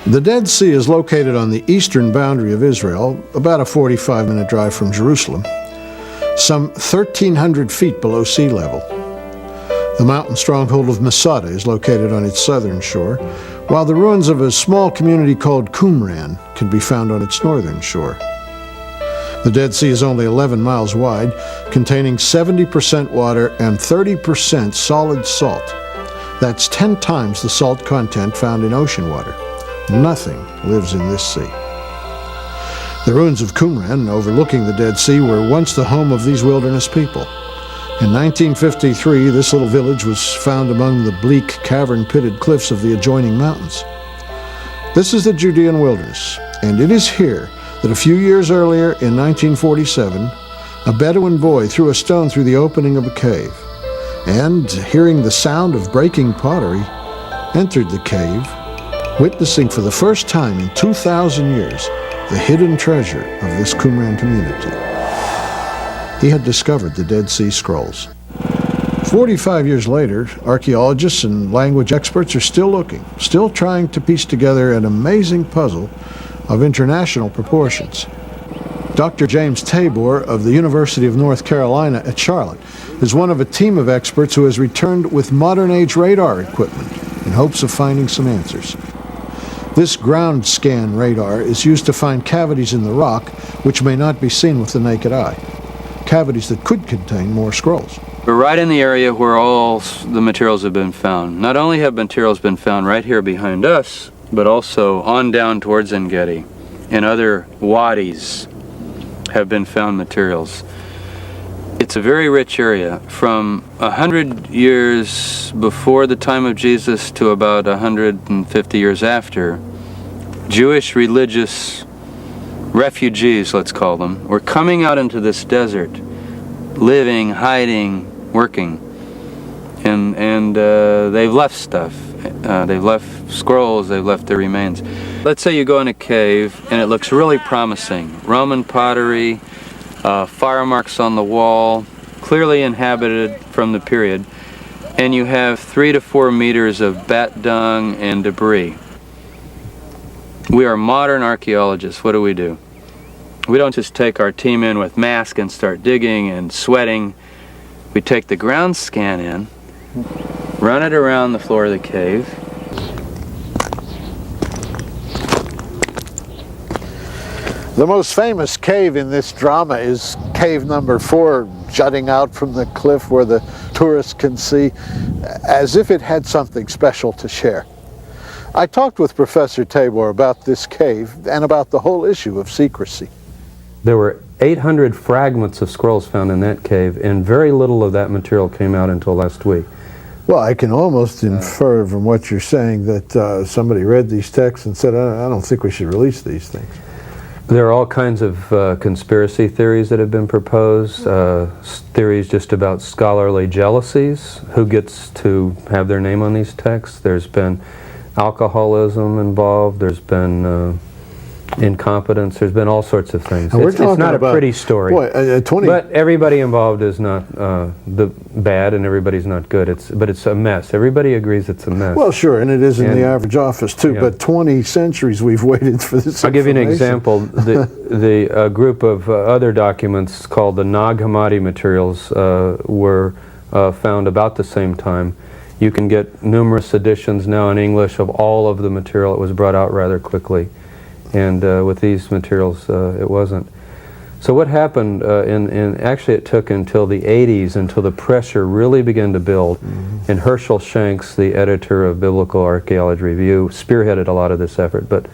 The Dead Sea is located on the eastern boundary of Israel, about a 45-minute drive from Jerusalem, some 1,300 feet below sea level. The mountain stronghold of Masada is located on its southern shore, while the ruins of a small community called Qumran can be found on its northern shore. The Dead Sea is only 11 miles wide, containing 70% water and 30% solid salt. That's 10 times the salt content found in ocean water. Nothing lives in this sea. The ruins of Qumran, overlooking the Dead Sea, were once the home of these wilderness people. In 1953, this little village was found among the bleak, cavern-pitted cliffs of the adjoining mountains. This is the Judean wilderness, and it is here that a few years earlier, in 1947, a Bedouin boy threw a stone through the opening of a cave, and, hearing the sound of breaking pottery, entered the cave, witnessing for the first time in 2,000 years the hidden treasure of this Qumran community. He had discovered the Dead Sea Scrolls. 45 years later, archaeologists and language experts are still looking, still trying to piece together an amazing puzzle of international proportions. Dr. James Tabor of the University of North Carolina at Charlotte is one of a team of experts who has returned with modern-age radar equipment in hopes of finding some answers. This ground scan radar is used to find cavities in the rock which may not be seen with the naked eye, cavities that could contain more scrolls. We're right in the area where all the materials have been found. Not only have materials been found right here behind us, but also on down towards En-Gedi. In other wadis have been found materials. It's a very rich area. From 100 years before the time of Jesus to about 150 years after, Jewish religious refugees, let's call them, were coming out into this desert, living, hiding, working, and they've left stuff. They've left scrolls, they've left their remains. Let's say you go in a cave and it looks really promising. Roman pottery, fire marks on the wall, clearly inhabited from the period, and you have 3 to 4 meters of bat dung and debris. We are modern archaeologists. What do? We don't just take our team in with masks and start digging and sweating. We take the ground scan in, run it around the floor of the cave. The most famous cave in this drama is cave number 4, jutting out from the cliff where the tourists can see, as if it had something special to share. I talked with Professor Tabor about this cave and about the whole issue of secrecy. There were 800 fragments of scrolls found in that cave, and very little of that material came out until last week. Well, I can almost infer from what you're saying that somebody read these texts and said, I don't think we should release these things. There are all kinds of conspiracy theories that have been proposed, theories just about scholarly jealousies, who gets to have their name on these texts. There's been alcoholism involved, there's been incompetence, there's been all sorts of things. It's not a pretty story. Boy, but everybody involved is not the bad and everybody's not good. But it's a mess. Everybody agrees it's a mess. Well, sure, and it is in the average office too, but 20 centuries we've waited for this I'll give you an example. The group of other documents called the Nag Hammadi materials were found about the same time. You can get numerous editions now in English of all of the material. It was brought out rather quickly. And with these materials, it wasn't. So what happened, actually it took until the 80s until the pressure really began to build. And Herschel Shanks, the editor of Biblical Archaeology Review, spearheaded a lot of this effort. But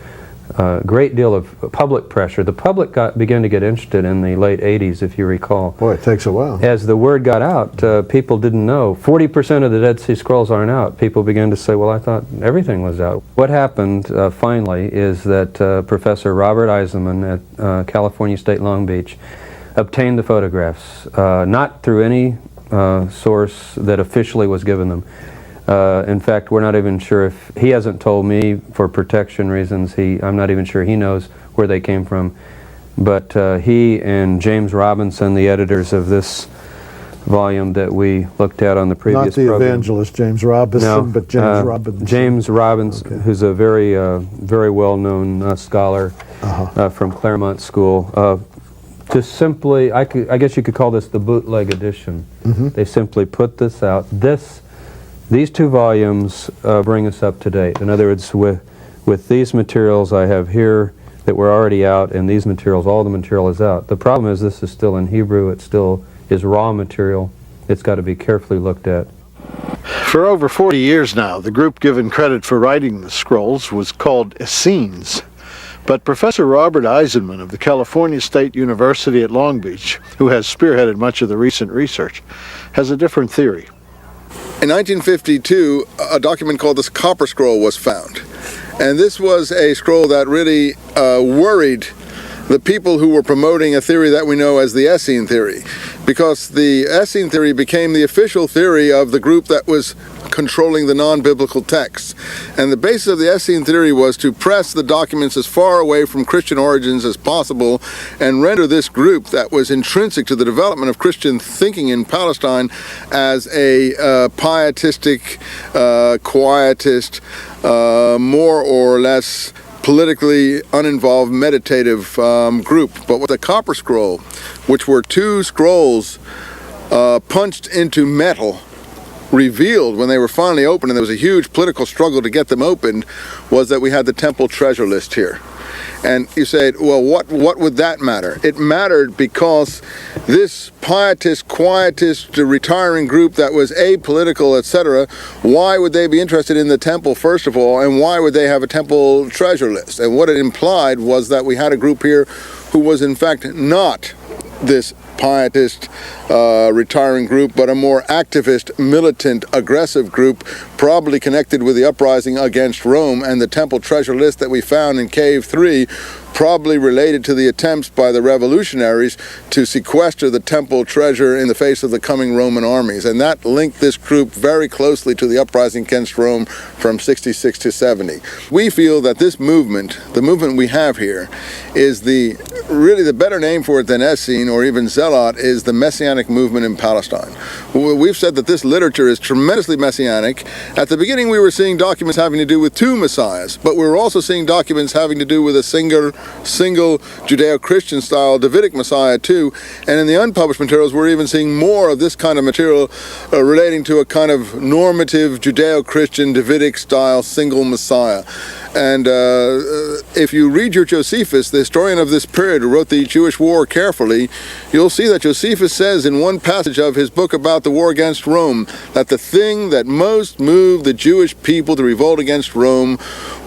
a great deal of public pressure. The public began to get interested in the late 80s, if you recall. Boy, it takes a while. As the word got out, people didn't know. 40% of the Dead Sea Scrolls aren't out. People began to say, well, I thought everything was out. What happened, finally, is that Professor Robert Eisenman at California State Long Beach obtained the photographs, not through any source that officially was given them. In fact, we're not even sure if, he hasn't told me for protection reasons, I'm not even sure he knows where they came from. But he and James Robinson, the editors of this volume that we looked at on the previous Not the program. evangelist James Robinson, but James Robinson. James Robinson, who's a very, very well-known scholar from Claremont School. Just simply, I guess you could call this the bootleg edition. They simply put this out. These two volumes bring us up to date. In other words, with these materials I have here that were already out, and these materials, all the material is out. The problem is this is still in Hebrew. It still is raw material. It's got to be carefully looked at. For over 40 years now, the group given credit for writing the scrolls was called Essenes. But Professor Robert Eisenman of the California State University at Long Beach, who has spearheaded much of the recent research, has a different theory. In 1952, a document called the Copper Scroll was found. And this was a scroll that really worried the people who were promoting a theory that we know as the Essene theory, because the Essene theory became the official theory of the group that was controlling the non-biblical texts. And the basis of the Essene theory was to press the documents as far away from Christian origins as possible and render this group that was intrinsic to the development of Christian thinking in Palestine as a pietistic, quietist, more or less politically uninvolved meditative group. But with the Copper Scroll, which were two scrolls punched into metal, revealed when they were finally opened, and there was a huge political struggle to get them opened, was that we had the temple treasure list here. And you say, well, what would that matter? It mattered because this pietist, quietist, retiring group that was apolitical, etc., why would they be interested in the temple, first of all, and why would they have a temple treasure list? And what it implied was that we had a group here who was in fact not this pietist retiring group, but a more activist, militant, aggressive group, probably connected with the uprising against Rome. And the temple treasure list that we found in Cave 3 probably related to the attempts by the revolutionaries to sequester the temple treasure in the face of the coming Roman armies. And that linked this group very closely to the uprising against Rome from 66 to 70. We feel that this movement, the movement we have here, is really the better name for it than Essene or even Zealot, is the Messianic movement in Palestine. We've said that this literature is tremendously Messianic. At the beginning we were seeing documents having to do with two messiahs, but we were also seeing documents having to do with a single Judeo-Christian style Davidic Messiah too. And in the unpublished materials we're even seeing more of this kind of material relating to a kind of normative Judeo-Christian Davidic style single Messiah. And if you read your Josephus, the historian of this period who wrote the Jewish war carefully, you'll see that Josephus says in one passage of his book about the war against Rome that the thing that most moved the Jewish people to revolt against Rome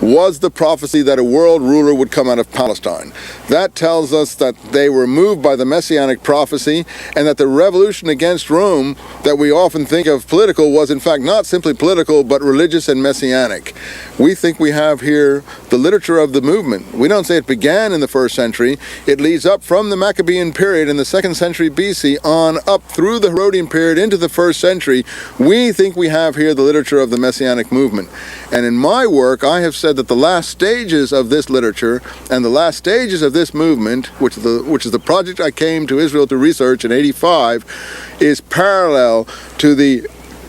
was the prophecy that a world ruler would come out of Palestine. That tells us that they were moved by the Messianic prophecy, and that the revolution against Rome that we often think of political was in fact not simply political but religious and messianic. We think we have here the literature of the movement. We don't say it began in the 1st century. It leads up from the Maccabean period in the 2nd century BC on up through the Herodian period into the 1st century. We think we have here the literature of the Messianic movement. And in my work I have said that the last stages of this literature and the last stages of this movement, which is the project I came to Israel to research in '85, is parallel to the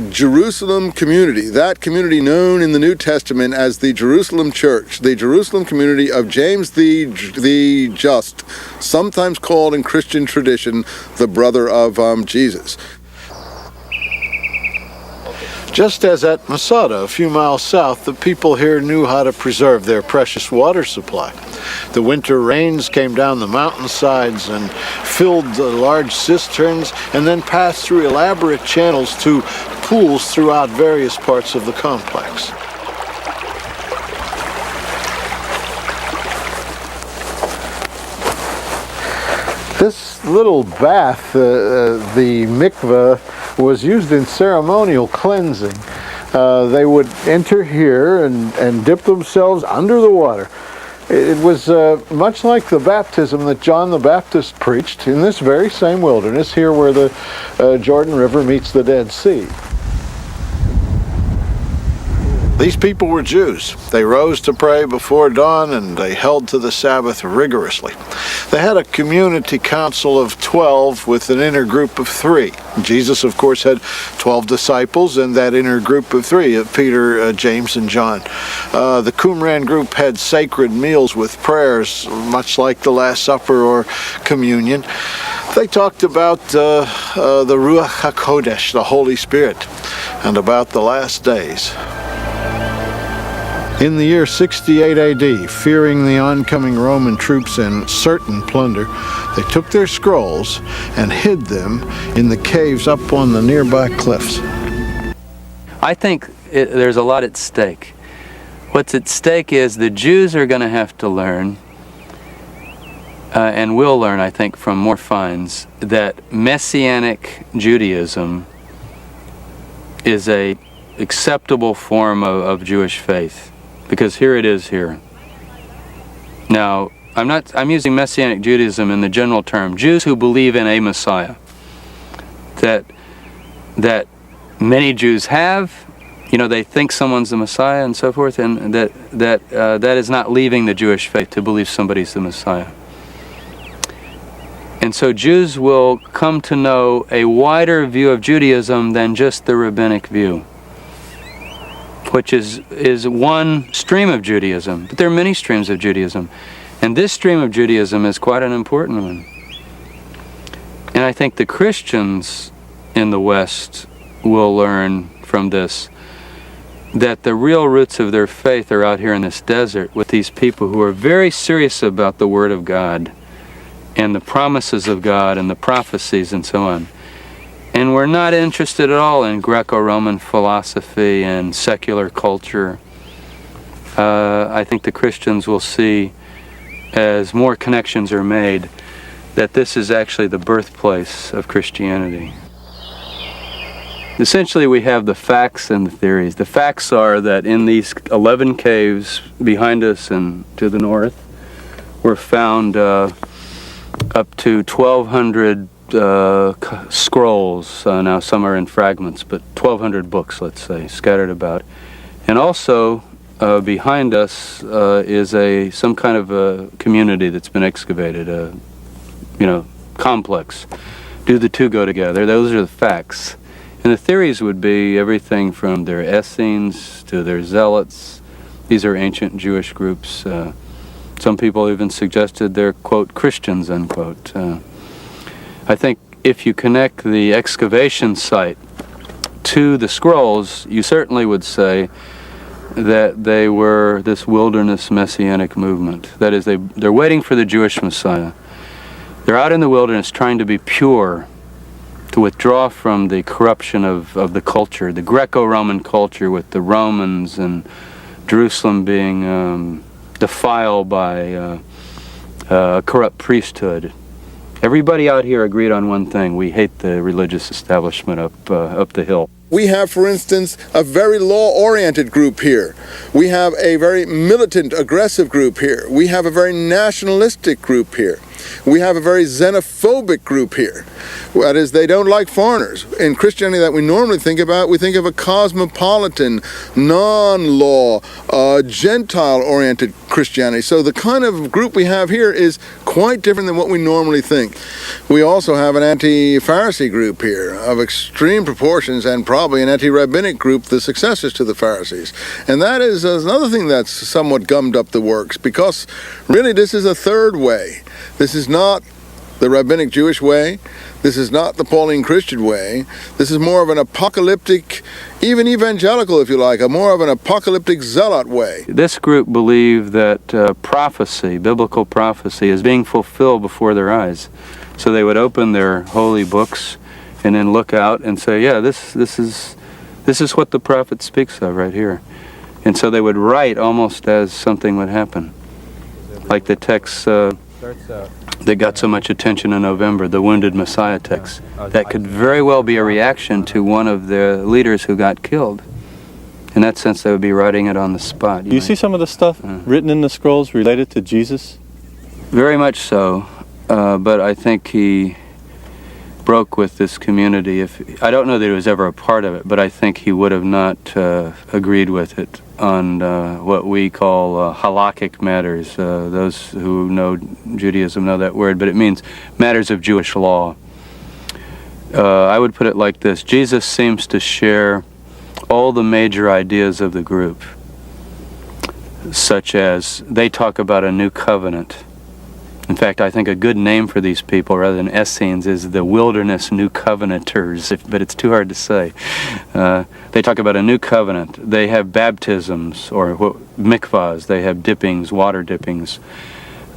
Jerusalem community, that community known in the New Testament as the Jerusalem Church, the Jerusalem community of James the Just, sometimes called in Christian tradition the brother of Jesus. Just as at Masada, a few miles south, the people here knew how to preserve their precious water supply. The winter rains came down the mountainsides and filled the large cisterns and then passed through elaborate channels to pools throughout various parts of the complex. This little bath, the mikveh, was used in ceremonial cleansing. They would enter here and dip themselves under the water. It was much like the baptism that John the Baptist preached in this very same wilderness, here where the Jordan River meets the Dead Sea. These people were Jews. They rose to pray before dawn, and they held to the Sabbath rigorously. They had a community council of 12 with an inner group of 3. Jesus, of course, had 12 disciples and that inner group of 3, Peter, James, and John. The Qumran group had sacred meals with prayers, much like the Last Supper or communion. They talked about the Ruach HaKodesh, the Holy Spirit, and about the last days. In the year 68 AD, fearing the oncoming Roman troops and certain plunder, they took their scrolls and hid them in the caves up on the nearby cliffs. I think there's a lot at stake. What's at stake is the Jews are going to have to learn, and will learn, I think, from more finds, that Messianic Judaism is a acceptable form of Jewish faith. Because here it is here. Now, I'm using Messianic Judaism in the general term. Jews who believe in a Messiah. That many Jews have. You know, they think someone's the Messiah and so forth, and that is not leaving the Jewish faith to believe somebody's the Messiah. And so Jews will come to know a wider view of Judaism than just the rabbinic view, which is one stream of Judaism. But there are many streams of Judaism. And this stream of Judaism is quite an important one. And I think the Christians in the West will learn from this that the real roots of their faith are out here in this desert with these people who are very serious about the Word of God and the promises of God and the prophecies and so on. And we're not interested at all in Greco-Roman philosophy and secular culture. I think the Christians will see, as more connections are made, that this is actually the birthplace of Christianity. Essentially, we have the facts and the theories. The facts are that in these 11 caves behind us and to the north were found up to 1,200 scrolls. Now some are in fragments, but 1,200 books, let's say, scattered about. And also behind us is some kind of a community that's been excavated, complex. Do the two go together? Those are the facts. And the theories would be everything from their Essenes to their Zealots. These are ancient Jewish groups. Some people even suggested they're, quote, Christians, unquote. I think if you connect the excavation site to the scrolls, you certainly would say that they were this wilderness messianic movement. That is, they're waiting for the Jewish Messiah. They're out in the wilderness trying to be pure, to withdraw from the corruption of the culture, the Greco-Roman culture with the Romans and Jerusalem being defiled by a corrupt priesthood. Everybody out here agreed on one thing: we hate the religious establishment up the hill. We have, for instance, a very law-oriented group here. We have a very militant, aggressive group here. We have a very nationalistic group here. We have a very xenophobic group here. That is, they don't like foreigners. In Christianity that we normally think about, we think of a cosmopolitan, non-law, Gentile-oriented Christianity. So the kind of group we have here is quite different than what we normally think. We also have an anti-Pharisee group here of extreme proportions, and probably an anti-rabbinic group, the successors to the Pharisees. And that is another thing that's somewhat gummed up the works, because really this is a third way. This is not the rabbinic Jewish way. This is not the Pauline Christian way. This is more of an apocalyptic, even evangelical, if you like, more of an apocalyptic zealot way. This group believed that prophecy, biblical prophecy, is being fulfilled before their eyes. So they would open their holy books and then look out and say, yeah, this is what the prophet speaks of right here. And so they would write almost as something would happen. Like the text that got so much attention in November, the Wounded Messiah text. That could very well be a reaction to one of the leaders who got killed. In that sense, they would be writing it on the spot. Do you see some of the stuff written in the scrolls related to Jesus? Very much so, but I think broke with this community. I don't know that he was ever a part of it, but I think he would have not agreed with it on what we call halakhic matters. Those who know Judaism know that word, but it means matters of Jewish law. I would put it like this: Jesus seems to share all the major ideas of the group, such as they talk about a new covenant. In fact, I think a good name for these people, rather than Essenes, is the Wilderness New Covenanters, but it's too hard to say. They talk about a new covenant. They have baptisms, or mikvahs. They have dippings, water dippings.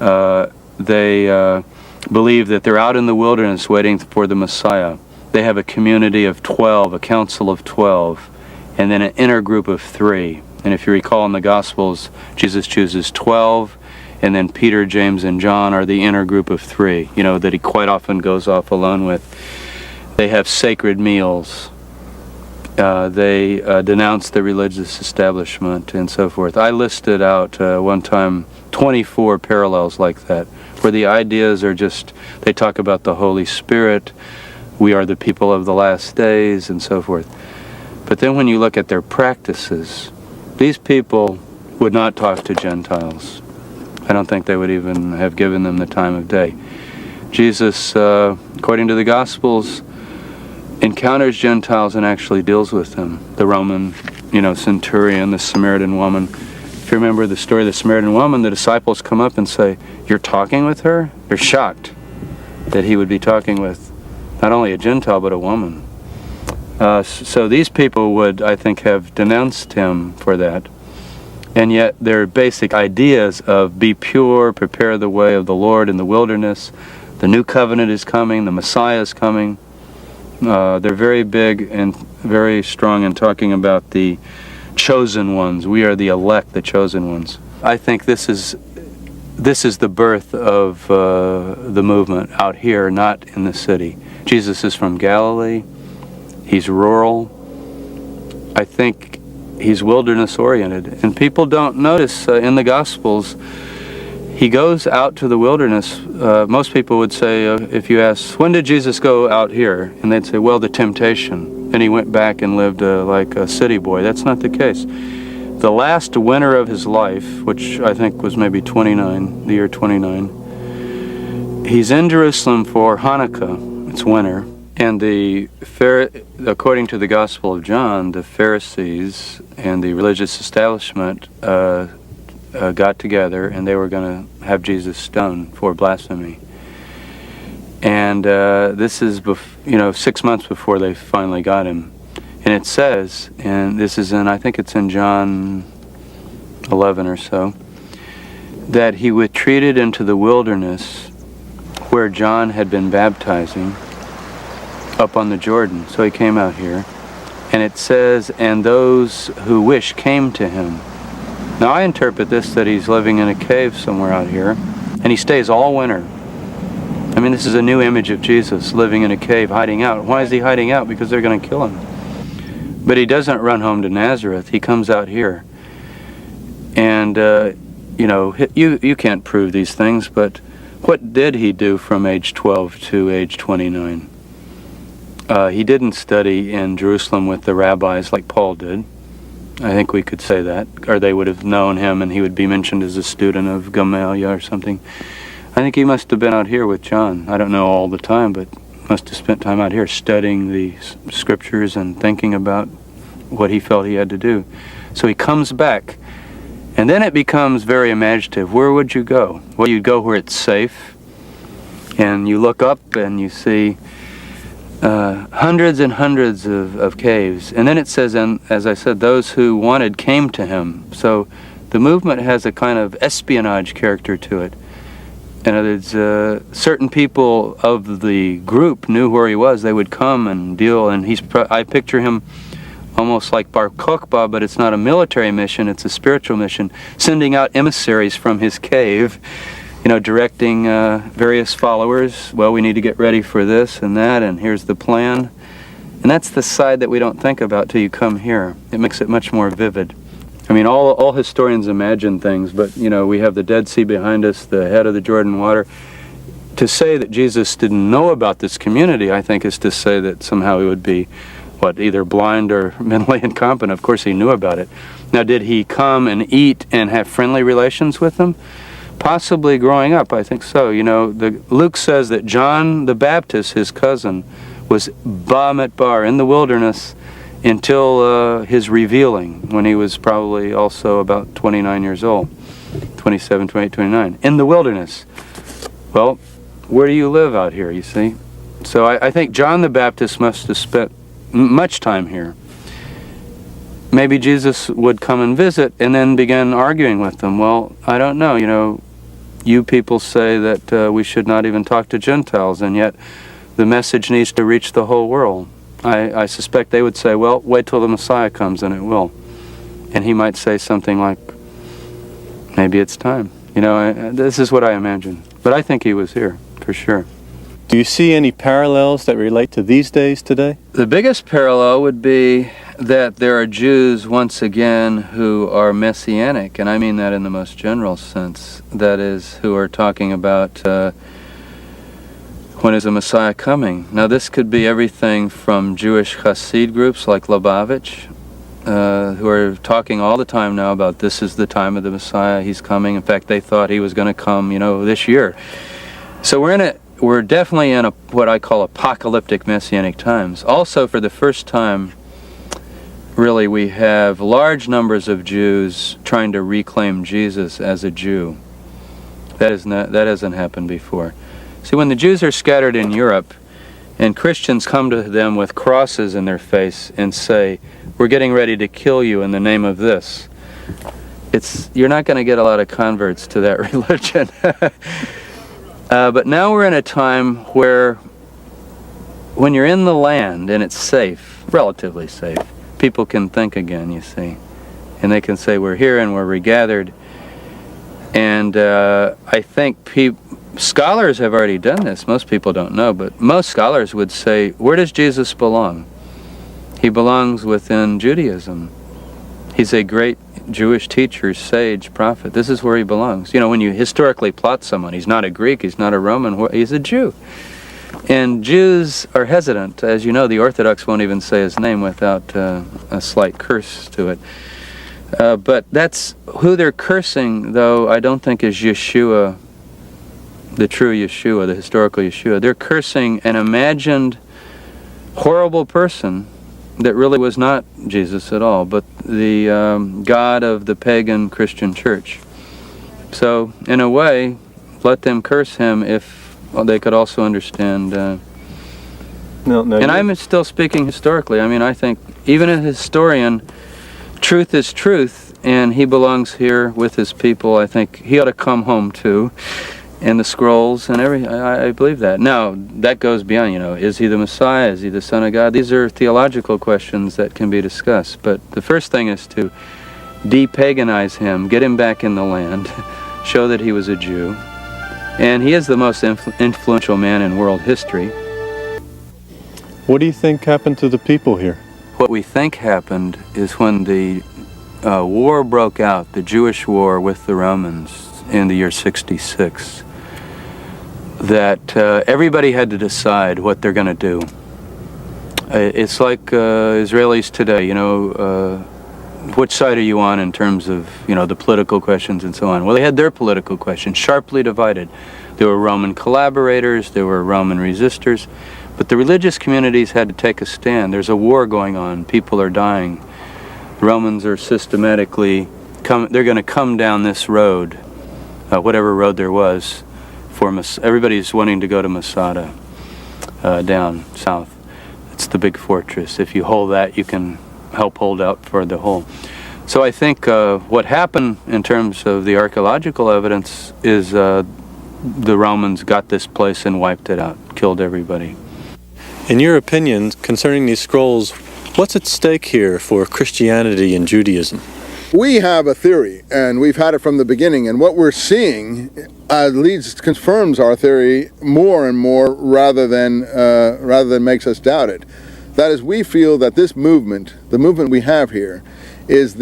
They believe that they're out in the wilderness waiting for the Messiah. They have a community of 12, a council of 12, and then an inner group of 3. And if you recall in the Gospels, Jesus chooses 12, and then Peter, James, and John are the inner group of 3, that he quite often goes off alone with. They have sacred meals. They denounce the religious establishment and so forth. I listed out one time 24 parallels like that, where the ideas are just, they talk about the Holy Spirit, we are the people of the last days, and so forth. But then when you look at their practices, these people would not talk to Gentiles. I don't think they would even have given them the time of day. Jesus, according to the Gospels, encounters Gentiles and actually deals with them. The Roman, centurion, the Samaritan woman. If you remember the story of the Samaritan woman, the disciples come up and say, "You're talking with her?" They're shocked that he would be talking with not only a Gentile, but a woman. So these people would, I think, have denounced him for that. And yet their basic ideas of be pure, prepare the way of the Lord in the wilderness, the new covenant is coming, the Messiah is coming. They're very big and very strong in talking about the chosen ones. We are the elect, the chosen ones. I think this is the birth of the movement out here, not in the city. Jesus is from Galilee. He's rural. I think he's wilderness-oriented. And people don't notice in the Gospels, he goes out to the wilderness. Most people would say, if you ask, when did Jesus go out here? And they'd say, well, the temptation. And he went back and lived like a city boy. That's not the case. The last winter of his life, which I think was maybe 29, the year 29, he's in Jerusalem for Hanukkah. It's winter. And according to the Gospel of John, the Pharisees and the religious establishment got together, and they were going to have Jesus stoned for blasphemy. And this is 6 months before they finally got him. And it says, and this is I think it's in John 11 or so, that he retreated into the wilderness where John had been baptizing, up on the Jordan. So he came out here, and it says, and those who wish came to him. Now I interpret this that he's living in a cave somewhere out here, and he stays all winter. I mean, this is a new image of Jesus, living in a cave, hiding out. Why is he hiding out? Because they're going to kill him. But he doesn't run home to Nazareth. He comes out here. And, you can't prove these things, but what did he do from age 12 to age 29? He didn't study in Jerusalem with the rabbis like Paul did. I think we could say that. Or they would have known him and he would be mentioned as a student of Gamaliel or something. I think he must have been out here with John. I don't know all the time, but must have spent time out here studying the scriptures and thinking about what he felt he had to do. So he comes back. And then it becomes very imaginative. Where would you go? Well, you'd go where it's safe. And you look up and you see hundreds and hundreds of caves. And then it says, and as I said, those who wanted came to him. So the movement has a kind of espionage character to it. In other words, certain people of the group knew where he was. They would come and deal, and I picture him almost like Bar Kokhba, but it's not a military mission, it's a spiritual mission, sending out emissaries from his cave, directing various followers. Well, we need to get ready for this and that, and here's the plan. And that's the side that we don't think about till you come here. It makes it much more vivid. I mean, all historians imagine things, but, we have the Dead Sea behind us, the head of the Jordan water. to say that Jesus didn't know about this community, I think, is to say that somehow he would be, either blind or mentally incompetent. Of course he knew about it. Now, did he come and eat and have friendly relations with them? Possibly growing up, I think so. You know, Luke says that John the Baptist, his cousin, was Ba-Mitbar in the wilderness until his revealing, when he was probably also about 29 years old, 27, 28, 29, in the wilderness. Well, where do you live out here, you see? So I think John the Baptist must have spent much time here. Maybe Jesus would come and visit and then begin arguing with them. Well, I don't know. You know, you people say that we should not even talk to Gentiles, and yet the message needs to reach the whole world. I suspect they would say, well, wait till the Messiah comes and it will. And he might say something like, maybe it's time. You know, this is what I imagine. But I think he was here, for sure. Do you see any parallels that relate to these days today? The biggest parallel would be that there are Jews, once again, who are Messianic, and I mean that in the most general sense. That is, who are talking about when is the Messiah coming. Now, this could be everything from Jewish Hasid groups like Lubavitch, who are talking all the time now about this is the time of the Messiah, he's coming. In fact, they thought he was going to come, you know, this year. So we're definitely in what I call apocalyptic Messianic times. Also, for the first time, really, we have large numbers of Jews trying to reclaim Jesus as a Jew. That hasn't happened before. See, when the Jews are scattered in Europe, and Christians come to them with crosses in their face and say, we're getting ready to kill you in the name of this, you're not going to get a lot of converts to that religion. But now we're in a time where, when you're in the land and it's safe, relatively safe, people can think again, you see. And they can say, we're here and we're regathered. And I think scholars have already done this. Most people don't know, but most scholars would say, where does Jesus belong? He belongs within Judaism. He's a great Jewish teacher, sage, prophet. This is where he belongs. You know, when you historically plot someone, he's not a Greek, he's not a Roman, he's a Jew. And Jews are hesitant. As you know, the Orthodox won't even say his name without a slight curse to it. But that's who they're cursing, though, I don't think is Yeshua, the true Yeshua, the historical Yeshua. They're cursing an imagined horrible person that really was not Jesus at all, but the God of the pagan Christian church. So, in a way, let them curse him if they could also understand. And I'm still speaking historically. I mean, I think, even a historian, truth is truth, and he belongs here with his people. I think he ought to come home too. And the scrolls and I believe that. Now, that goes beyond, you know, is he the Messiah? Is he the Son of God? These are theological questions that can be discussed. But the first thing is to de-paganize him, get him back in the land, show that he was a Jew. And he is the most influential man in world history. What do you think happened to the people here? What we think happened is when the war broke out, the Jewish war with the Romans in the year 66, that everybody had to decide what they're going to do. It's like Israelis today, you know, which side are you on in terms of, you know, the political questions and so on. Well, they had their political questions sharply divided. There were Roman collaborators, there were Roman resistors, but the religious communities had to take a stand. There's a war going on, people are dying. The Romans are systematically, they're going to come down this road, whatever road there was, everybody's wanting to go to Masada, down south. It's the big fortress. If you hold that, you can help hold out for the whole. So I think what happened in terms of the archaeological evidence is the Romans got this place and wiped it out, killed everybody. In your opinion, concerning these scrolls, what's at stake here for Christianity and Judaism? We have a theory, and we've had it from the beginning, and what we're seeing confirms our theory more and more rather than makes us doubt it. That is, we feel that this movement, the movement we have here, is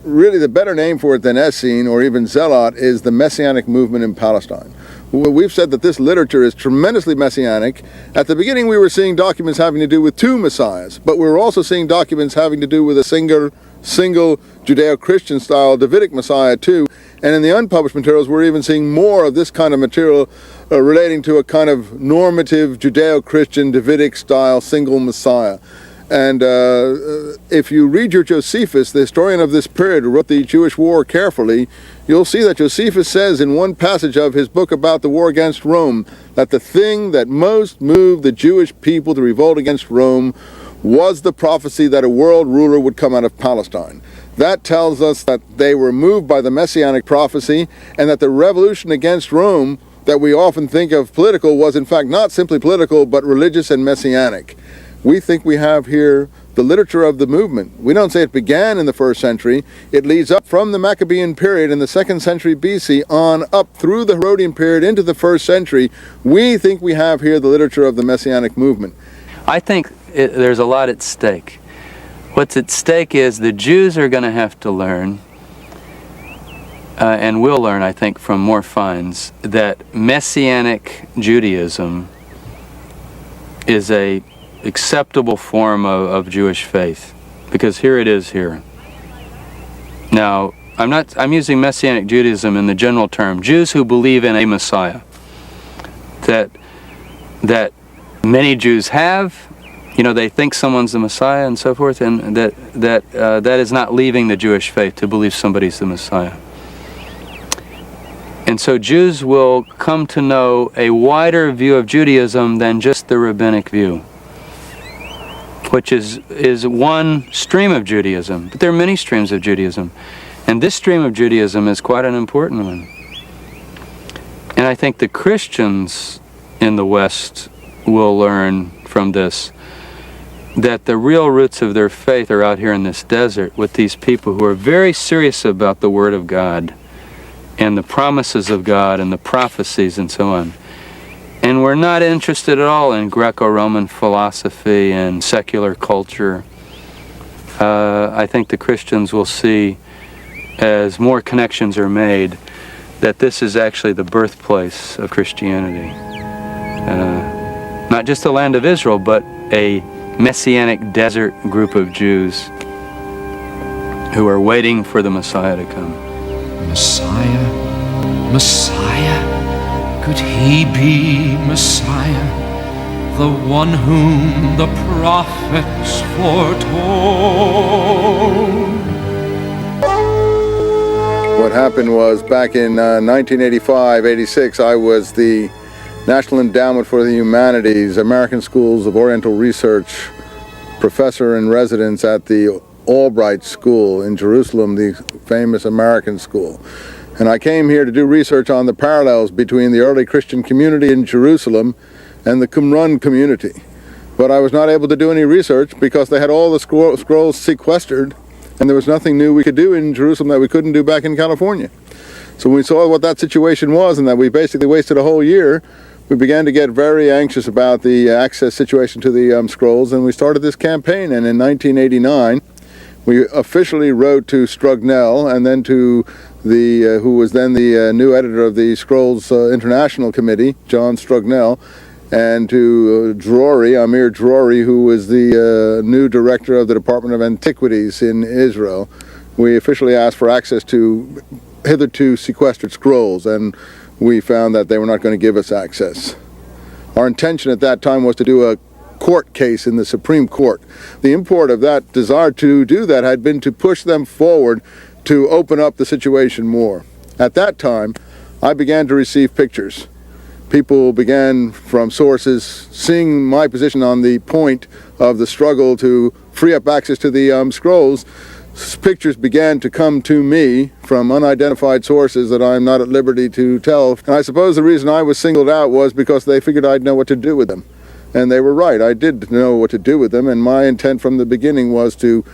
really the better name for it than Essene or even Zealot is the Messianic movement in Palestine. We've said that this literature is tremendously messianic. At the beginning we were seeing documents having to do with two messiahs, but we were also seeing documents having to do with a single Judeo-Christian style Davidic messiah too. And in the unpublished materials we're even seeing more of this kind of material relating to a kind of normative Judeo-Christian Davidic style single messiah. And if you read your Josephus, the historian of this period who wrote the Jewish war carefully, you'll see that Josephus says in one passage of his book about the war against Rome that the thing that most moved the Jewish people to revolt against Rome was the prophecy that a world ruler would come out of Palestine. That tells us that they were moved by the Messianic prophecy, and that the revolution against Rome that we often think of political was in fact not simply political but religious and messianic. We think we have here the literature of the movement. We don't say it began in the 1st century. It leads up from the Maccabean period in the 2nd century BC on up through the Herodian period into the 1st century. We think we have here the literature of the Messianic movement. I think there's a lot at stake. What's at stake is the Jews are going to have to learn, and will learn, I think, from more finds, that Messianic Judaism is a acceptable form of Jewish faith, because here it is here. Now, I'm using Messianic Judaism in the general term, Jews who believe in a Messiah, that many Jews have, they think someone's the Messiah and so forth, and that is not leaving the Jewish faith to believe somebody's the Messiah. And so Jews will come to know a wider view of Judaism than just the rabbinic view, which is one stream of Judaism. But there are many streams of Judaism. And this stream of Judaism is quite an important one. And I think the Christians in the West will learn from this that the real roots of their faith are out here in this desert with these people who are very serious about the Word of God and the promises of God and the prophecies and so on. And we're not interested at all in Greco-Roman philosophy and secular culture. I think the Christians will see, as more connections are made, that this is actually the birthplace of Christianity. Not just the land of Israel, but a Messianic desert group of Jews who are waiting for the Messiah to come. Messiah, Messiah, could he be Messiah, the one whom the prophets foretold? What happened was back in 1985-86, I was the National Endowment for the Humanities, American Schools of Oriental Research professor in residence at the Albright School in Jerusalem, the famous American school. And I came here to do research on the parallels between the early Christian community in Jerusalem and the Qumran community. But I was not able to do any research because they had all the scrolls sequestered, and there was nothing new we could do in Jerusalem that we couldn't do back in California. So when we saw what that situation was and that we basically wasted a whole year, we began to get very anxious about the access situation to the scrolls, and we started this campaign. And in 1989, we officially wrote to Strugnell and then to the who was then the new editor of the Scrolls International Committee, John Strugnell, and to Amir Drury, who was the new director of the Department of Antiquities in Israel. We officially asked for access to hitherto sequestered scrolls, and we found that they were not going to give us access. Our intention at that time was to do a court case in the Supreme Court. The import of that desire to do that had been to push them forward to open up the situation more. At that time, I began to receive pictures. People began from sources seeing my position on the point of the struggle to free up access to the scrolls. Pictures began to come to me from unidentified sources that I'm not at liberty to tell. And I suppose the reason I was singled out was because they figured I'd know what to do with them. And they were right. I did know what to do with them, and my intent from the beginning was to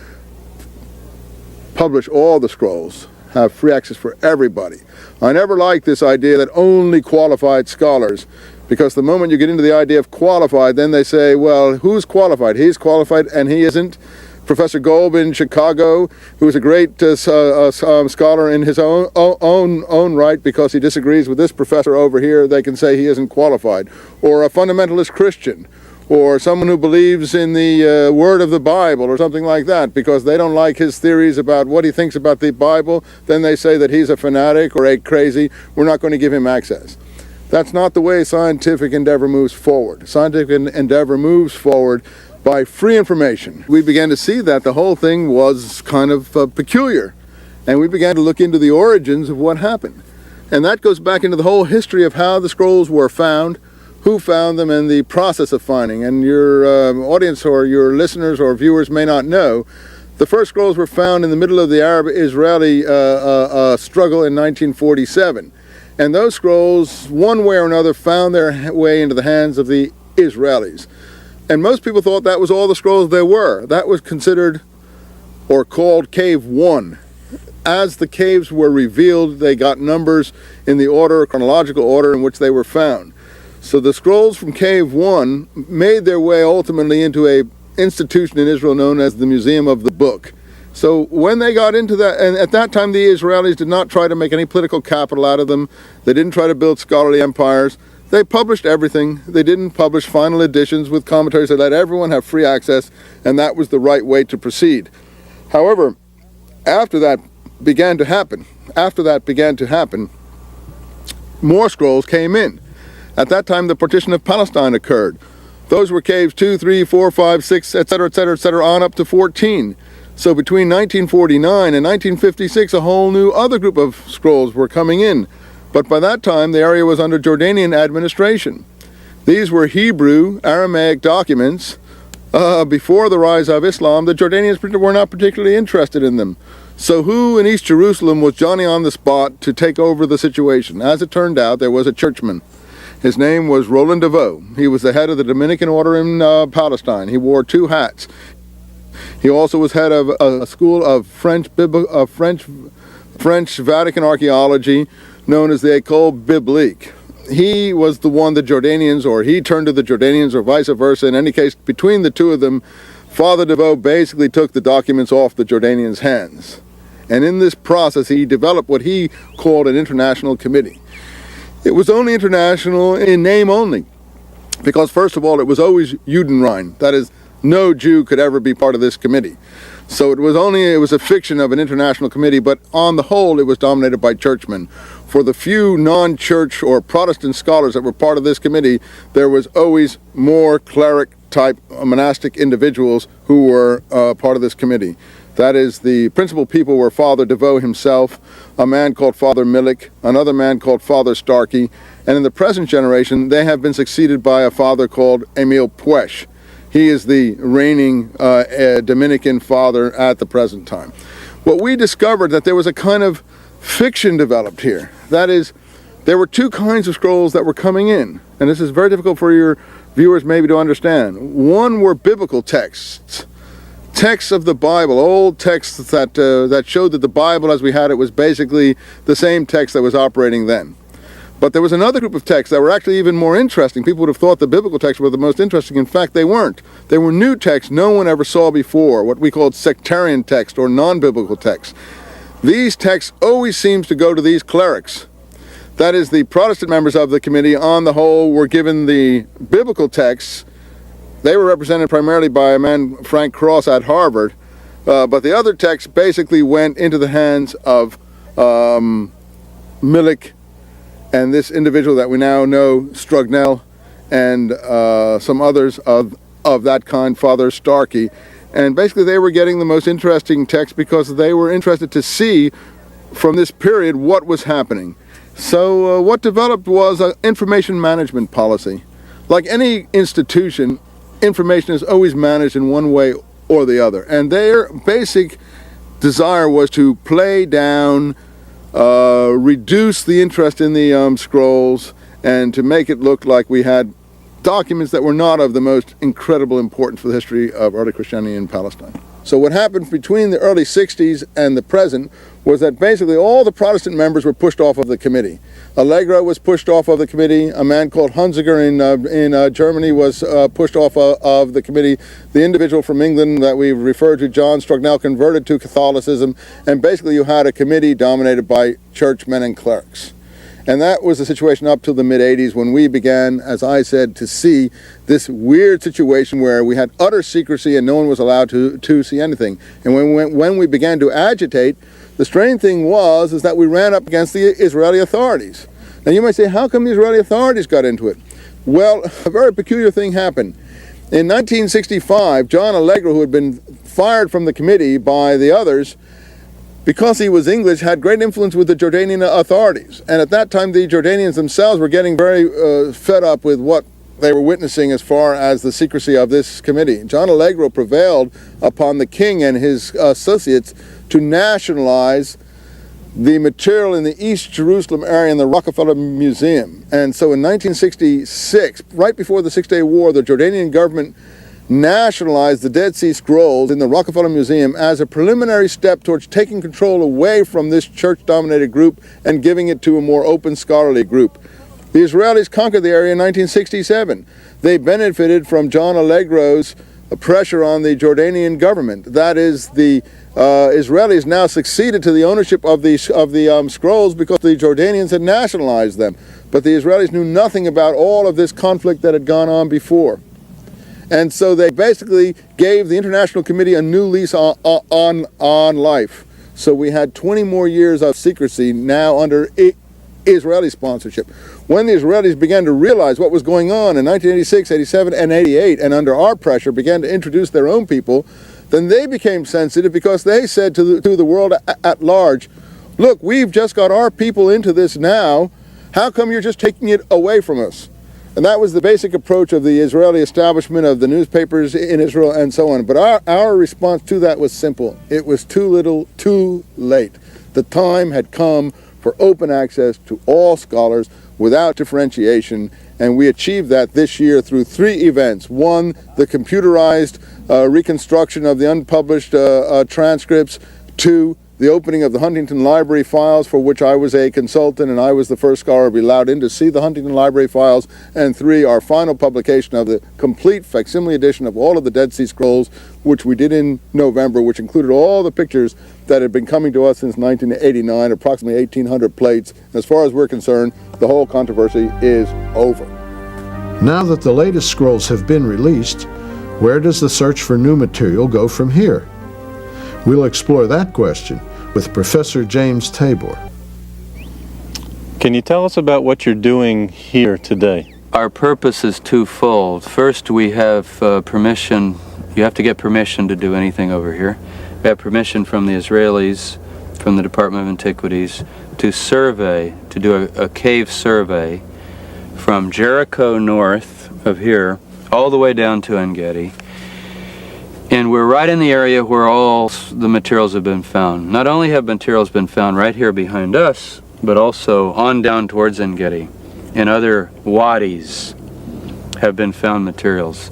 publish all the scrolls, have free access for everybody. I never liked this idea that only qualified scholars, because the moment you get into the idea of qualified, then they say, well, who's qualified? He's qualified and he isn't. Professor Golb in Chicago, who is a great scholar in his own right, because he disagrees with this professor over here, they can say he isn't qualified. Or a fundamentalist Christian, or someone who believes in the word of the Bible or something like that, because they don't like his theories about what he thinks about the Bible, then they say that he's a fanatic or a crazy. We're not going to give him access. That's not the way scientific endeavor moves forward. Scientific endeavor moves forward by free information. We began to see that the whole thing was kind of peculiar, and we began to look into the origins of what happened. And that goes back into the whole history of how the scrolls were found, who found them, and the process of finding. And your audience or your listeners or viewers may not know, the first scrolls were found in the middle of the Arab-Israeli struggle in 1947. And those scrolls, one way or another, found their way into the hands of the Israelis. And most people thought that was all the scrolls there were. That was considered or called Cave 1. As the caves were revealed, they got numbers in the order, chronological order in which they were found. So the scrolls from Cave 1 made their way ultimately into an institution in Israel known as the Museum of the Book. So when they got into that, and at that time the Israelis did not try to make any political capital out of them. They didn't try to build scholarly empires. They published everything. They didn't publish final editions with commentaries. They let everyone have free access, and that was the right way to proceed. However, after that began to happen, more scrolls came in. At that time, the partition of Palestine occurred. Those were caves 2, 3, 4, 5, 6, etc., etc., etc., on up to 14. So between 1949 and 1956, a whole new other group of scrolls were coming in. But by that time, the area was under Jordanian administration. These were Hebrew, Aramaic documents. Before the rise of Islam, the Jordanians were not particularly interested in them. So who in East Jerusalem was Johnny on the spot to take over the situation? As it turned out, there was a churchman. His name was Roland de Vaux. He was the head of the Dominican order in Palestine. He wore 2 hats. He also was head of a school of French Vatican archaeology known as the École Biblique. He was the one the Jordanians, or he turned to the Jordanians, or vice versa. In any case, between the two of them, Father de Vaux basically took the documents off the Jordanians' hands. And in this process, he developed what he called an international committee. It was only international in name only, because first of all, it was always Judenrein. That is, no Jew could ever be part of this committee. So it was a fiction of an international committee, but on the whole, it was dominated by churchmen. For the few non-church or Protestant scholars that were part of this committee, there was always more cleric-type monastic individuals who were part of this committee. That is, the principal people were Father de Vaux himself, a man called Father Milek, another man called Father Starkey, and in the present generation, they have been succeeded by a father called Emile Puech. He is the reigning Dominican father at the present time. What we discovered that there was a kind of fiction developed here. That is, there were 2 kinds of scrolls that were coming in, and this is very difficult for your viewers maybe to understand. One were biblical texts, texts of the Bible, old texts that showed that the Bible as we had it was basically the same text that was operating then. But there was another group of texts that were actually even more interesting. People would have thought the biblical texts were the most interesting. In fact, they weren't. They were new texts no one ever saw before, what we called sectarian text or non-biblical texts. These texts always seems to go to these clerics. That is, the Protestant members of the committee, on the whole, were given the biblical texts. They were represented primarily by a man, Frank Cross, at Harvard. But the other texts basically went into the hands of Milek, and this individual that we now know, Strugnell, and some others of that kind, Father Starkey. And basically they were getting the most interesting text because they were interested to see from this period what was happening. So what developed was an information management policy. Like any institution, information is always managed in one way or the other. And their basic desire was to play down, reduce the interest in the scrolls, and to make it look like we had documents that were not of the most incredible importance for the history of early Christianity in Palestine. So what happened between the early 60s and the present was that basically all the Protestant members were pushed off of the committee. Allegro was pushed off of the committee. A man called Hunziker in Germany was pushed off of the committee. The individual from England that we referred to, John Strugnell, converted to Catholicism. And basically you had a committee dominated by churchmen and clerics. And that was the situation up till the mid-'80s when we began, as I said, to see this weird situation where we had utter secrecy and no one was allowed to see anything. And when we began to agitate, the strange thing is that we ran up against the Israeli authorities. Now you might say, how come the Israeli authorities got into it? Well, a very peculiar thing happened. In 1965, John Allegro, who had been fired from the committee by the others, because he was English, had great influence with the Jordanian authorities. And at that time, the Jordanians themselves were getting very fed up with what they were witnessing as far as the secrecy of this committee. John Allegro prevailed upon the king and his associates to nationalize the material in the East Jerusalem area in the Rockefeller Museum. And so in 1966, right before the Six-Day War, the Jordanian government nationalized the Dead Sea Scrolls in the Rockefeller Museum as a preliminary step towards taking control away from this church-dominated group and giving it to a more open scholarly group. The Israelis conquered the area in 1967. They benefited from John Allegro's pressure on the Jordanian government. That is, the Israelis now succeeded to the ownership of the scrolls because the Jordanians had nationalized them. But the Israelis knew nothing about all of this conflict that had gone on before. And so they basically gave the International Committee a new lease on life. So we had 20 more years of secrecy now under Israeli sponsorship. When the Israelis began to realize what was going on in 1986, 87, and 88, and under our pressure began to introduce their own people, then they became sensitive because they said to the world at large, look, we've just got our people into this now. How come you're just taking it away from us? And that was the basic approach of the Israeli establishment, of the newspapers in Israel, and so on. But our response to that was simple. It was too little, too late. The time had come for open access to all scholars without differentiation, and we achieved that this year through 3 events. One, the computerized reconstruction of the unpublished transcripts. 2, the opening of the Huntington Library files, for which I was a consultant, and I was the first scholar to be allowed in to see the Huntington Library files. And 3, our final publication of the complete facsimile edition of all of the Dead Sea Scrolls, which we did in November, which included all the pictures that had been coming to us since 1989, approximately 1,800 plates. As far as we're concerned, the whole controversy is over. Now that the latest scrolls have been released, where does the search for new material go from here? We'll explore that question with Professor James Tabor. Can you tell us about what you're doing here today? Our purpose is twofold. First, we have permission. You have to get permission to do anything over here. We have permission from the Israelis, from the Department of Antiquities, to survey, to do a cave survey from Jericho north of here all the way down to En-Gedi. And we're right in the area where all the materials have been found. Not only have materials been found right here behind us, but also on down towards En-Gedi. In other wadis have been found materials.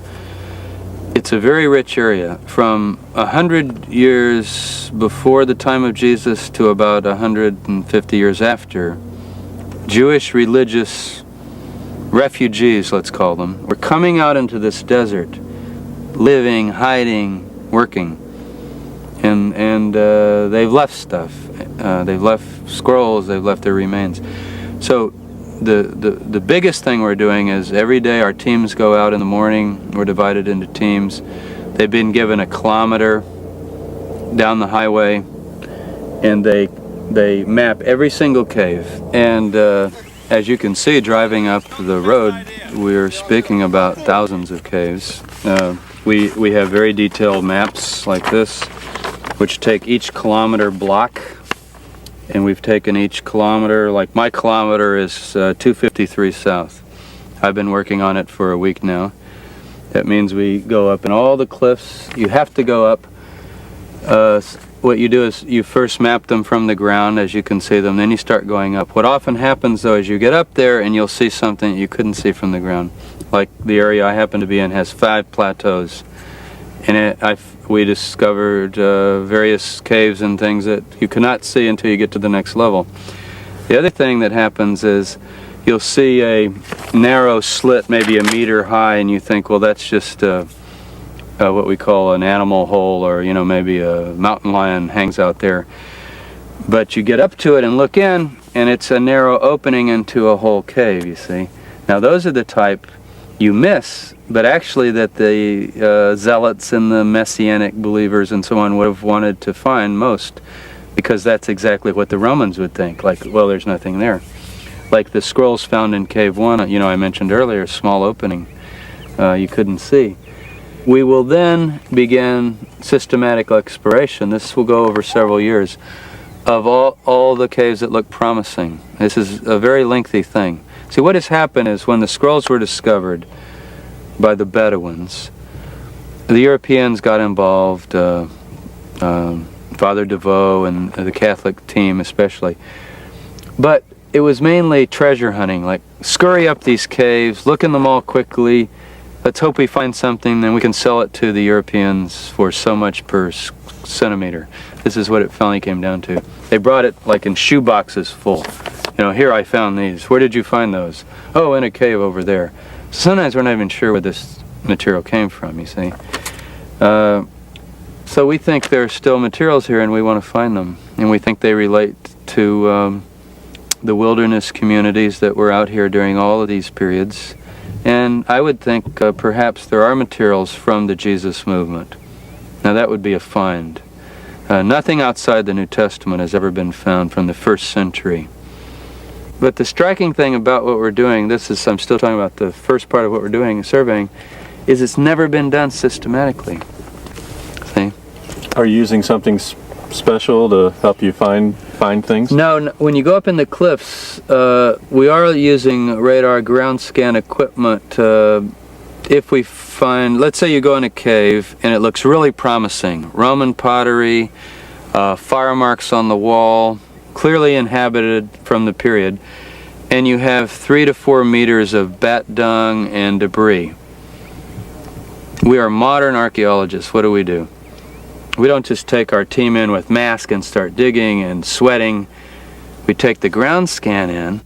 It's a very rich area. From 100 years before the time of Jesus to about 150 years after, Jewish religious refugees, let's call them, were coming out into this desert, living, hiding, working, and they've left stuff. They've left scrolls. They've left their remains. So the biggest thing we're doing is every day our teams go out in the morning. We're divided into teams. They've been given a kilometer down the highway, and they map every single cave. And as you can see, driving up the road, we're speaking about thousands of caves. We have very detailed maps like this, which take each kilometer block, and we've taken each kilometer, like my kilometer is 253 south. I've been working on it for a week now. That means we go up in all the cliffs. You have to go up. What you do is you first map them from the ground as you can see them, then you start going up. What often happens though is you get up there and you'll see something you couldn't see from the ground. Like the area I happen to be in has 5 plateaus, And we discovered various caves and things that you cannot see until you get to the next level. The other thing that happens is you'll see a narrow slit, maybe 1 meter high, and you think, well, that's just what we call an animal hole, or maybe a mountain lion hangs out there. But you get up to it and look in, and it's a narrow opening into a whole cave, you see. Now those are the type you miss, but actually that the zealots and the Messianic believers and so on would have wanted to find most, because that's exactly what the Romans would think, like, well, there's nothing there. Like the scrolls found in Cave 1, I mentioned earlier, small opening, you couldn't see. We will then begin systematic exploration. This will go over several years, of all the caves that look promising. This is a very lengthy thing. See, what has happened is when the scrolls were discovered by the Bedouins, the Europeans got involved, Father de Vaux and the Catholic team especially. But it was mainly treasure hunting, like scurry up these caves, look in them all quickly, let's hope we find something, then we can sell it to the Europeans for so much per centimeter. This is what it finally came down to. They brought it like in shoe boxes full. Here I found these. Where did you find those? Oh, in a cave over there. Sometimes we're not even sure where this material came from, you see. So we think there are still materials here and we want to find them. And we think they relate to the wilderness communities that were out here during all of these periods. And I would think perhaps there are materials from the Jesus movement. Now that would be a find. Nothing outside the New Testament has ever been found from the 1st century. But the striking thing about what we're doing, I'm still talking about the first part of what we're doing, surveying, is it's never been done systematically. See? Are you using something special to help you find things? No, when you go up in the cliffs, we are using radar ground scan equipment. If we find, let's say you go in a cave and it looks really promising, Roman pottery, fire marks on the wall, clearly inhabited from the period, and you have 3 to 4 meters of bat dung and debris. We are modern archaeologists. What do? We don't just take our team in with masks and start digging and sweating. We take the ground scan in,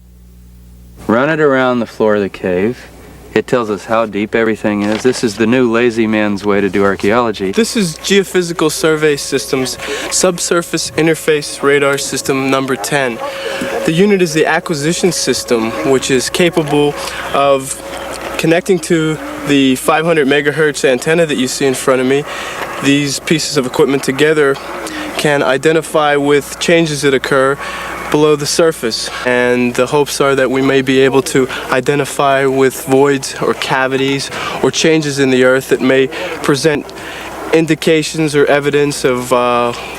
run it around the floor of the cave. It tells us how deep everything is. This is the new lazy man's way to do archaeology. This is Geophysical Survey Systems Subsurface Interface Radar System number 10. The unit is the acquisition system, which is capable of connecting to the 500 megahertz antenna that you see in front of me. These pieces of equipment together can identify with changes that occur below the surface, and the hopes are that we may be able to identify with voids or cavities or changes in the earth that may present indications or evidence of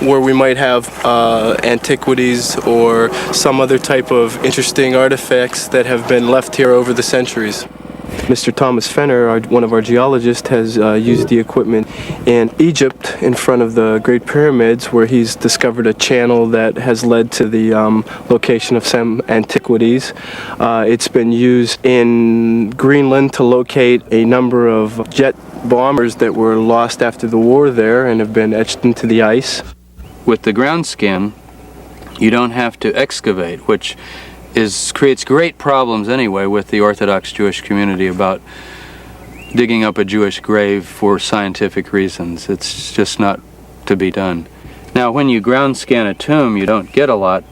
where we might have antiquities or some other type of interesting artifacts that have been left here over the centuries. Mr. Thomas Fenner, one of our geologists, has used the equipment in Egypt in front of the Great Pyramids, where he's discovered a channel that has led to the location of some antiquities. It's been used in Greenland to locate a number of jet bombers that were lost after the war there and have been etched into the ice. With the ground scan, you don't have to excavate, which creates great problems anyway with the Orthodox Jewish community about digging up a Jewish grave for scientific reasons. It's just not to be done. Now, when you ground scan a tomb, you don't get a lot,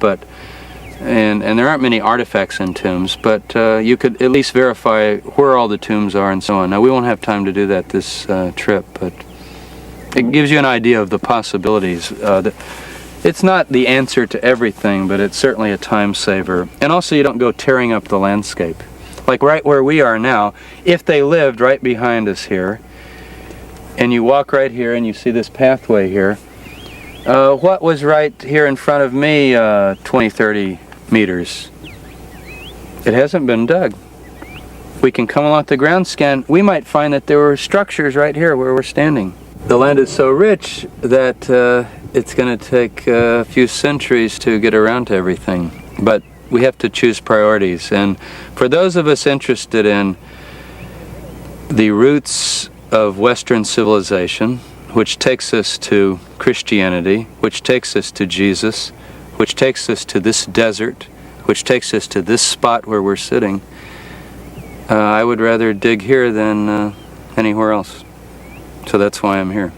and there aren't many artifacts in tombs, but you could at least verify where all the tombs are and so on. Now, we won't have time to do that this trip, but it gives you an idea of the possibilities. It's not the answer to everything, but it's certainly a time saver. And also you don't go tearing up the landscape. Like right where we are now, if they lived right behind us here, and you walk right here and you see this pathway here, what was right here in front of me 20, 30 meters? It hasn't been dug. We can come along the ground scan, we might find that there were structures right here where we're standing. The land is so rich that it's going to take a few centuries to get around to everything. But we have to choose priorities. And for those of us interested in the roots of Western civilization, which takes us to Christianity, which takes us to Jesus, which takes us to this desert, which takes us to this spot where we're sitting, I would rather dig here than anywhere else. So that's why I'm here.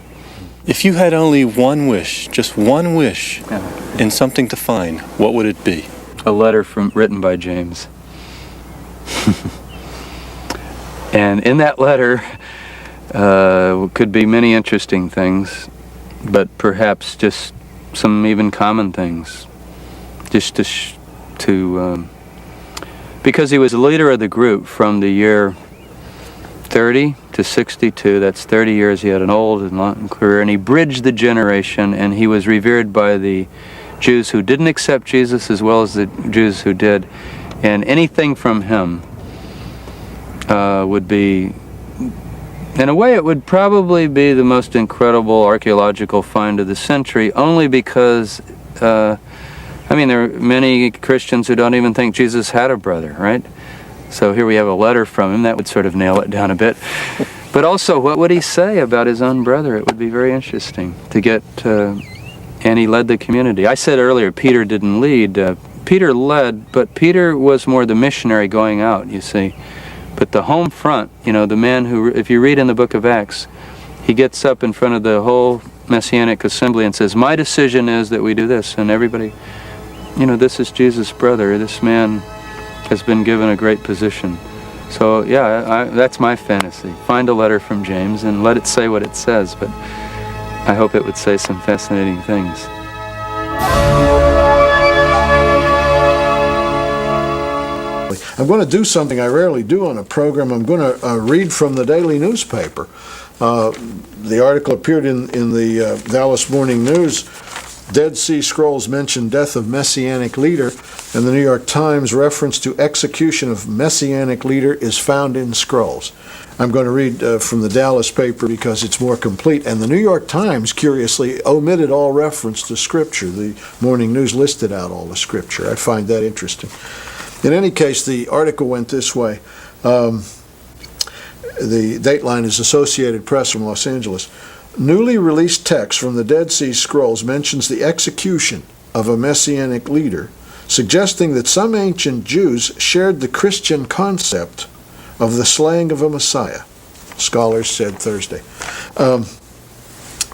If you had only one wish, just one wish, in something to find, what would it be? A letter written by James. And in that letter could be many interesting things, but perhaps just some even common things. Just because he was the leader of the group from the year 30 to 62, that's 30 years. He had an old and long career, and he bridged the generation, and he was revered by the Jews who didn't accept Jesus as well as the Jews who did. And anything from him would be, in a way, it would probably be the most incredible archaeological find of the century, only because, I mean, there are many Christians who don't even think Jesus had a brother, right? So here we have a letter from him. That would sort of nail it down a bit. But also, what would he say about his own brother? It would be very interesting to get, and he led the community. I said earlier, Peter didn't lead. Peter led, but Peter was more the missionary going out, you see. But the home front, you know, the man who, if you read in the book of Acts, he gets up in front of the whole Messianic assembly and says, my decision is that we do this. And everybody, you know, this is Jesus' brother. This man has been given a great position. So yeah, that's my fantasy. Find a letter from James and let it say what it says, but I hope it would say some fascinating things. I'm going to do something I rarely do on a program. I'm going to read from the daily newspaper. The article appeared in the Dallas Morning News. Dead Sea Scrolls mention death of Messianic leader, and the New York Times reference to execution of Messianic leader is found in scrolls. I'm going to read from the Dallas paper because it's more complete, and the New York Times, curiously, omitted all reference to Scripture. The Morning News listed out all the Scripture. I find that interesting. In any case, the article went this way. The dateline is Associated Press from Los Angeles. Newly released text from the Dead Sea Scrolls mentions the execution of a Messianic leader, suggesting that some ancient Jews shared the Christian concept of the slaying of a Messiah, scholars said Thursday.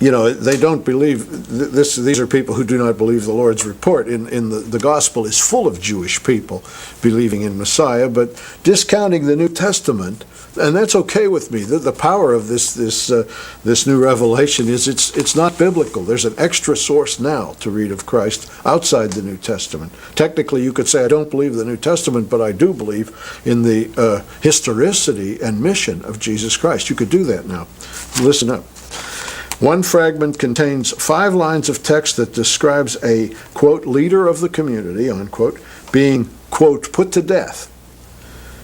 You know, they don't believe this. These are people who do not believe the Lord's report. In the gospel is full of Jewish people believing in Messiah, but discounting the New Testament, and that's okay with me. The power of this new revelation is it's not biblical. There's an extra source now to read of Christ outside the New Testament. Technically, you could say I don't believe the New Testament, but I do believe in the historicity and mission of Jesus Christ. You could do that now. Listen up. One fragment contains 5 lines of text that describes a, quote, leader of the community, unquote, being, quote, put to death,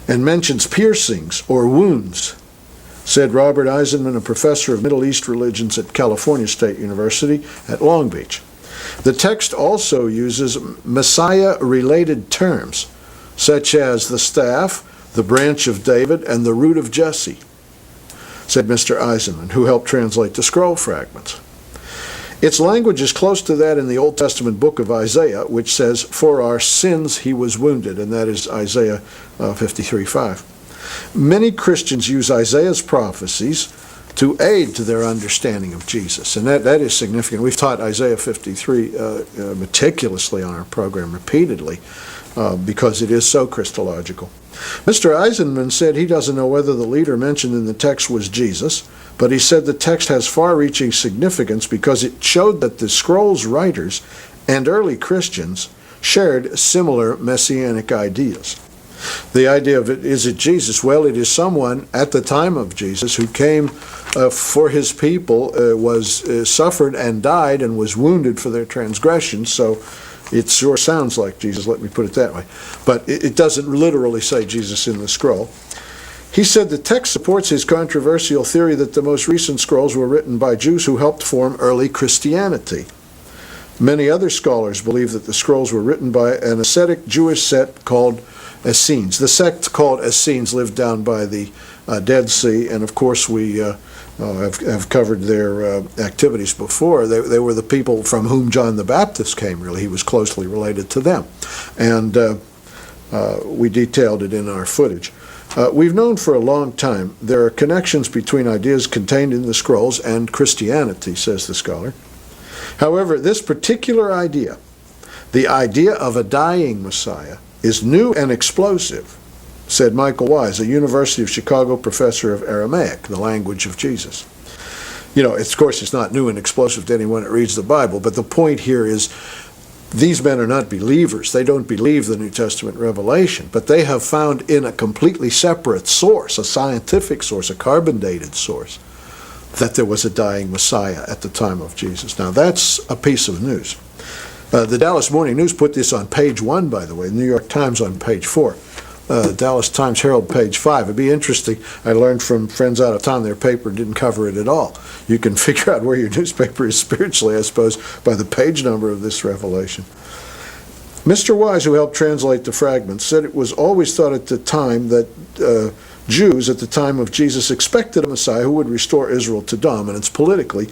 and mentions piercings or wounds, said Robert Eisenman, a professor of Middle East religions at California State University at Long Beach. The text also uses Messiah-related terms, such as the staff, the branch of David, and the root of Jesse, said Mr. Eisenman, who helped translate the scroll fragments. Its language is close to that in the Old Testament book of Isaiah, which says, "For our sins he was wounded," and that is Isaiah 53:5. Many Christians use Isaiah's prophecies to aid to their understanding of Jesus, and that is significant. We've taught Isaiah 53 meticulously on our program repeatedly because it is so Christological. Mr. Eisenman said he doesn't know whether the leader mentioned in the text was Jesus, but he said the text has far-reaching significance because it showed that the scroll's writers and early Christians shared similar messianic ideas. The idea of it, is it Jesus? Well, it is someone at the time of Jesus who came for his people, suffered and died and was wounded for their transgressions, so it sure sounds like Jesus, let me put it that way. But it doesn't literally say Jesus in the scroll. He said the text supports his controversial theory that the most recent scrolls were written by Jews who helped form early Christianity. Many other scholars believe that the scrolls were written by an ascetic Jewish sect called Essenes. The sect called Essenes lived down by the Dead Sea, and of course we have covered their activities before. They were the people from whom John the Baptist came, really. He was closely related to them. And we detailed it in our footage. We've known for a long time there are connections between ideas contained in the scrolls and Christianity, says the scholar. However, this particular idea, the idea of a dying Messiah, is new and explosive, said Michael Wise, a University of Chicago professor of Aramaic, the language of Jesus. You know, of course, it's not new and explosive to anyone that reads the Bible, but the point here is these men are not believers. They don't believe the New Testament revelation, but they have found in a completely separate source, a scientific source, a carbon-dated source, that there was a dying Messiah at the time of Jesus. Now, that's a piece of news. The Dallas Morning News put this on page 1, by the way, the New York Times on page 4. Dallas Times Herald, page 5. It'd be interesting. I learned from friends out of town their paper didn't cover it at all. You can figure out where your newspaper is spiritually, I suppose, by the page number of this revelation. Mr. Wise, who helped translate the fragments, said it was always thought at the time that Jews at the time of Jesus expected a Messiah who would restore Israel to dominance politically.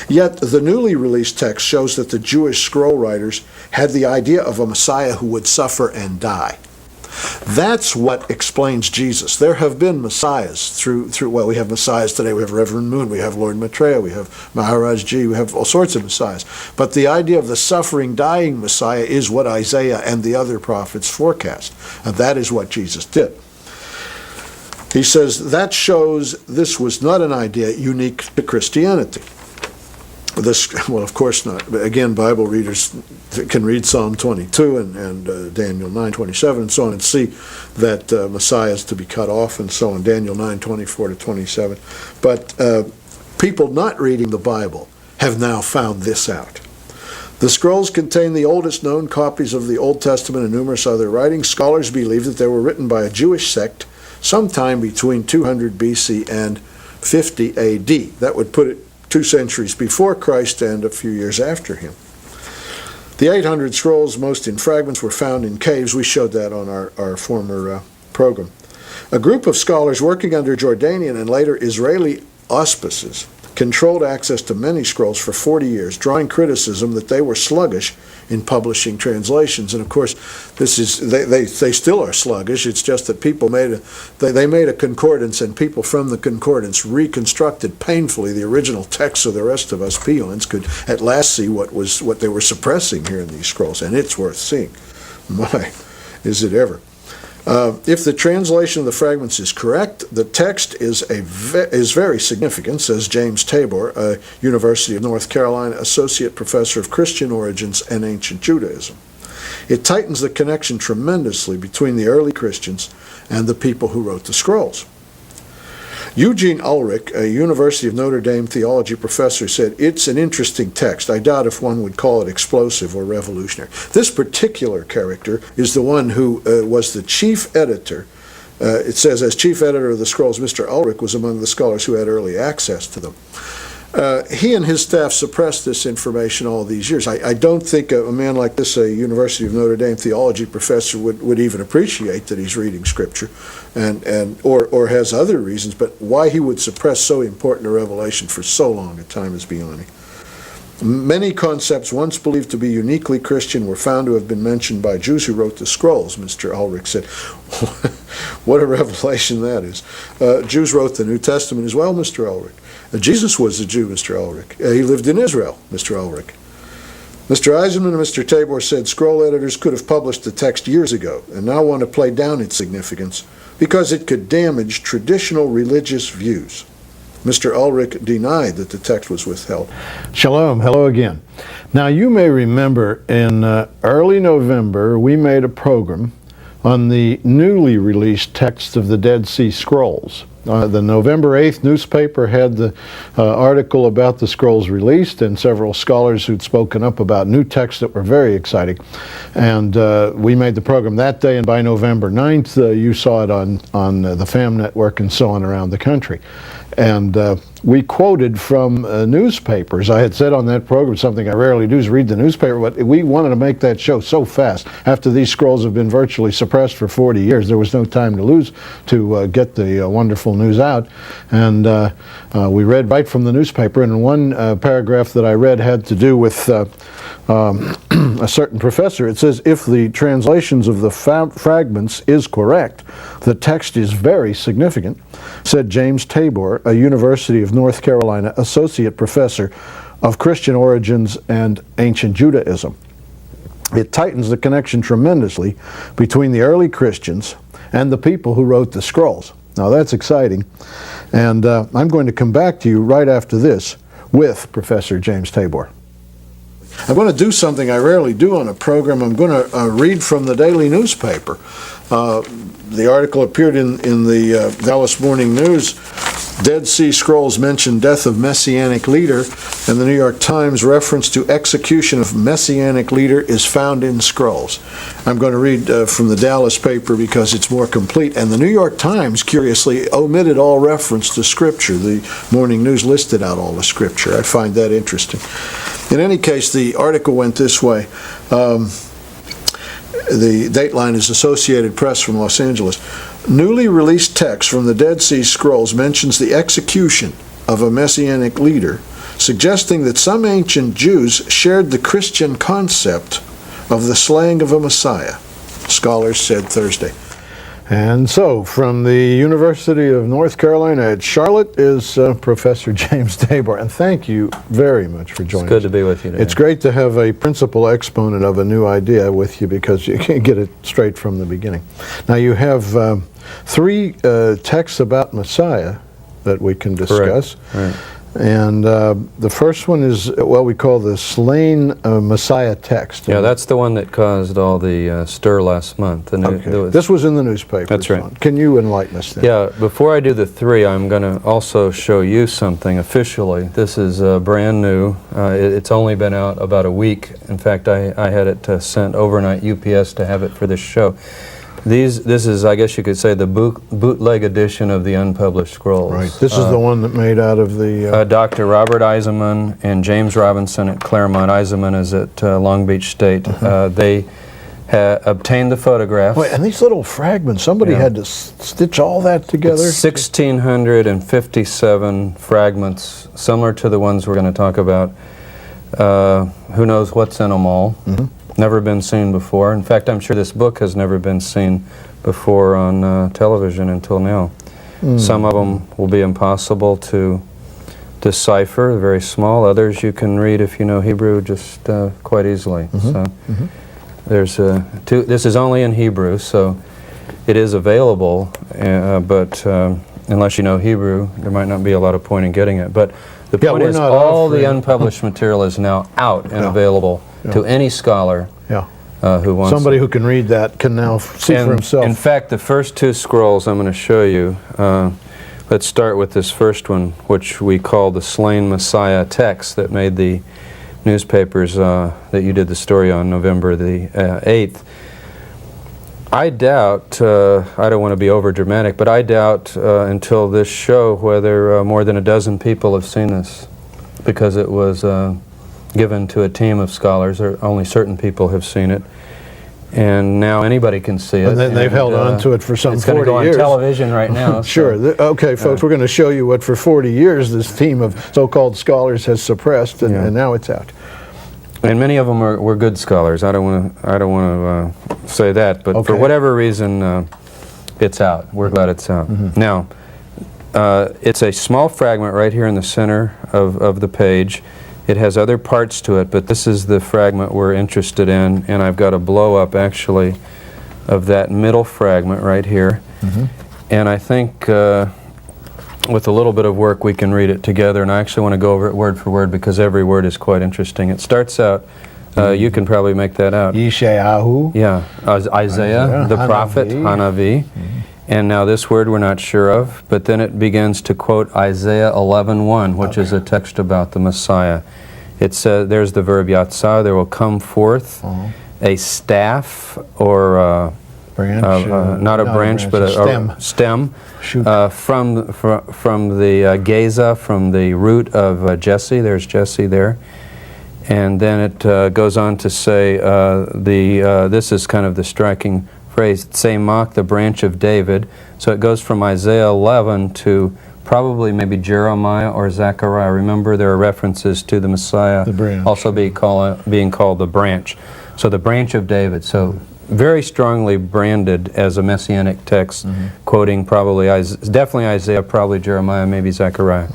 Yet the newly released text shows that the Jewish scroll writers had the idea of a Messiah who would suffer and die. That's what explains Jesus. There have been messiahs through well, we have messiahs today. We have Reverend Moon, we have Lord Maitreya, we have Maharaj Ji, we have all sorts of messiahs. But the idea of the suffering, dying Messiah is what Isaiah and the other prophets forecast. And that is what Jesus did. He says that shows this was not an idea unique to Christianity. Well, of course not. But again, Bible readers can read Psalm 22 and Daniel 9:27 and so on and see that Messiah is to be cut off and so on, Daniel 9:24 to 27. But people not reading the Bible have now found this out. The scrolls contain the oldest known copies of the Old Testament and numerous other writings. Scholars believe that they were written by a Jewish sect sometime between 200 BC and 50 AD. That would put it 2 centuries before Christ and a few years after him. The 800 scrolls, most in fragments, were found in caves. We showed that on our former program. A group of scholars working under Jordanian and later Israeli auspices controlled access to many scrolls for 40 years, drawing criticism that they were sluggish in publishing translations. And of course, this is they still are sluggish. It's just that people made a concordance, and people from the concordance reconstructed painfully the original text, so the rest of us peons could at last see what they were suppressing here in these scrolls, and it's worth seeing. My, is it ever? If the translation of the fragments is correct, the text is very significant, says James Tabor, a University of North Carolina associate professor of Christian origins and ancient Judaism. It tightens the connection tremendously between the early Christians and the people who wrote the scrolls. Eugene Ulrich, a University of Notre Dame theology professor, said, "It's an interesting text. I doubt if one would call it explosive or revolutionary." This particular character is the one who was the chief editor. It says, as chief editor of the scrolls, Mr. Ulrich was among the scholars who had early access to them. He and his staff suppressed this information all these years. I don't think a man like this, a University of Notre Dame theology professor, would even appreciate that he's reading Scripture, or has other reasons, but why he would suppress so important a revelation for so long a time is beyond me. Many concepts once believed to be uniquely Christian were found to have been mentioned by Jews who wrote the scrolls, Mr. Ulrich said. What a revelation that is. Jews wrote the New Testament as well, Mr. Ulrich. Jesus was a Jew, Mr. Ulrich. He lived in Israel, Mr. Ulrich. Mr. Eisenman and Mr. Tabor said scroll editors could have published the text years ago and now want to play down its significance because it could damage traditional religious views. Mr. Ulrich denied that the text was withheld. Shalom, hello again. Now you may remember in early November we made a program on the newly released text of the Dead Sea Scrolls. The November 8th newspaper had the article about the scrolls released, and several scholars who'd spoken up about new texts that were very exciting. And we made the program that day, and by November 9th, you saw it on the FAM network and so on around the country. And we quoted from newspapers. I had said on that program, something I rarely do is read the newspaper, but we wanted to make that show so fast. After these scrolls have been virtually suppressed for 40 years, there was no time to lose to get the wonderful news out. And we read right from the newspaper, and one paragraph that I read had to do with a certain professor. It says, if the translations of the fragments is correct, the text is very significant, said James Tabor, a University of North Carolina associate professor of Christian origins and ancient Judaism. It tightens the connection tremendously between the early Christians and the people who wrote the scrolls. Now that's exciting, and I'm going to come back to you right after this with Professor James Tabor. I'm going to do something I rarely do on a program. I'm going to read from the daily newspaper. The article appeared in the Dallas Morning News. Dead Sea Scrolls mention death of Messianic leader, and the New York Times reference to execution of Messianic leader is found in scrolls. I'm going to read from the Dallas paper because it's more complete, and the New York Times, curiously, omitted all reference to Scripture. The Morning News listed out all the Scripture. I find that interesting. In any case, the article went this way. The dateline is Associated Press from Los Angeles. Newly released text from the Dead Sea Scrolls mentions the execution of a Messianic leader, suggesting that some ancient Jews shared the Christian concept of the slaying of a Messiah, scholars said Thursday. And so, from the University of North Carolina at Charlotte is Professor James Tabor. And thank you very much for joining us. It's good to be with you today. It's great to have a principal exponent of a new idea with you because you can get it straight from the beginning. Now, you have three texts about Messiah that we can discuss. Correct. Right. And the first one is what we call the slain Messiah text. Yeah, that's the one that caused all the stir last month. This was in the newspaper. That's right. Can you enlighten us then? Yeah, before I do the three, I'm going to also show you something officially. This is brand new. It's only been out about a week. In fact, I had it sent overnight UPS to have it for this show. This is, I guess you could say, the bootleg edition of the unpublished scrolls. Right. This is the one that made out of the... Dr. Robert Eisenman and James Robinson at Claremont. Eisenman is at Long Beach State. They obtained the photographs. Wait, and these little fragments, somebody had to stitch all that together? It's 1,657 fragments, similar to the ones we're going to talk about. Who knows what's in them all. Never been seen before. In fact, I'm sure this book has never been seen before on television until now. Some of them will be impossible to decipher, they're very small. Others you can read if you know Hebrew just quite easily. So there's this is only in Hebrew, so it is available, but unless you know Hebrew, there might not be a lot of point in getting it. But the point is all the unpublished material is now out and available to any scholar who wants somebody who can read that can now see for himself. In fact, the first two scrolls I'm going to show you, let's start with this first one, which we call the Slain Messiah text that made the newspapers that you did the story on November the 8th. I doubt, I don't want to be over dramatic, but I doubt until this show whether more than a dozen people have seen this, because it was given to a team of scholars, or only certain people have seen it, and now anybody can see it. And then they've held on to it for some 40 years. It's going to go on television right now. Sure. Okay, folks, we're going to show you what for 40 years this team of so-called scholars has suppressed, and now it's out. And many of them were good scholars. I don't want to say that, but for whatever reason, it's out. We're glad it's out. Now, it's a small fragment right here in the center of the page. It has other parts to it, but this is the fragment we're interested in, and I've got a blow-up, actually, of that middle fragment right here. And I think with a little bit of work we can read it together, and I actually want to go over it word for word because every word is quite interesting. It starts out, you can probably make that out. Yeshayahu. Yeah, Isaiah, the prophet, Hanavi. And now this word we're not sure of, but then it begins to quote Isaiah 11:1, which is a text about the Messiah. It says, there's the verb yatzah, there will come forth a staff or Branch, not a branch, but a stem Shoot. from the Gaza, from the root of Jesse. There's Jesse there. And then it goes on to say, this is kind of the striking phrase, Tzemach, the branch of David. So it goes from Isaiah 11 to probably maybe Jeremiah or Zechariah. Remember, there are references to the Messiah also being called the branch. So the branch of David. So very strongly branded as a Messianic text, quoting probably, definitely Isaiah, probably Jeremiah, maybe Zechariah.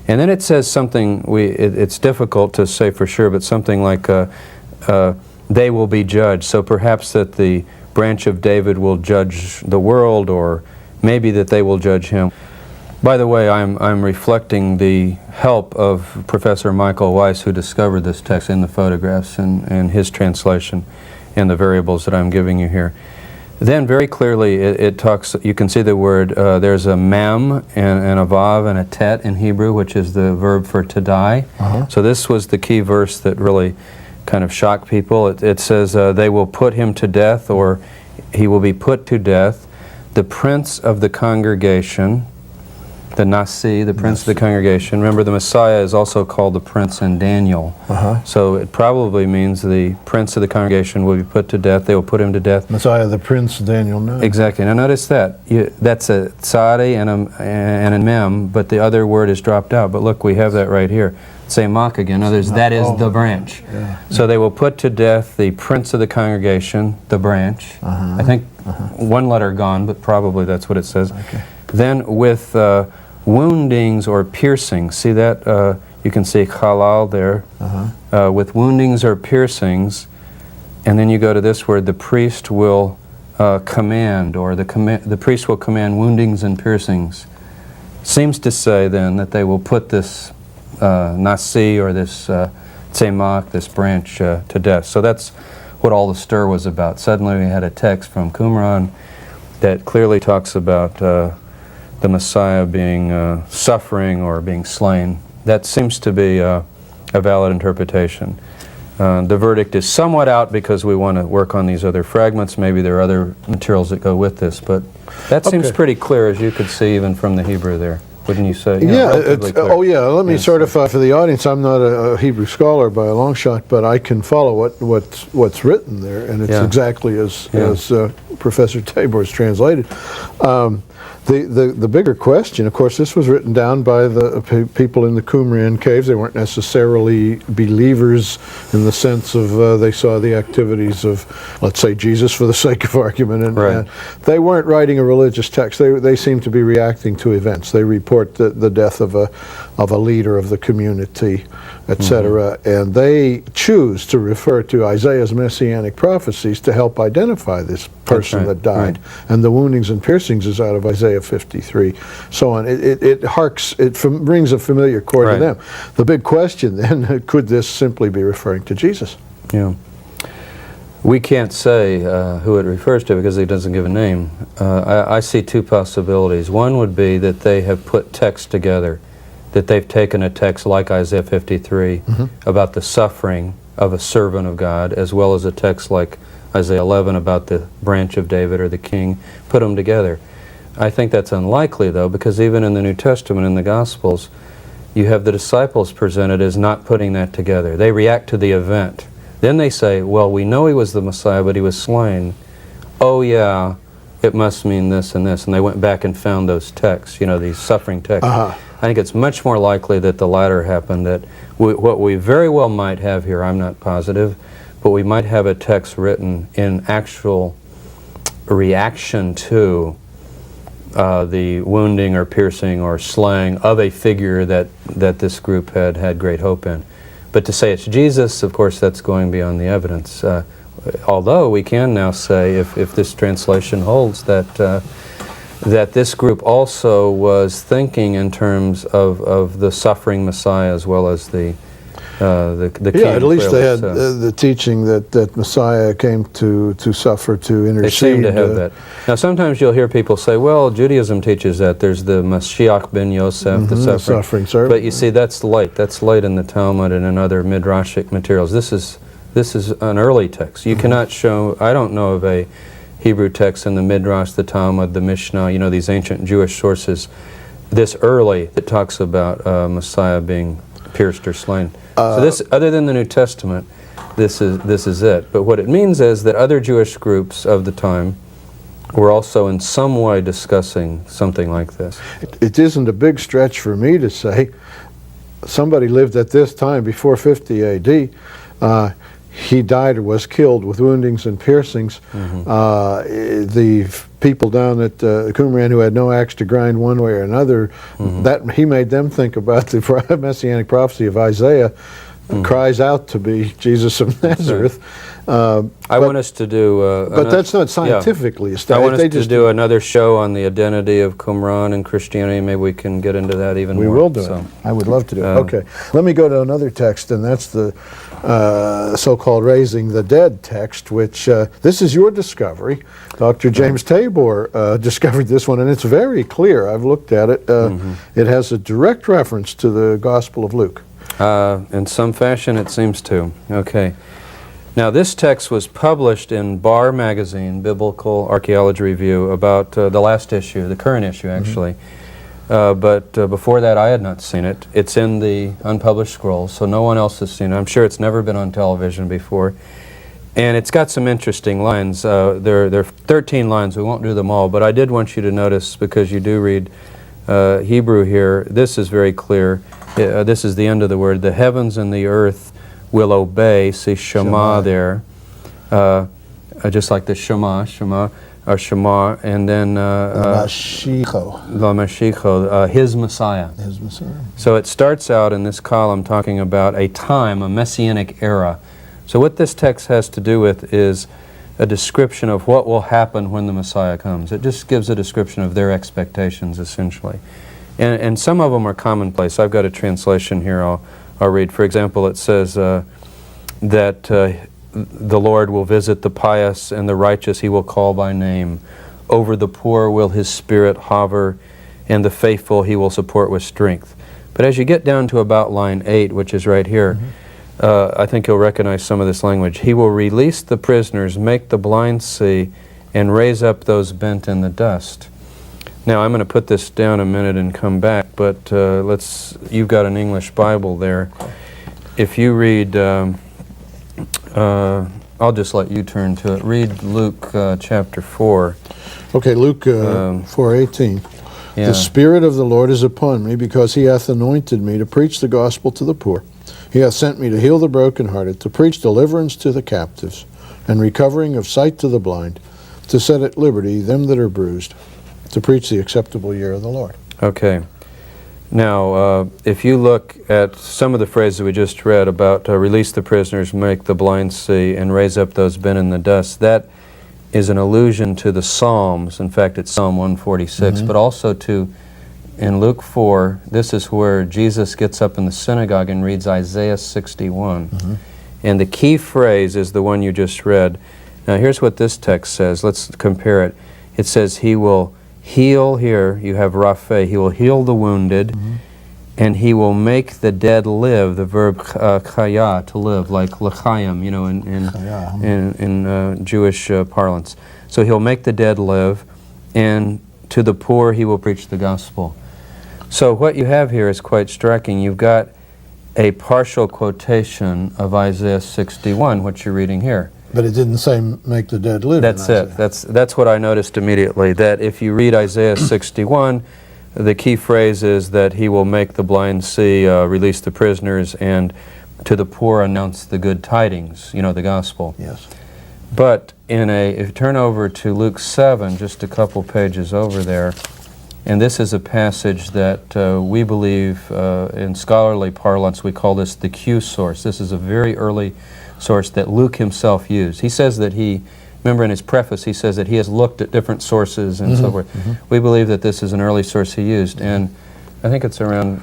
And then it says something, it's difficult to say for sure, but something like, they will be judged. So perhaps that the branch of David will judge the world, or maybe that they will judge him. By the way, I'm reflecting the help of Professor Michael Weiss, who discovered this text in the photographs and his translation and the variables that I'm giving you here. Then very clearly it talks, you can see the word, there's a mem and a vav and a tet in Hebrew, which is the verb for to die. So this was the key verse that really kind of shocked people. It says, they will put him to death, or he will be put to death, the prince of the congregation, the Nasi, the prince of the congregation. Remember, the Messiah is also called the prince in Daniel. So it probably means the prince of the congregation will be put to death. They will put him to death. Messiah, the prince, Daniel 9. Exactly. Now notice that. That's a tzadi and a mem, but the other word is dropped out. But look, we have that right here. Tzemach again. Others, that is the branch. So they will put to death the prince of the congregation, the branch. I think one letter gone, but probably that's what it says. Then with woundings or piercings, see that? You can see halal there. With woundings or piercings, and then you go to this word, the priest will command, or the priest will command woundings and piercings. Seems to say then that they will put this Nasi, or this Tzemach, this branch, to death. So that's what all the stir was about. Suddenly we had a text from Qumran that clearly talks about the Messiah being suffering or being slain. That seems to be a valid interpretation. The verdict is somewhat out because we want to work on these other fragments. Maybe there are other materials that go with this, but that seems pretty clear, as you could see even from the Hebrew there. Wouldn't you say? Let me certify for the audience, I'm not a Hebrew scholar by a long shot, but I can follow what's written there, and it's exactly as Professor Tabor's translated. The bigger question, of course, this was written down by the people in the Qumran caves. They weren't necessarily believers in the sense of they saw the activities of, let's say, Jesus for the sake of argument. And they weren't writing a religious text. They seemed to be reacting to events. They report the death of a leader of the community, etc. And they choose to refer to Isaiah's messianic prophecies to help identify this person that died. And the woundings and piercings is out of Isaiah 53, so on. It brings a familiar chord to them. The big question then, could this simply be referring to Jesus? We can't say who it refers to because he doesn't give a name. I see two possibilities. One would be that they have put text together, that they've taken a text like Isaiah 53 about the suffering of a servant of God, as well as a text like Isaiah 11 about the branch of David or the king, put them together. I think that's unlikely, though, because even in the New Testament, in the Gospels, you have the disciples presented as not putting that together. They react to the event. Then they say, well, we know he was the Messiah, but he was slain. Oh, yeah, it must mean this and this. And they went back and found those texts, these suffering texts. I think it's much more likely that the latter happened, that what we very well might have here, I'm not positive, but we might have a text written in actual reaction to the wounding or piercing or slaying of a figure that this group had great hope in. But to say it's Jesus, of course, that's going beyond the evidence. Although we can now say, if this translation holds, that this group also was thinking in terms of the suffering Messiah as well as the king. At least they had the teaching that Messiah came to suffer, to intercede. They seem to have that. Now sometimes you'll hear people say, well, Judaism teaes that. There's the Mashiach ben Yosef, the suffering servant. But you see, that's late. That's late in the Talmud and in other midrashic materials. This is an early text. You cannot show, I don't know of a Hebrew texts in the Midrash, the Talmud, the Mishnah, you know, these ancient Jewish sources, this early that talks about Messiah being pierced or slain. So this, other than the New Testament, this is it. But what it means is that other Jewish groups of the time were also in some way discussing something like this. It isn't a big stretch for me to say somebody lived at this time before 50 A.D. He died or was killed with woundings and piercings. The people down at Qumran who had no axe to grind one way or another, that he made them think about the Messianic prophecy of Isaiah, cries out to be Jesus of Nazareth. I want us to do... but that's not scientifically established. I want us to do another show on the identity of Qumran and Christianity. Maybe we can get into that even more. We will do it. I would love to do it. Okay. Let me go to another text, and that's the so-called Raising the Dead text, which this is your discovery. Dr. James Tabor discovered this one, and it's very clear. I've looked at it. It has a direct reference to the Gospel of Luke. In some fashion, it seems to. Okay. Now, this text was published in Bar Magazine, Biblical Archaeology Review, about the last issue, the current issue, actually. But before that, I had not seen it. It's in the unpublished scrolls, so no one else has seen it. I'm sure it's never been on television before. And it's got some interesting lines. There are 13 lines. We won't do them all, but I did want you to notice, because you do read Hebrew here, this is very clear. This is the end of the word. The heavens and the earth will obey. See Shema there. Just like the Shema, or Shema, and then La Mashiach, His Messiah. His Messiah. So it starts out in this column talking about a time, a Messianic era. So what this text has to do with is a description of what will happen when the Messiah comes. It just gives a description of their expectations, essentially. And some of them are commonplace. I've got a translation here I'll read. For example, it says that the Lord will visit the pious and the righteous He will call by name. Over the poor will His Spirit hover, and the faithful He will support with strength. But as you get down to about line 8, which is right here, I think you'll recognize some of this language. He will release the prisoners, make the blind see, and raise up those bent in the dust. Now, I'm going to put this down a minute and come back, but you've got an English Bible there. If you read, I'll just let you turn to it. Read Luke chapter 4. Okay, Luke 4:18. Yeah. The Spirit of the Lord is upon me, because He hath anointed me to preach the gospel to the poor. He hath sent me to heal the brokenhearted, to preach deliverance to the captives, and recovering of sight to the blind, to set at liberty them that are bruised, to preach the acceptable year of the Lord. Okay. Now, if you look at some of the phrases we just read about release the prisoners, make the blind see, and raise up those bent in the dust, that is an allusion to the Psalms. In fact, it's Psalm 146, but also to, in Luke 4, this is where Jesus gets up in the synagogue and reads Isaiah 61. And the key phrase is the one you just read. Now, here's what this text says. Let's compare it. It says, He will heal, here you have Rapha, He will heal the wounded, and He will make the dead live, the verb chaya, to live, like l'chaim, you know, in Jewish parlance. So He'll make the dead live, and to the poor He will preach the gospel. So what you have here is quite striking. You've got a partial quotation of Isaiah 61, what you're reading here. But it didn't say make the dead live. That's it. That's what I noticed immediately, that if you read Isaiah 61, the key phrase is that He will make the blind see, release the prisoners, and to the poor announce the good tidings, you know, the gospel. Yes. But if you turn over to Luke 7, just a couple pages over there, and this is a passage that we believe, in scholarly parlance, we call this the Q source. This is a very early source that Luke himself used. He says that remember in his preface, he says that he has looked at different sources and so forth. We believe that this is an early source he used, and I think it's around,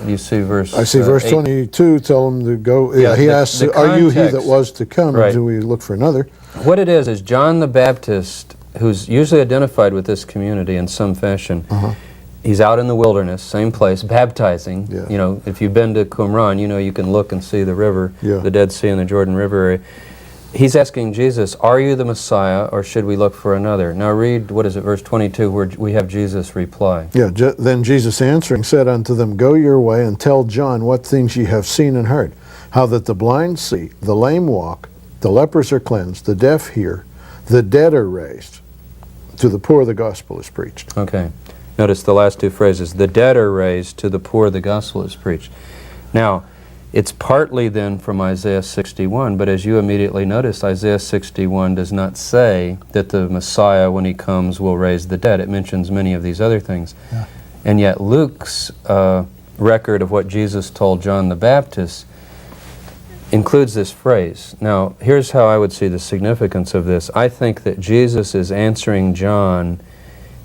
you see verse... I see verse 22, tell him to go... Yeah, he asks, are you He that was to come? Right. Do we look for another? What it is John the Baptist, who's usually identified with this community in some fashion, he's out in the wilderness, same place, baptizing. You know, if you've been to Qumran, you know you can look and see the river, the Dead Sea and the Jordan River area. he's asking Jesus, are you the Messiah, or should we look for another? Now read, what is it, verse 22, where we have Jesus reply. Yeah, then Jesus answering said unto them, Go your way, and tell John what things ye have seen and heard, how that the blind see, the lame walk, the lepers are cleansed, the deaf hear, the dead are raised. To the poor the gospel is preached. Okay. Notice the last two phrases. The dead are raised, to the poor the gospel is preached. Now, it's partly then from Isaiah 61, but as you immediately noticed, Isaiah 61 does not say that the Messiah, when he comes, will raise the dead. It mentions many of these other things. Yeah. And yet Luke's record of what Jesus told John the Baptist includes this phrase. Now, here's how I would see the significance of this. I think that Jesus is answering John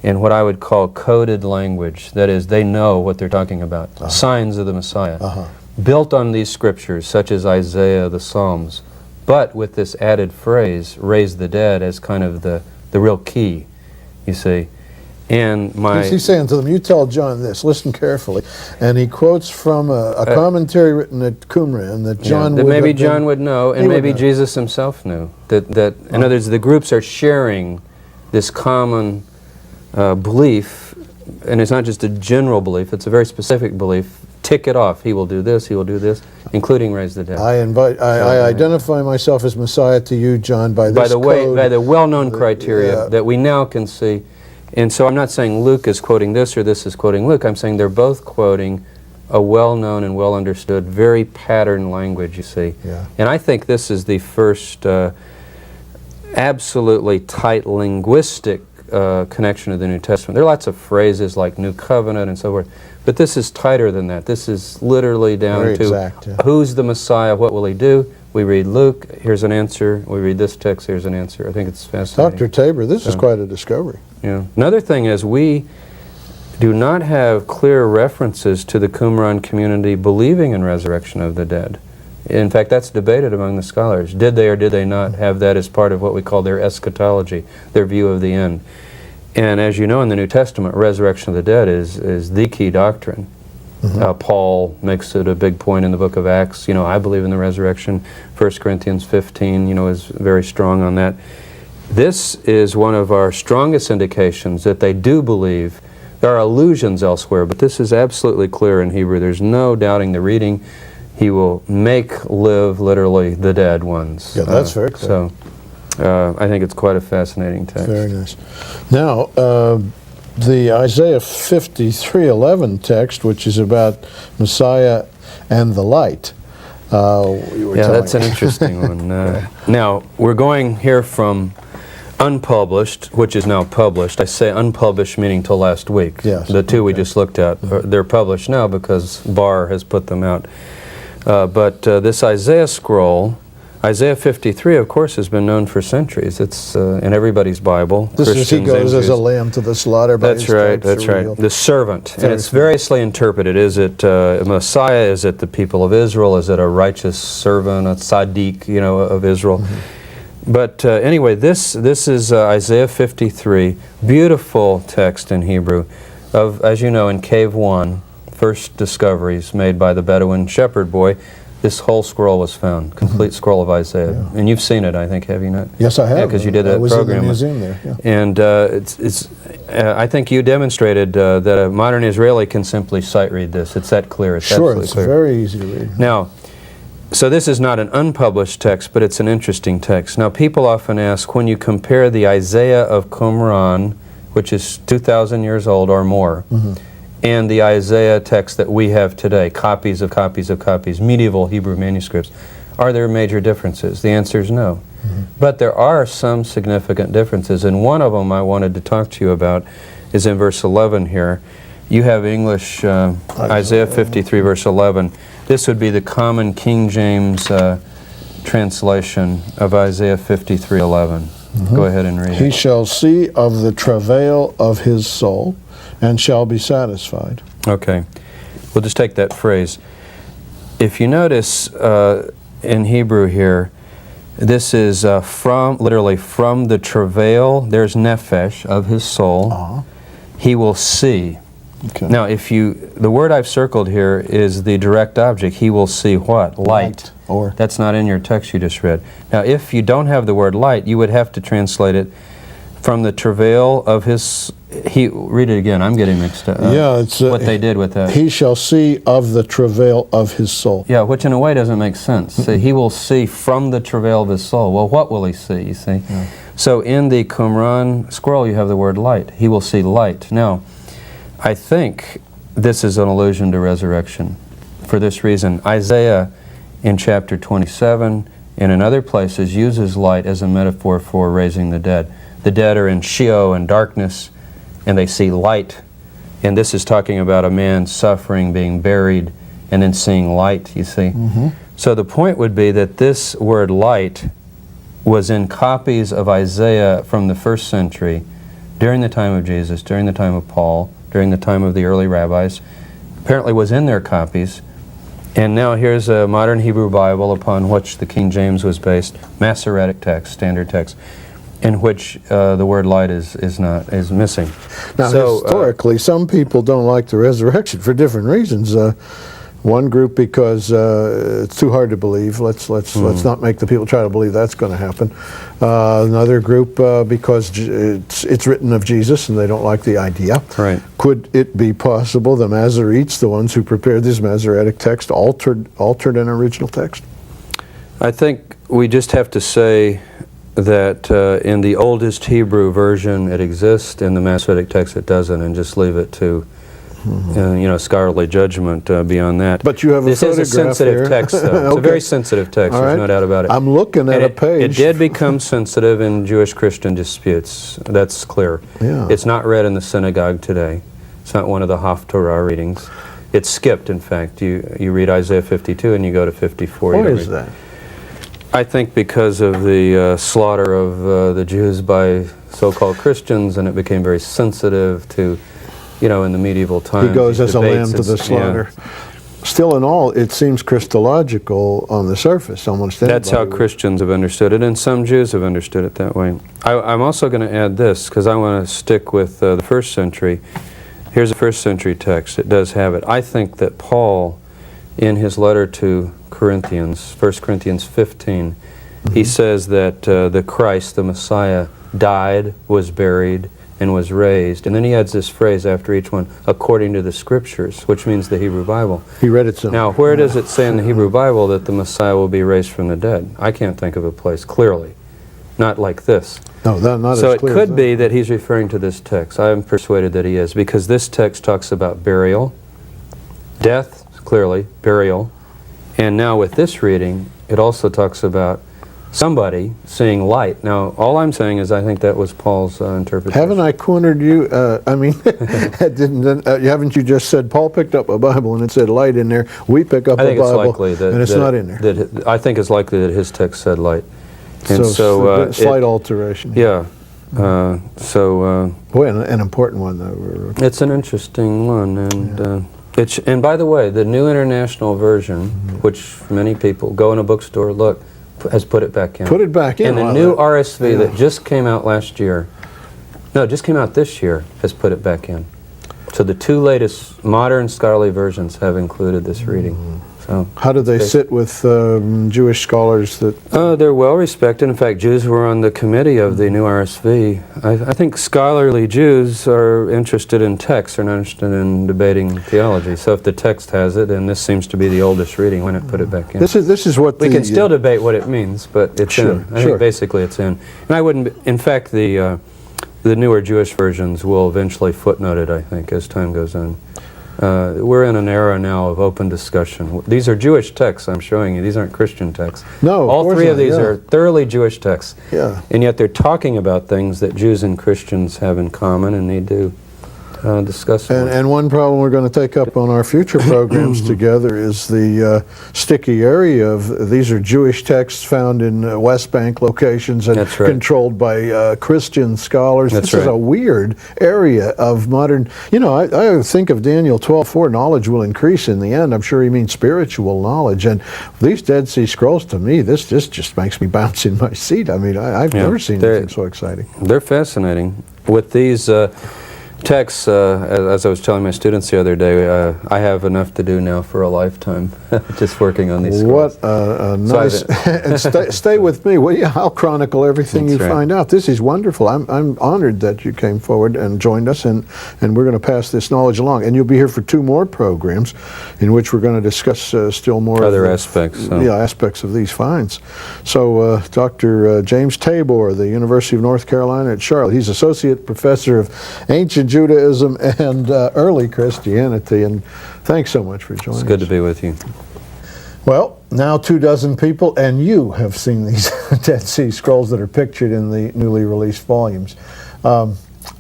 in what I would call coded language. That is, they know what they're talking about. Signs of the Messiah. Built on these scriptures, such as Isaiah, the Psalms, but with this added phrase, raise the dead, as kind of the real key, you see. And He's saying to them, you tell John this, listen carefully. And he quotes from a commentary written at Qumran that John that would maybe have John would know, and maybe Jesus himself knew. That in other words, the groups are sharing this common belief, and it's not just a general belief, it's a very specific belief. Tick it off. He will do this, he will do this, including raise the dead. I identify myself as Messiah to you, John, by this code. By the well-known criteria that we now can see. And so I'm not saying Luke is quoting this or this is quoting Luke. I'm saying they're both quoting a well-known and well-understood, very patterned language, you see. Yeah. And I think this is the first absolutely tight linguistic connection of the New Testament. There are lots of phrases like New Covenant and so forth, but this is tighter than that. This is literally down Very to exact, yeah. Who's the Messiah, what will he do? We read Luke, here's an answer. We read this text, here's an answer. I think it's fascinating. Dr. Tabor, this is quite a discovery. Yeah. Another thing is we do not have clear references to the Qumran community believing in resurrection of the dead. In fact, that's debated among the scholars. Did they or did they not have that as part of what we call their eschatology, their view of the end? And as you know, in the New Testament, resurrection of the dead is the key doctrine. Paul makes it a big point in the book of Acts. I believe in the resurrection. 1 Corinthians 15, is very strong on that. This is one of our strongest indications that they do believe. There are allusions elsewhere, but this is absolutely clear in Hebrew. There's no doubting the reading. He will make live, literally, the dead ones. Yeah, that's very clear. So I think it's quite a fascinating text. Very nice. Now, the Isaiah 53:11 text, which is about Messiah and the light. That's an interesting one. Now, we're going here from unpublished, which is now published. I say unpublished meaning till last week. Yes. The two we just looked at, they're published now because Barr has put them out. But this Isaiah scroll, Isaiah 53, of course, has been known for centuries. It's in everybody's Bible. This is he goes as a lamb to the slaughter. By That's right, that's right. The servant. And it's variously interpreted. Is it Messiah? Is it the people of Israel? Is it a righteous servant, a tzaddik, of Israel? But anyway, this is Isaiah 53, beautiful text in Hebrew, of, as you know, in Cave 1, first discoveries made by the Bedouin shepherd boy. This whole scroll was found, complete scroll of Isaiah. Yeah. And you've seen it, I think, have you not? Yes, I have. Yeah, because you did that program. program. In the museum there. Yeah. And I think you demonstrated that a modern Israeli can simply sight read this. It's that clear. It's sure, absolutely it's clear. very easy to read. Now, so this is not an unpublished text, but it's an interesting text. Now, people often ask, when you compare the Isaiah of Qumran, which is 2,000 years old or more, and the Isaiah text that we have today, copies of copies of copies, medieval Hebrew manuscripts, are there major differences? The answer is no. But there are some significant differences, and one of them I wanted to talk to you about is in verse 11 here. You have English Isaiah 53, verse 11. This would be the common King James translation of Isaiah 53:11. Go ahead and read it. He shall see of the travail of his soul, and shall be satisfied. Okay. We'll just take that phrase. If you notice in Hebrew here, this is literally from the travail, there's nephesh, of his soul. He will see. Okay. Now, the word I've circled here is the direct object. He will see what? Light. Or That's not in your text you just read. Now, if you don't have the word light, you would have to translate it from the travail of his... read it again. I'm getting mixed up. yeah, it's what they did with that. He shall see of the travail of his soul. Yeah, which in a way doesn't make sense. So he will see from the travail of his soul. Well, what will he see, you see? Yeah. So in the Qumran scroll, you have the word light. He will see light. Now, I think this is an allusion to resurrection. For this reason, Isaiah in chapter 27 and in other places uses light as a metaphor for raising the dead. The dead are in Sheol and darkness, and they see light. And this is talking about a man suffering, being buried, and then seeing light, you see. So the point would be that this word light was in copies of Isaiah from the 1st century, during the time of Jesus, during the time of Paul, during the time of the early rabbis. Apparently was in their copies. And now here's a modern Hebrew Bible upon which the King James was based, Masoretic text, standard text, in which the word light is missing. Now, historically, some people don't like the resurrection for different reasons. One group because it's too hard to believe. Let's not make the people try to believe that's going to happen. Another group because it's written of Jesus and they don't like the idea. Right. Could it be possible the Masoretes, the ones who prepared this Masoretic text, altered an original text? I think we just have to say that in the oldest Hebrew version it exists, in the Masoretic text it doesn't, and just leave it to scholarly judgment beyond that. But you have a this is a sensitive here. text, though. It's Okay. a very sensitive text. All There's right. no doubt about it. I'm looking at And a page. It did become sensitive in Jewish-Christian disputes. That's clear. Yeah. It's not read in the synagogue today. It's not one of the Haftorah readings. It's skipped, in fact. You read Isaiah 52 and you go to 54. Why is that? I think because of the slaughter of the Jews by so-called Christians, and it became very sensitive to, in the medieval times. He goes these as a debates, lamb to the it's- slaughter. Still in all, it seems Christological on the surface, almost anybody That's how would. Christians have understood it, and some Jews have understood it that way. I'm also going to add this, because I want to stick with the 1st century. Here's a 1st century text. It does have it. I think that Paul, in his letter to Corinthians, 1 Corinthians 15, he says that the Christ, the Messiah, died, was buried, and was raised. And then he adds this phrase after each one, according to the Scriptures, which means the Hebrew Bible. He read it somewhere. Now, where does it say in the Hebrew Bible that the Messiah will be raised from the dead? I can't think of a place clearly. Not like this. No, not So as it clear as could that. be that he's referring to this text. I am persuaded that he is, because this text talks about burial, death, clearly, burial, and now with this reading, it also talks about somebody seeing light. Now, all I'm saying is I think that was Paul's interpretation. Haven't I cornered you? Haven't you just said Paul picked up a Bible and it said light in there? We pick up I think a it's Bible likely that, and it's not in there. I think it's likely that his text said light. And slight alteration. Yeah. Boy, an important one though. It's an interesting one, and and by the way, the New International Version, which many people go in a bookstore, look, has put it back in. Put it back in. And the new RSV that just came out last year, no, it just came out this year, has put it back in. So the 2 latest modern scholarly versions have included this reading. So how do they sit with Jewish scholars that? They're well respected. In fact, Jews were on the committee of the new RSV. I think scholarly Jews are interested in text, they're not interested in debating theology. So if the text has it, and this seems to be the oldest reading, why not put it back in? This is what we can still debate what it means, but it's in. I think basically it's in. And I wouldn't. In fact, the newer Jewish versions will eventually footnote it, I think, as time goes on. We're in an era now of open discussion. These are Jewish texts I'm showing you. These aren't Christian texts. No, all 3 of these are thoroughly Jewish texts. Yeah. And yet they're talking about things that Jews and Christians have in common and need to discuss. And one problem we're going to take up on our future programs together is the sticky area of these are Jewish texts found in West Bank locations and controlled by Christian scholars. This is a weird area of modern, I think of Daniel 12:4, knowledge will increase in the end. I'm sure he means spiritual knowledge. And these Dead Sea Scrolls, to me, this just makes me bounce in my seat. I mean, I've never seen anything so exciting. They're fascinating. With these Texts, as I was telling my students the other day, I have enough to do now for a lifetime, just working on these scrolls. What a nice... and stay with me, will you? I'll chronicle everything you find out. This is wonderful. I'm honored that you came forward and joined us, and we're going to pass this knowledge along. And you'll be here for 2 more programs in which we're going to discuss still more other aspects. Yeah, aspects of these finds. So Dr. James Tabor, the University of North Carolina at Charlotte, he's Associate Professor of Ancient Judaism and Early Christianity, and thanks so much for joining us. It's good to be with you. Well, now 24 people, and you have seen these Dead Sea Scrolls that are pictured in the newly released volumes.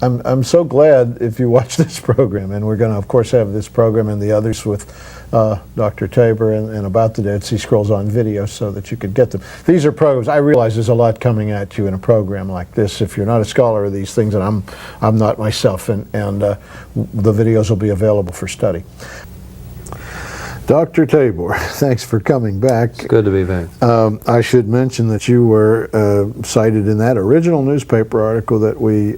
I'm so glad if you watch this program, and we're going to, of course, have this program and the others with Dr. Tabor and about the Dead Sea Scrolls on video so that you could get them. These are programs. I realize there's a lot coming at you in a program like this if you're not a scholar of these things, and I'm not myself, and the videos will be available for study. Dr. Tabor, thanks for coming back. It's good to be back. I should mention that you were cited in that original newspaper article that we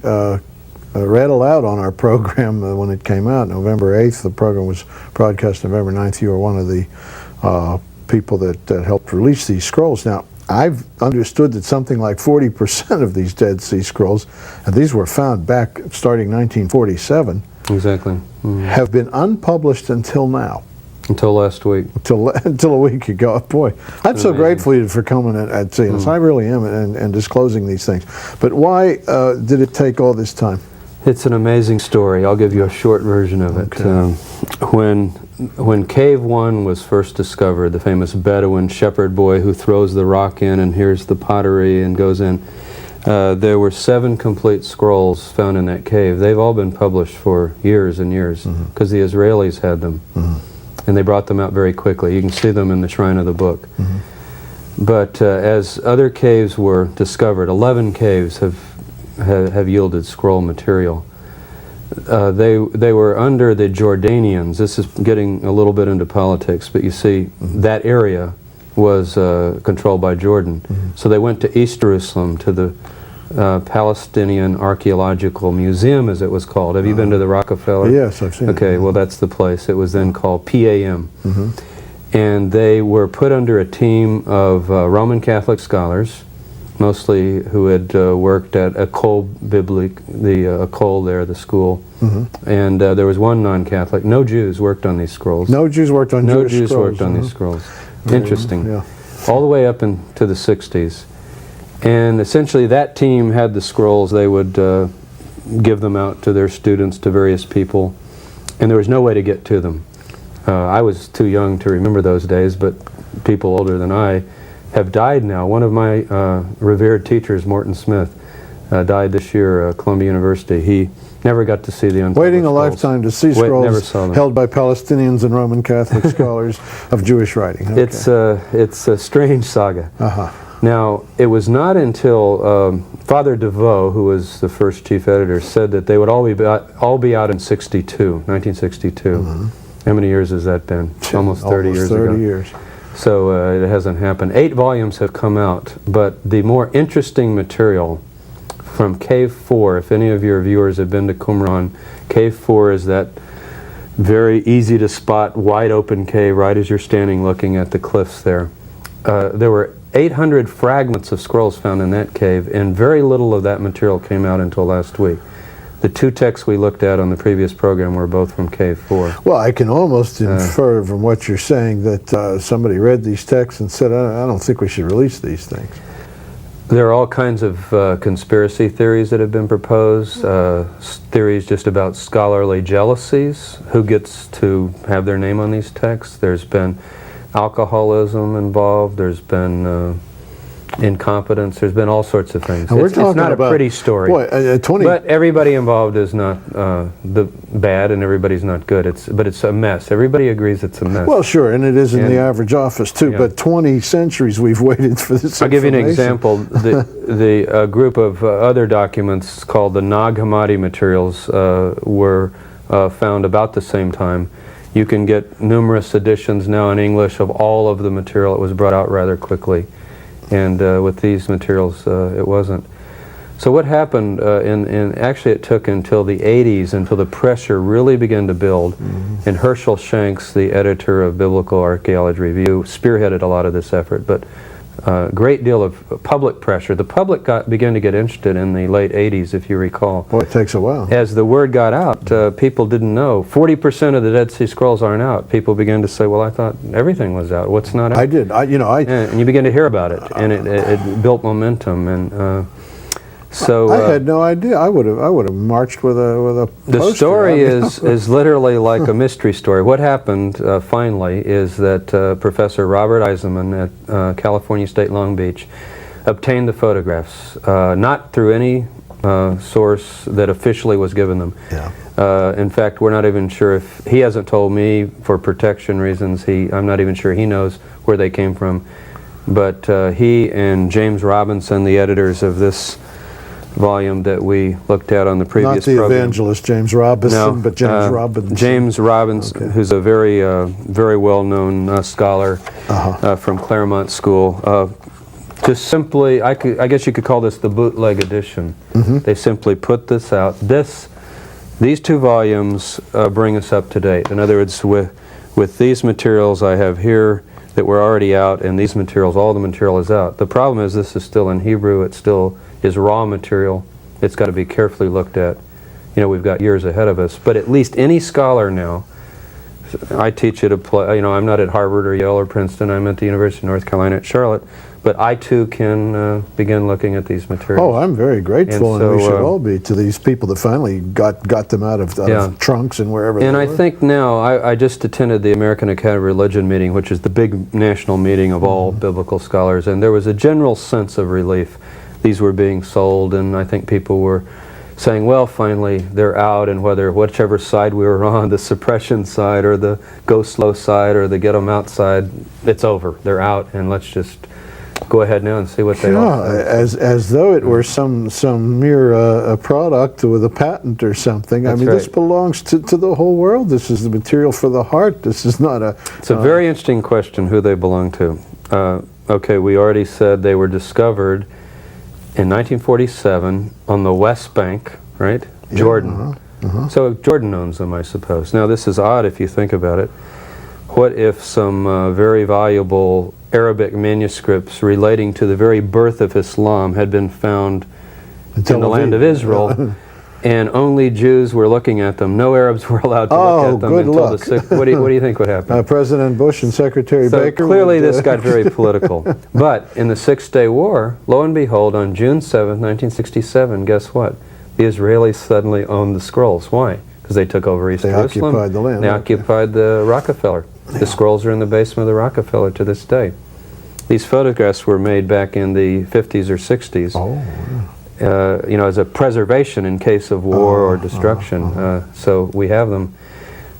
read aloud on our program when it came out, November 8th. The program was broadcast November 9th. You were one of the people that helped release these scrolls. Now, I've understood that something like 40% of these Dead Sea Scrolls, and these were found back starting 1947, exactly, have been unpublished until now. Until last week. Until a week ago. Boy, I'm so grateful to you for coming and seeing us. I really am, and disclosing these things. But why did it take all this time? It's an amazing story. I'll give you a short version of it. Okay. When Cave 1 was first discovered, the famous Bedouin shepherd boy who throws the rock in and hears the pottery and goes in, there were 7 complete scrolls found in that cave. They've all been published for years and years because the Israelis had them. And they brought them out very quickly. You can see them in the Shrine of the Book. But as other caves were discovered, 11 caves have yielded scroll material. They were under the Jordanians. This is getting a little bit into politics, but you see that area was controlled by Jordan. So they went to East Jerusalem, to the Palestinian Archaeological Museum, as it was called. Have you been to the Rockefeller? Yes, I've seen it. Okay, well, that's the place. It was then called PAM. And they were put under a team of Roman Catholic scholars, mostly who had worked at École Biblique, the École there, the school. And there was one non-Catholic. No Jews worked on these scrolls. No Jews worked on Jewish scrolls. No Jews worked on these scrolls. Interesting. Yeah. All the way up into the 60s. And essentially that team had the scrolls. They would give them out to their students, to various people, and there was no way to get to them. I was too young to remember those days, but people older than I have died now. One of my revered teachers, Morton Smith, died this year at Columbia University. He never got to see the unpublished Waiting a scrolls. lifetime to see scrolls held by Palestinians and Roman Catholic scholars of Jewish writing. Okay. It's a strange saga. Now, it was not until Father de Vaux, who was the first chief editor, said that they would all be out in 1962. How many years has that been? Almost 30 years ago. 30 years. So it hasn't happened. 8 volumes have come out, but the more interesting material from Cave 4, if any of your viewers have been to Qumran, Cave 4 is that very easy to spot, wide open cave right as you're standing looking at the cliffs there. There were 800 fragments of scrolls found in that cave, and very little of that material came out until last week. The 2 texts we looked at on the previous program were both from Cave 4. Well, I can almost infer from what you're saying that somebody read these texts and said, I don't think we should release these things. There are all kinds of conspiracy theories that have been proposed, theories just about scholarly jealousies, who gets to have their name on these texts. There's been alcoholism involved, there's been incompetence, there's been all sorts of things. It's not a pretty story. Boy, but everybody involved is not the bad, and everybody's not good. But it's a mess. Everybody agrees it's a mess. Well, sure, and it is in the average office too, but 20 centuries we've waited for this I'll give you an example. The group of other documents called the Nag Hammadi materials were found about the same time. You can get numerous editions now in English of all of the material. It was brought out rather quickly. And with these materials, it wasn't. So what happened, actually it took until the 80s until the pressure really began to build, and Herschel Shanks, the editor of Biblical Archaeology Review, spearheaded a lot of this effort, but a great deal of public pressure. The public began to get interested in the late 80s, if you recall. Boy, it takes a while. As the word got out, people didn't know. 40% of the Dead Sea Scrolls aren't out. People began to say, well, I thought everything was out. What's not out? I did. And you began to hear about it, and it built momentum. And so I had no idea. I would have marched with a the poster. story is literally like a mystery story. What happened finally is that Professor Robert Eisenman at California State Long Beach obtained the photographs, not through any source that officially was given them. Yeah. In fact, we're not even sure if he hasn't told me for protection reasons. I'm not even sure he knows where they came from. But he and James Robinson, the editors of this volume that we looked at on the previous program. program. Not the evangelist James Robinson, but James Robinson. James Robinson, okay. Who's a very well-known scholar from Claremont School. Just simply, I guess you could call this the bootleg edition. They simply put this out. These two volumes bring us up to date. In other words, with these materials I have here that were already out, and these materials, all the material is out. The problem is this is still in Hebrew. It still is raw material. It's got to be carefully looked at. You know, we've got years ahead of us. But at least any scholar now, I teach at I'm not at Harvard or Yale or Princeton. I'm at the University of North Carolina at Charlotte. But I too can begin looking at these materials. Oh, I'm very grateful, and so, we should all be, to these people that finally got them out of trunks and wherever and they I were. think now, I just attended the American Academy of Religion meeting, which is the big national meeting of all biblical scholars, and there was a general sense of relief. These were being sold, and I think people were saying, well, finally they're out, and whichever side we were on, the suppression side or the go slow side or the get them out side, it's over. They're out, and let's just go ahead now and see what they are. As though it were some mere a product with a patent or something. That's I mean, right. this belongs to the whole world. This is the material for the heart. This is not a... It's a very interesting question who they belong to. Okay, we already said they were discovered in 1947 on the West Bank, right? Yeah, Jordan. So Jordan owns them, I suppose. Now this is odd if you think about it. What if some very valuable Arabic manuscripts relating to the very birth of Islam had been found in the land of Israel, and only Jews were looking at them? No Arabs were allowed to look at them good until luck. the sixth. What do you think would happen? President Bush and Secretary So Baker clearly would, this got very political. But in the Six-Day War, lo and behold, on June 7th, 1967, guess what? The Israelis suddenly owned the scrolls. Why? Because they took over East Jerusalem. They occupied the land. They occupied the Rockefeller. The scrolls are in the basement of the Rockefeller to this day. These photographs were made back in the 50s or 60s. As a preservation in case of war or destruction. So we have them.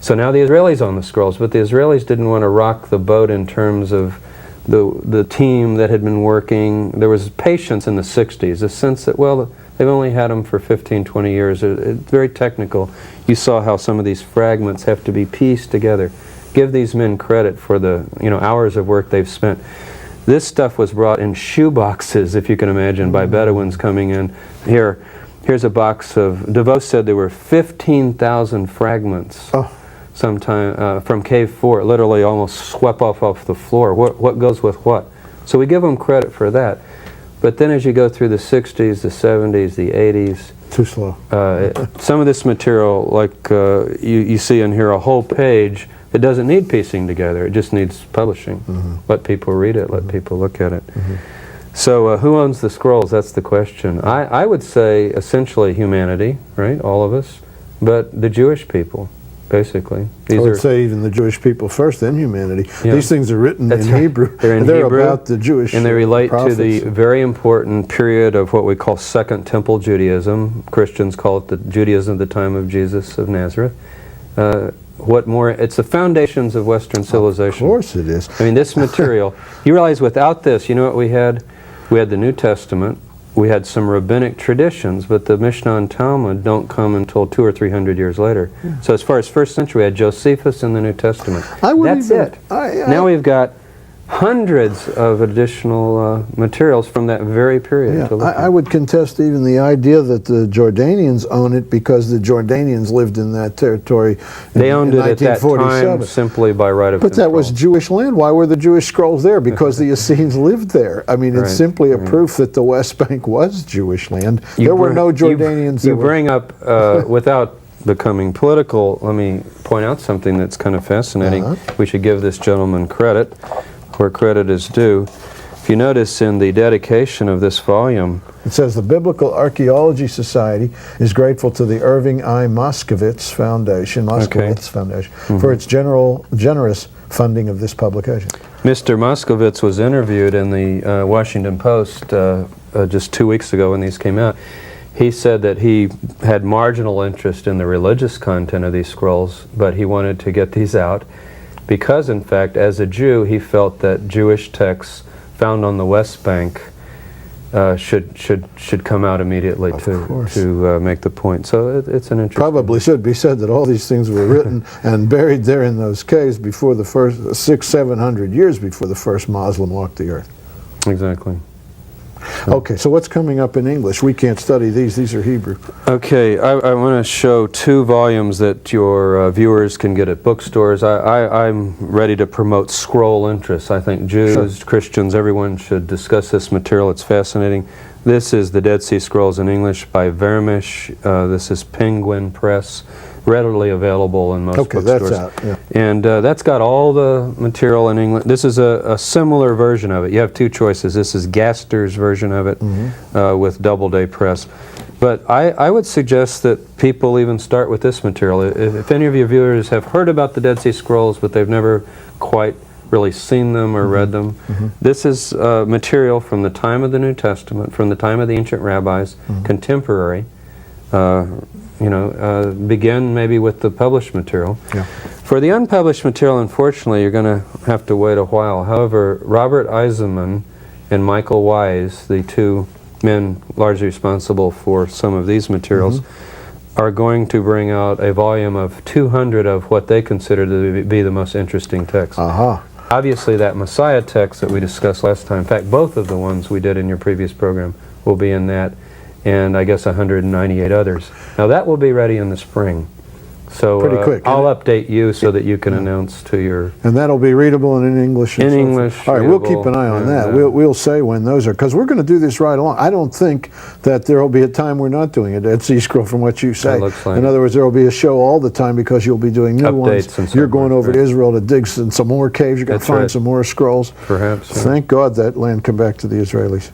So now the Israelis own the scrolls, but the Israelis didn't want to rock the boat in terms of the team that had been working. There was patience in the 60s, a sense that, well, they've only had them for 15, 20 years. It's very technical. You saw how some of these fragments have to be pieced together. Give these men credit for the hours of work they've spent. This stuff was brought in shoe boxes, if you can imagine, by Bedouins coming in. Here's a box of, De Vaux said there were 15,000 fragments sometime from Cave 4, literally almost swept off the floor. What goes with what? So we give them credit for that. But then as you go through the 60s, the 70s, the 80s, too slow. Some of this material, like you see in here, a whole page, it doesn't need piecing together. It just needs publishing. Let people read it. Let people look at it. So who owns the scrolls? That's the question. I would say essentially humanity, right? All of us. But the Jewish people, basically. I would say even the Jewish people first, then humanity. Yeah. These things are written in right. Hebrew. They're in They're Hebrew, about the Jewish and they relate prophets. to the very important period of what we call Second Temple Judaism. Christians call it the Judaism of the time of Jesus of Nazareth. What more? It's the foundations of Western civilization. Of course it is. I mean, this material, you realize without this, you know what we had? We had the New Testament, we had some rabbinic traditions, but the Mishnah and Talmud don't come until 200 or 300 years later. So as far as first century, we had Josephus in the New Testament. That's it. Now we've got hundreds of additional materials from that very period. Yeah, to look I at. would contest even the idea that the Jordanians own it because the Jordanians lived in that territory They owned in it at that 1947. time simply by right of But that was control. Jewish land. Why were the Jewish scrolls there? Because the Essenes lived there. I mean, it's Right, simply a proof that the West Bank was Jewish land. There were no Jordanians. You that were- bring up, without becoming political, let me point out something that's kind of fascinating. We should give this gentleman credit where credit is due. If you notice in the dedication of this volume, It says the Biblical Archaeology Society is grateful to the Irving I. Moskowitz Foundation, for its generous funding of this publication. Mr. Moskowitz was interviewed in the Washington Post just 2 weeks ago when these came out. He said that he had marginal interest in the religious content of these scrolls, but he wanted to get these out because, in fact, as a Jew, he felt that Jewish texts found on the West Bank should come out immediately to make the point. So it's an interesting. Probably should be said that all these things were written and buried there in those caves before the first 600-700 years before the first Muslim walked the earth. Exactly. Okay, so what's coming up in English? We can't study these. These are Hebrew. Okay, I want to show 2 volumes that your viewers can get at bookstores. I'm ready to promote scroll interest. I think Jews, Christians, everyone should discuss this material. It's fascinating. This is the Dead Sea Scrolls in English by Vermish. This is Penguin Press. Readily available in most bookstores. That's out. Yeah. And that's got all the material in English. This is a similar version of it. You have 2 choices. This is Gaster's version of it with Doubleday Press. But I would suggest that people even start with this material. If any of your viewers have heard about the Dead Sea Scrolls, but they've never quite really seen them or read them, this is material from the time of the New Testament, from the time of the ancient rabbis, contemporary. Begin maybe with the published material. Yeah. For the unpublished material, unfortunately, you're going to have to wait a while. However, Robert Eisenman and Michael Wise, the 2 men largely responsible for some of these materials, are going to bring out a volume of 200 of what they consider to be the most interesting texts. Obviously, that Messiah text that we discussed last time, in fact, both of the ones we did in your previous program will be in that, and I guess 198 others. Now that will be ready in the spring. So pretty quick. I'll update you so that you can announce to your... And that'll be readable and in English. In English. All right, we'll keep an eye on that. We'll say when those are, because we're going to do this right along. I don't think that there will be a time we're not doing a Dead Sea Scroll from what you say. Looks like in other words, there will be a show all the time because you'll be doing new updates ones. You're going over to Israel to dig some more caves. You're going to find some more scrolls. Perhaps. Yeah. Thank God that land come back to the Israelis.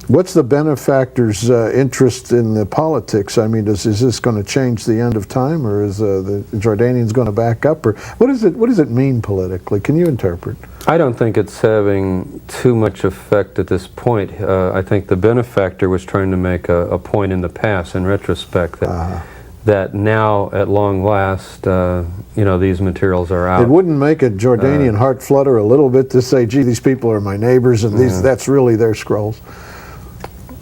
What's the benefactor's interest in the politics? I mean, is this going to change the end of time, or is the Jordanians going to back up, or what does it mean politically? Can you interpret? I don't think it's having too much effect at this point. I think the benefactor was trying to make a point in the past, in retrospect, that now, at long last, these materials are out. It wouldn't make a Jordanian heart flutter a little bit to say, gee, these people are my neighbors, and that's really their scrolls.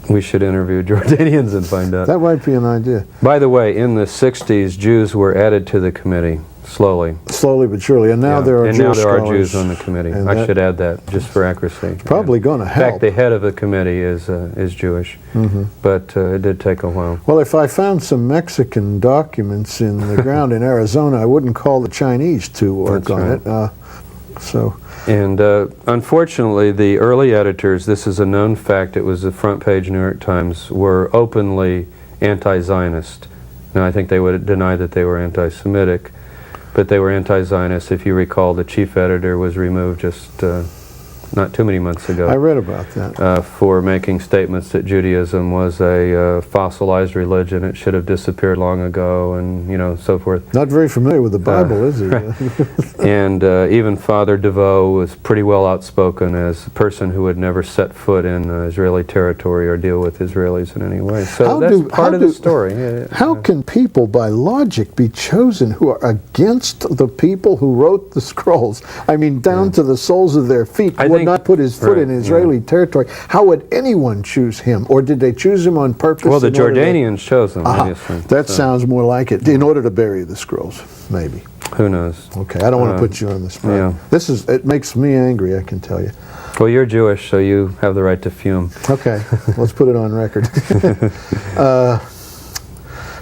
We should interview Jordanians and find out. That might be an idea. By the way, in the 60s, Jews were added to the committee, slowly. Slowly but surely, and now there are Jews on the committee. I should add that, just for accuracy. Probably going to help. In fact, the head of the committee is Jewish, but it did take a while. Well, if I found some Mexican documents in the ground in Arizona, I wouldn't call the Chinese to work on it. And unfortunately, the early editors, this is a known fact, it was the front page New York Times, were openly anti-Zionist. Now, I think they would deny that they were anti-Semitic, but they were anti-Zionist. If you recall, the chief editor was removed just not too many months ago. I read about that. For making statements that Judaism was a fossilized religion, it should have disappeared long ago, and so forth. Not very familiar with the Bible, is he? And even Father de Vaux was pretty well outspoken as a person who would never set foot in Israeli territory or deal with Israelis in any way. So that's part of the story. How can people, by logic, be chosen who are against the people who wrote the scrolls? I mean, down to the soles of their feet. Would not put his foot in Israeli territory. How would anyone choose him? Or did they choose him on purpose? Well, the Jordanians chose him, obviously. That sounds more like it, in order to bury the scrolls, maybe. Who knows? Okay, I don't want to put you on the spot. Yeah. It makes me angry, I can tell you. Well, you're Jewish, so you have the right to fume. Okay, let's put it on record.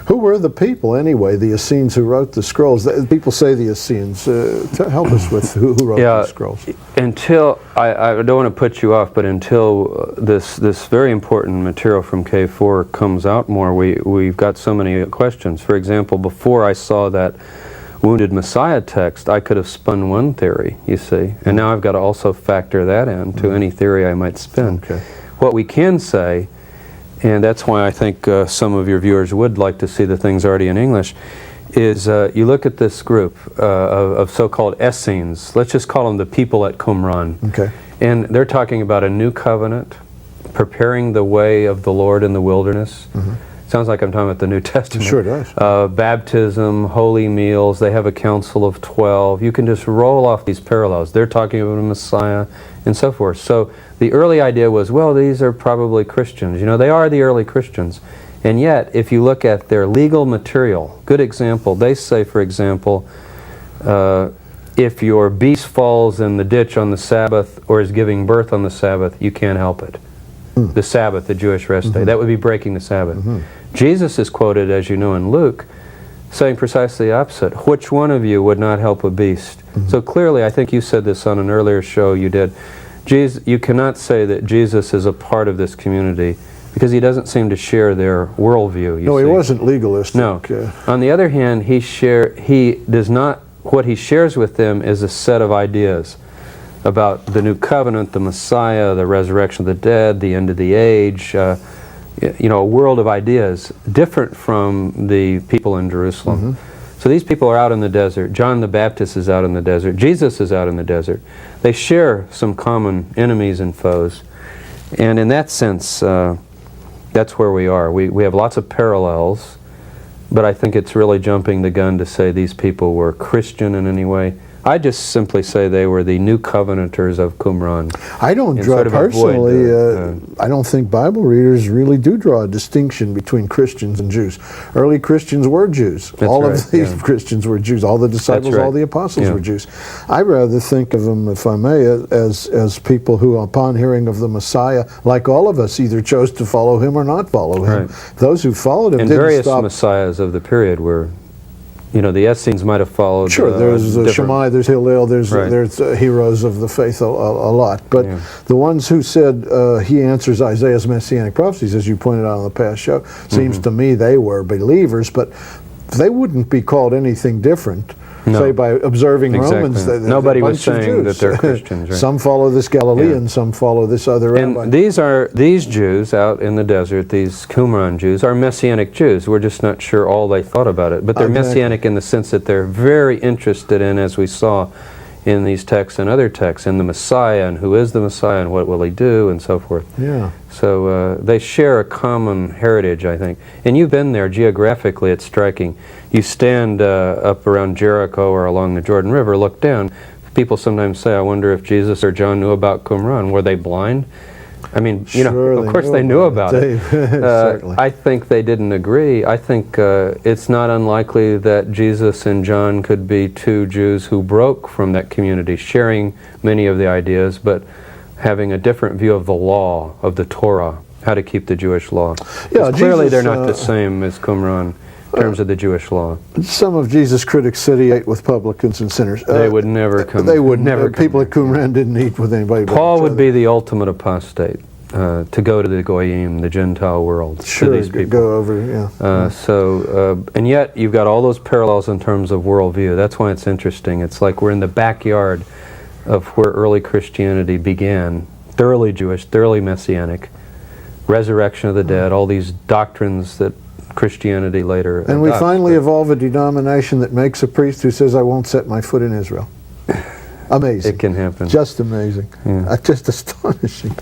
Who were the people, anyway, the Essenes who wrote the scrolls? People say the Essenes. Help us with who wrote the scrolls. Until, I don't want to put you off, but until this very important material from K4 comes out more, we've got so many questions. For example, before I saw that Wounded Messiah text, I could have spun one theory, you see, and now I've got to also factor that in to any theory I might spin. Okay. What we can say, and that's why I think some of your viewers would like to see the things already in English, is you look at this group of so-called Essenes. Let's just call them the people at Qumran. Okay. And they're talking about a new covenant, preparing the way of the Lord in the wilderness. Sounds like I'm talking about the New Testament. It sure does. Baptism, holy meals, they have a council of 12. You can just roll off these parallels. They're talking about a Messiah and so forth. So the early idea was, well, these are probably Christians. You know, they are the early Christians. And yet, if you look at their legal material, good example, they say, for example, if your beast falls in the ditch on the Sabbath or is giving birth on the Sabbath, you can't help it. The Sabbath, the Jewish rest day. That would be breaking the Sabbath. Jesus is quoted, as you know, in Luke, saying precisely the opposite. Which one of you would not help a beast? So clearly, I think you said this on an earlier show you did, you cannot say that Jesus is a part of this community because he doesn't seem to share their worldview. No, he wasn't legalistic. No. On the other hand, what he shares with them is a set of ideas about the new covenant, the Messiah, the resurrection of the dead, the end of the age, you know, a world of ideas different from the people in Jerusalem. So these people are out in the desert. John the Baptist is out in the desert. Jesus is out in the desert. They share some common enemies and foes. And in that sense, that's where we are. We have lots of parallels, but I think it's really jumping the gun to say these people were Christian in any way. I just simply say they were the new covenanters of Qumran. I don't draw personally. I don't think Bible readers really do draw a distinction between Christians and Jews. Early Christians were Jews. All of these Christians were Jews. All the disciples, all the apostles were Jews. I rather think of them, if I may, as people who, upon hearing of the Messiah, like all of us, either chose to follow him or not follow him. Those who followed him and didn't various stop. messiahs of the period were. You know, the Essenes might have followed. Sure, there's Shammai, there's Hillel, there's heroes of the faith a lot. But the ones who said he answers Isaiah's messianic prophecies, as you pointed out on the past show, seems to me they were believers, but they wouldn't be called anything different. Say by observing Romans, nobody was saying that they're Christians. Some follow this Galilean, some follow this other rabbi. And these Jews out in the desert, these Qumran Jews, are Messianic Jews. We're just not sure all they thought about it. But they're Messianic in the sense that they're very interested in, as we saw in these texts and other texts, in the Messiah and who is the Messiah and what will he do and so forth. So they share a common heritage, I think. And you've been there geographically, it's striking. You stand up around Jericho or along the Jordan River, look down. People sometimes say, I wonder if Jesus or John knew about Qumran. Were they blind? I mean, you know, of course they knew about it. I think they didn't agree. I think it's not unlikely that Jesus and John could be two Jews who broke from that community, sharing many of the ideas, but having a different view of the law, of the Torah, how to keep the Jewish law. Clearly they're not the same as Qumran in terms of the Jewish law. Some of Jesus' critics said he ate with publicans and sinners. They would never come. They would never. People at Qumran didn't eat with anybody. Paul would be the ultimate apostate to go to the Goyim, the Gentile world. Sure, to these people. Go over, and yet you've got all those parallels in terms of worldview. That's why it's interesting. It's like we're in the backyard of where early Christianity began. Thoroughly Jewish, thoroughly Messianic. Resurrection of the dead, all these doctrines that Christianity later and we finally evolve a denomination that makes a priest who says, I won't set my foot in Israel. Amazing. It can happen. Just amazing. Just astonishing.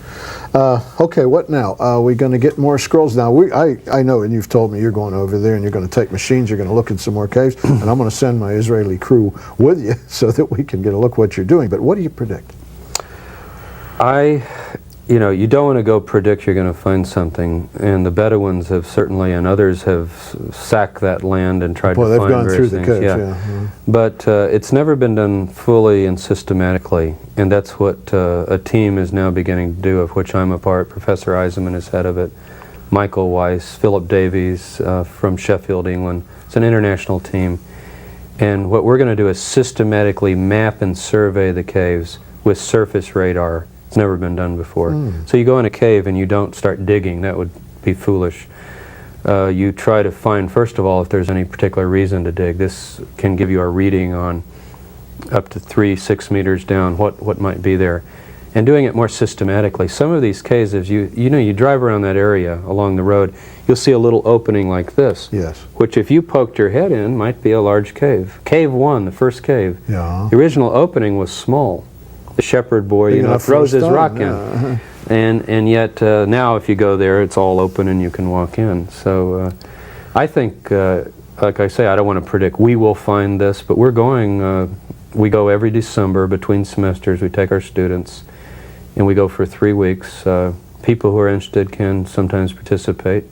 Okay, what now? Are we going to get more scrolls? Now, I know, and you've told me you're going over there and you're going to take machines, you're going to look in some more caves, and I'm going to send my Israeli crew with you so that we can get a look at what you're doing. But what do you predict? you know, you don't want to go predict you're going to find something, and the Bedouins have certainly, and others have sacked that land and tried to they've find gone various through the things. caves, yeah. But it's never been done fully and systematically, and that's what a team is now beginning to do, of which I'm a part. Professor Eisenman is head of it, Michael Weiss, Philip Davies from Sheffield, England. It's an international team. And what we're going to do is systematically map and survey the caves with surface radar. It's never been done before. So you go in a cave and you don't start digging. That would be foolish. You try to find, first of all, if there's any particular reason to dig. This can give you a reading on up to 3-6 meters down what might be there. And doing it more systematically. Some of these caves, as you know, you drive around that area along the road, you'll see a little opening like this. Yes. Which if you poked your head in might be a large cave. Cave 1, the first cave. Yeah. The original opening was small. The shepherd boy, Big you know, enough for a throws his stone, rock yeah. in. And yet now if you go there, it's all open and you can walk in. So I think, like I say, I don't want to predict we will find this, but we're going, we go every December between semesters. We take our students and we go for 3 weeks. People who are interested can sometimes participate.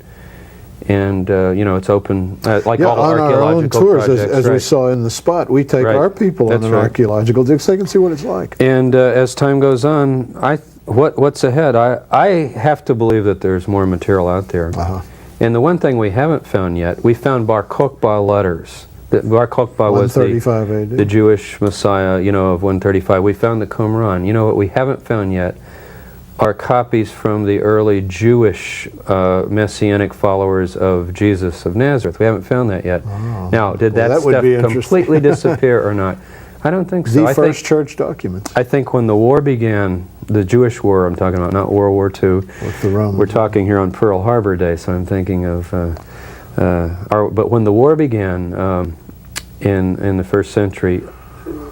And, you know, it's open, like all on archaeological our own tours, projects. as we saw in the spot, we take our people on an archaeological dig so they can see what it's like. And as time goes on, what's ahead? I have to believe that there's more material out there. And the one thing we haven't found yet, we found Bar Kokhba letters. Bar Kokhba was the Jewish Messiah, you know, of 135. We found the Qumran. You know what we haven't found yet are copies from the early Jewish Messianic followers of Jesus of Nazareth. We haven't found that yet. Now, did that stuff completely disappear or not? I don't think so. The first church documents. I think when the war began, the Jewish war I'm talking about, not World War II. With the Romans. We're talking here on Pearl Harbor Day, so I'm thinking of, but when the war began in the first century,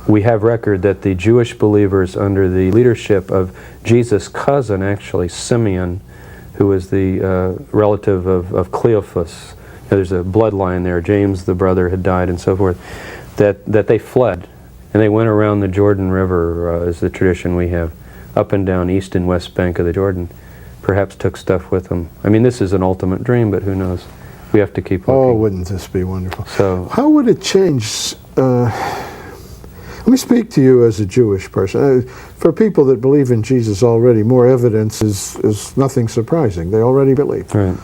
we have record that the Jewish believers under the leadership of Jesus' cousin, actually, Simeon, who was the relative of Cleophas, there's a bloodline there, James the brother had died and so forth, that they fled. And they went around the Jordan River, is the tradition we have, up and down east and west bank of the Jordan. Perhaps took stuff with them. I mean, this is an ultimate dream, but who knows? We have to keep looking. Oh, wouldn't this be wonderful? So, how would it change? Let me speak to you as a Jewish person. For people that believe in Jesus already, more evidence is nothing surprising. They already believe. Right.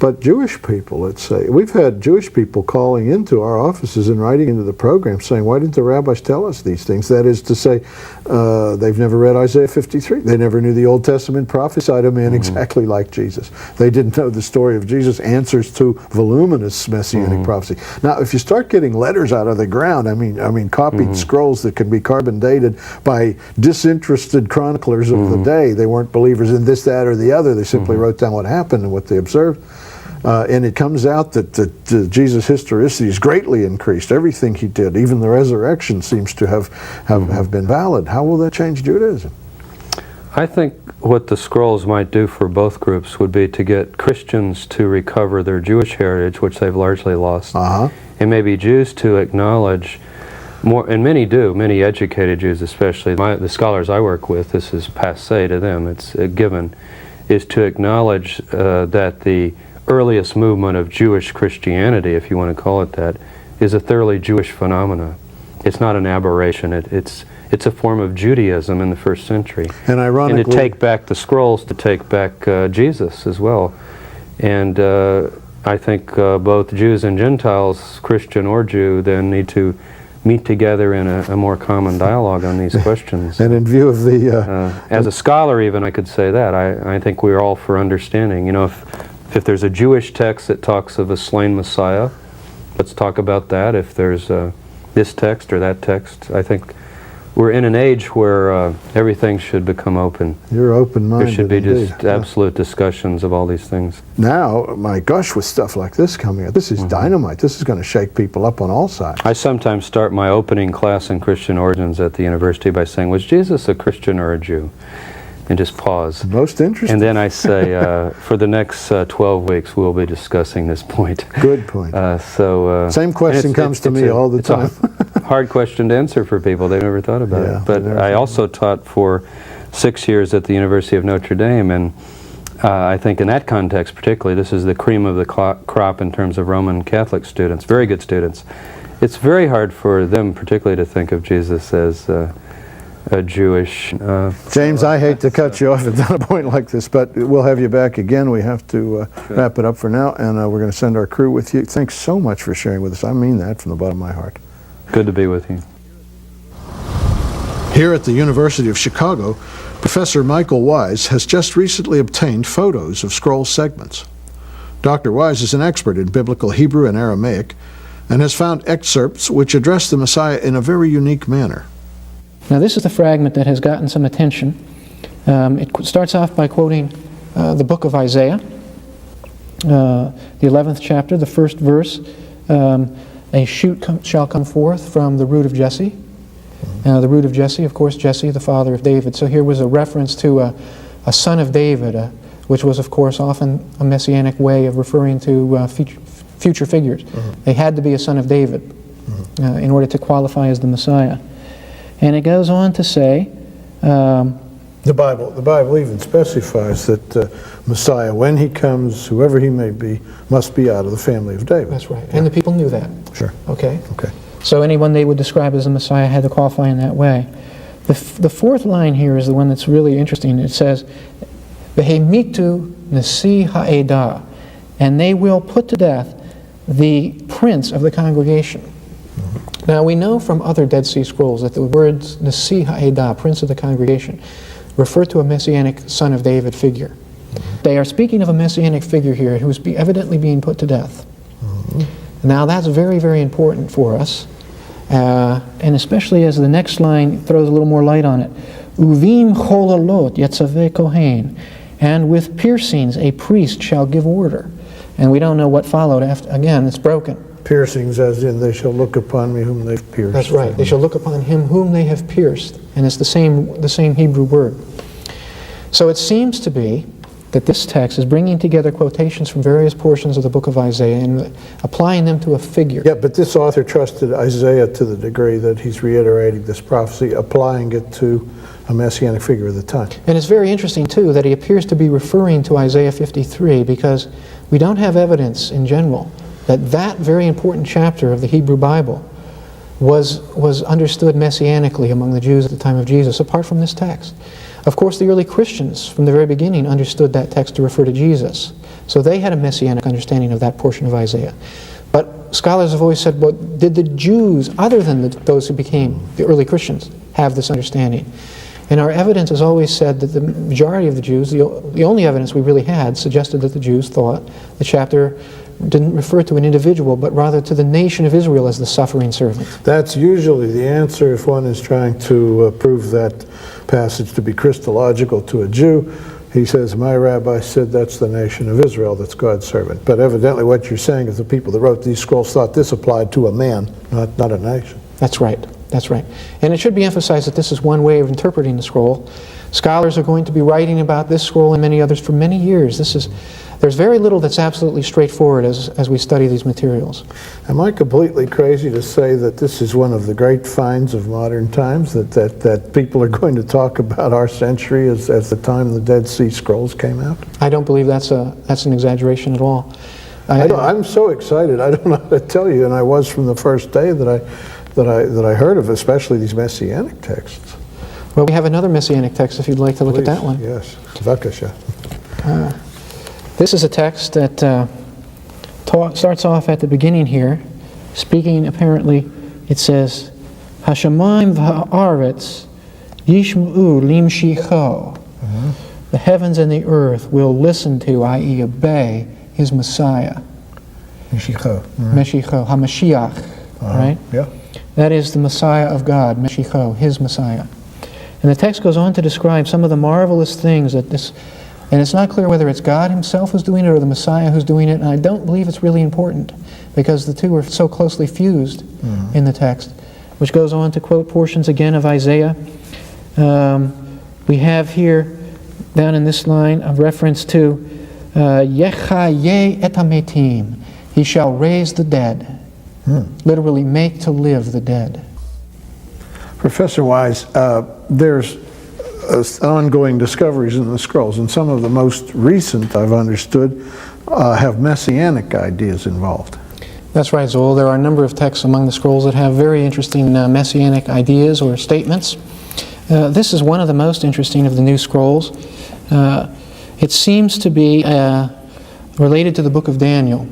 But Jewish people, let's say, we've had Jewish people calling into our offices and writing into the program saying, why didn't the rabbis tell us these things? That is to say, they've never read Isaiah 53. They never knew the Old Testament prophesied a man exactly like Jesus. They didn't know the story of Jesus, answers to voluminous Messianic prophecy. Now, if you start getting letters out of the ground, I mean copied scrolls that can be carbon dated by disinterested chroniclers of the day. They weren't believers in this, that, or the other. They simply wrote down what happened and what they observed. And it comes out that Jesus' historicity is greatly increased. Everything he did, even the resurrection, seems to have been valid. How will that change Judaism? I think what the scrolls might do for both groups would be to get Christians to recover their Jewish heritage, which they've largely lost, and maybe Jews to acknowledge more, and many do, many educated Jews especially. The scholars I work with, this is passé to them, it's a given, is to acknowledge that the earliest movement of Jewish Christianity, if you want to call it that, is a thoroughly Jewish phenomena. It's not an aberration. It's a form of Judaism in the first century. And ironically, and to take back the scrolls, to take back Jesus as well. And I think both Jews and Gentiles, Christian or Jew, then need to meet together in a more common dialogue on these questions. And in view of the... as a scholar even, I could say that. I think we're all for understanding. You know, if there's a Jewish text that talks of a slain Messiah, let's talk about that. If there's this text or that text, I think we're in an age where everything should become open. You're open-minded. There should be indeed. just absolute discussions of all these things. Now, my gosh, with stuff like this coming up, this is dynamite. This is going to shake people up on all sides. I sometimes start my opening class in Christian origins at the university by saying, was Jesus a Christian or a Jew? And just pause. Most interesting. And then I say, for the next 12 weeks, we'll be discussing this point. Good point. Same question comes to me all the time. It's a hard question to answer for people. They've never thought about it. But I also taught for 6 years at the University of Notre Dame, and I think in that context particularly, this is the cream of the crop in terms of Roman Catholic students, very good students. It's very hard for them particularly to think of Jesus as a Jewish... James, I hate to cut you off at a point like this, but we'll have you back again. We have to wrap it up for now, and we're going to send our crew with you. Thanks so much for sharing with us. I mean that from the bottom of my heart. Good to be with you. Here at the University of Chicago, Professor Michael Wise has just recently obtained photos of scroll segments. Dr. Wise is an expert in biblical Hebrew and Aramaic and has found excerpts which address the Messiah in a very unique manner. Now this is the fragment that has gotten some attention. It starts off by quoting the book of Isaiah, the 11th chapter, the first verse. A shoot shall come forth from the root of Jesse. The root of Jesse, of course, Jesse, the father of David. So here was a reference to a son of David, which was, of course, often a messianic way of referring to future figures. They had to be a son of David in order to qualify as the Messiah. And it goes on to say... The Bible even specifies that Messiah, when he comes, whoever he may be, must be out of the family of David. That's right. And the people knew that. Sure. Okay. Okay. So anyone they would describe as the Messiah had to qualify in that way. The fourth line here is the one that's really interesting. It says, Vehemitu nasi ha'edah, and they will put to death the prince of the congregation. Now we know from other Dead Sea Scrolls that the words nasi ha'edah, prince of the congregation, refer to a messianic son of David figure. They are speaking of a messianic figure here who is evidently being put to death. Now that's very, very important for us, and especially as the next line throws a little more light on it. Uvim cholalot yetzaveh kohen, and with piercings a priest shall give order. And we don't know what followed after. Again, it's broken. Piercings, as in, they shall look upon me whom they've pierced. That's right. They shall look upon him whom they have pierced, and it's the same Hebrew word. So it seems to be that this text is bringing together quotations from various portions of the book of Isaiah and applying them to a figure. Yeah, but this author trusted Isaiah to the degree that he's reiterating this prophecy, applying it to a messianic figure of the time. And it's very interesting, too, that he appears to be referring to Isaiah 53, because we don't have evidence in general that that very important chapter of the Hebrew Bible was understood messianically among the Jews at the time of Jesus, apart from this text. Of course, the early Christians, from the very beginning, understood that text to refer to Jesus. So they had a messianic understanding of that portion of Isaiah. But scholars have always said, well, did the Jews, other than those who became the early Christians, have this understanding? And our evidence has always said that the majority of the Jews, the only evidence we really had, suggested that the Jews thought the chapter didn't refer to an individual, but rather to the nation of Israel as the suffering servant. That's usually the answer if one is trying to prove that passage to be Christological to a Jew. He says, my rabbi said that's the nation of Israel, that's God's servant. But evidently what you're saying is the people that wrote these scrolls thought this applied to a man, not a nation. That's right. That's right. And it should be emphasized that this is one way of interpreting the scroll. Scholars are going to be writing about this scroll and many others for many years. There's very little that's absolutely straightforward as we study these materials. Am I completely crazy to say that this is one of the great finds of modern times, that people are going to talk about our century as the time the Dead Sea Scrolls came out? I don't believe that's an exaggeration at all. I'm so excited. I don't know how to tell you, and I was from the first day that I heard of, especially these Messianic texts. Well, we have another Messianic text if you'd like to look at that one. Yes, Vakasha. This is a text that starts off at the beginning here, speaking apparently, it says, Hashamayim v'ha'aretz yishm'u limshicho. The heavens and the earth will listen to, i.e. obey, his Messiah. Meshicho. Meshicho, HaMashiach, right? Yeah. That is the Messiah of God, Meshicho, his Messiah. And the text goes on to describe some of the marvelous things that this, and it's not clear whether it's God himself who's doing it or the Messiah who's doing it, and I don't believe it's really important because the two are so closely fused in the text, which goes on to quote portions again of Isaiah. We have here, down in this line, a reference to Yechaye et hametim, he shall raise the dead, literally make to live the dead. Professor Wise, there's ongoing discoveries in the scrolls, and some of the most recent, I've understood, have messianic ideas involved. That's right, Zoel. There are a number of texts among the scrolls that have very interesting messianic ideas or statements. This is one of the most interesting of the new scrolls. It seems to be related to the book of Daniel.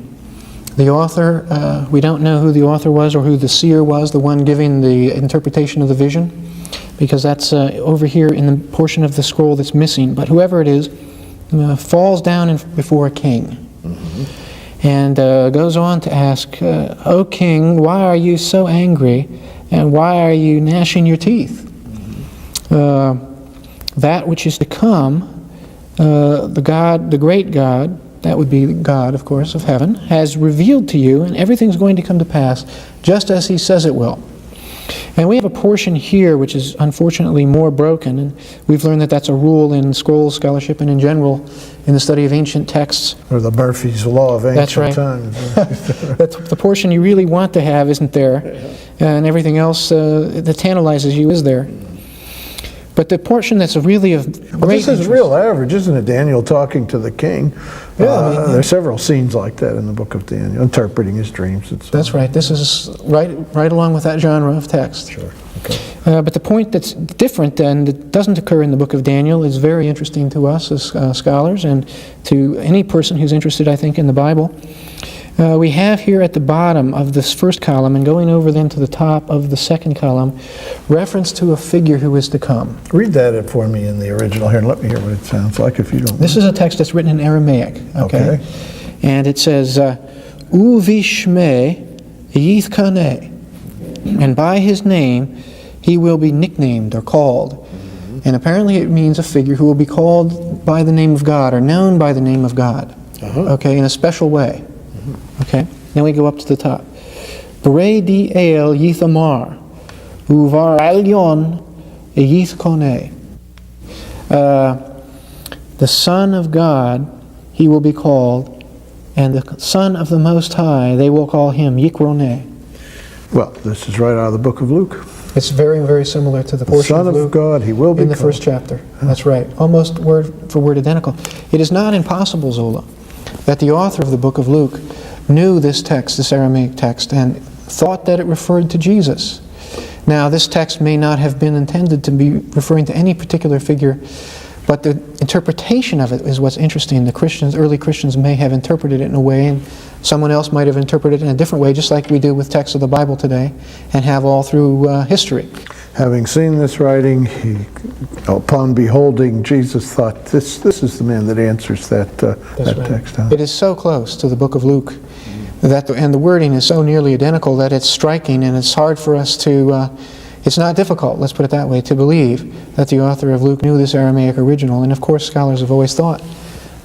The author, we don't know who the author was or who the seer was, the one giving the interpretation of the vision, because that's over here in the portion of the scroll that's missing. But whoever it is falls down before a king. And goes on to ask, O king, why are you so angry, and why are you gnashing your teeth? That which is to come, the great God, that would be God, of course, of heaven, has revealed to you, and everything's going to come to pass just as he says it will. And we have a portion here which is unfortunately more broken, and we've learned that that's a rule in scroll scholarship and in general in the study of ancient texts. Or the Murphy's Law of Ancient Times. That's the portion you really want to have isn't there, and everything else that tantalizes you is there. But the portion that's really of great this is real average, isn't it? Daniel talking to the king. There are several scenes like that in the book of Daniel, interpreting his dreams. That's right. This is right along with that genre of text. Sure. Okay. But the point that's different and that doesn't occur in the book of Daniel is very interesting to us as scholars and to any person who's interested, I think, in the Bible. We have here at the bottom of this first column, and going over then to the top of the second column, reference to a figure who is to come. Read that for me in the original here, and let me hear what it sounds like if you don't mind. This is a text that's written in Aramaic. Okay. And it says, Uvi Shmei Yithkaneh, and by his name he will be nicknamed or called. And apparently it means a figure who will be called by the name of God or known by the name of God. Okay, in a special way. Okay, then we go up to the top. B'rei di el yithamar, uvar alyon yithkoneh. The Son of God, he will be called, and the Son of the Most High, they will call him Yikroneh. Well, this is right out of the book of Luke. It's very, very similar to the portion Son of Luke of God, he will be in the called. first chapter. That's right, almost word for word identical. It is not impossible, Zola, that the author of the book of Luke knew this text, this Aramaic text, and thought that it referred to Jesus. Now, this text may not have been intended to be referring to any particular figure, but the interpretation of it is what's interesting. The early Christians may have interpreted it in a way, and someone else might have interpreted it in a different way, just like we do with texts of the Bible today, and have all through history. Having seen this writing, he, upon beholding Jesus, thought, this is the man that answers that text. It is so close to the book of Luke, and the wording is so nearly identical that it's striking, and it's hard for us to, it's not difficult, let's put it that way, to believe that the author of Luke knew this Aramaic original. And of course, scholars have always thought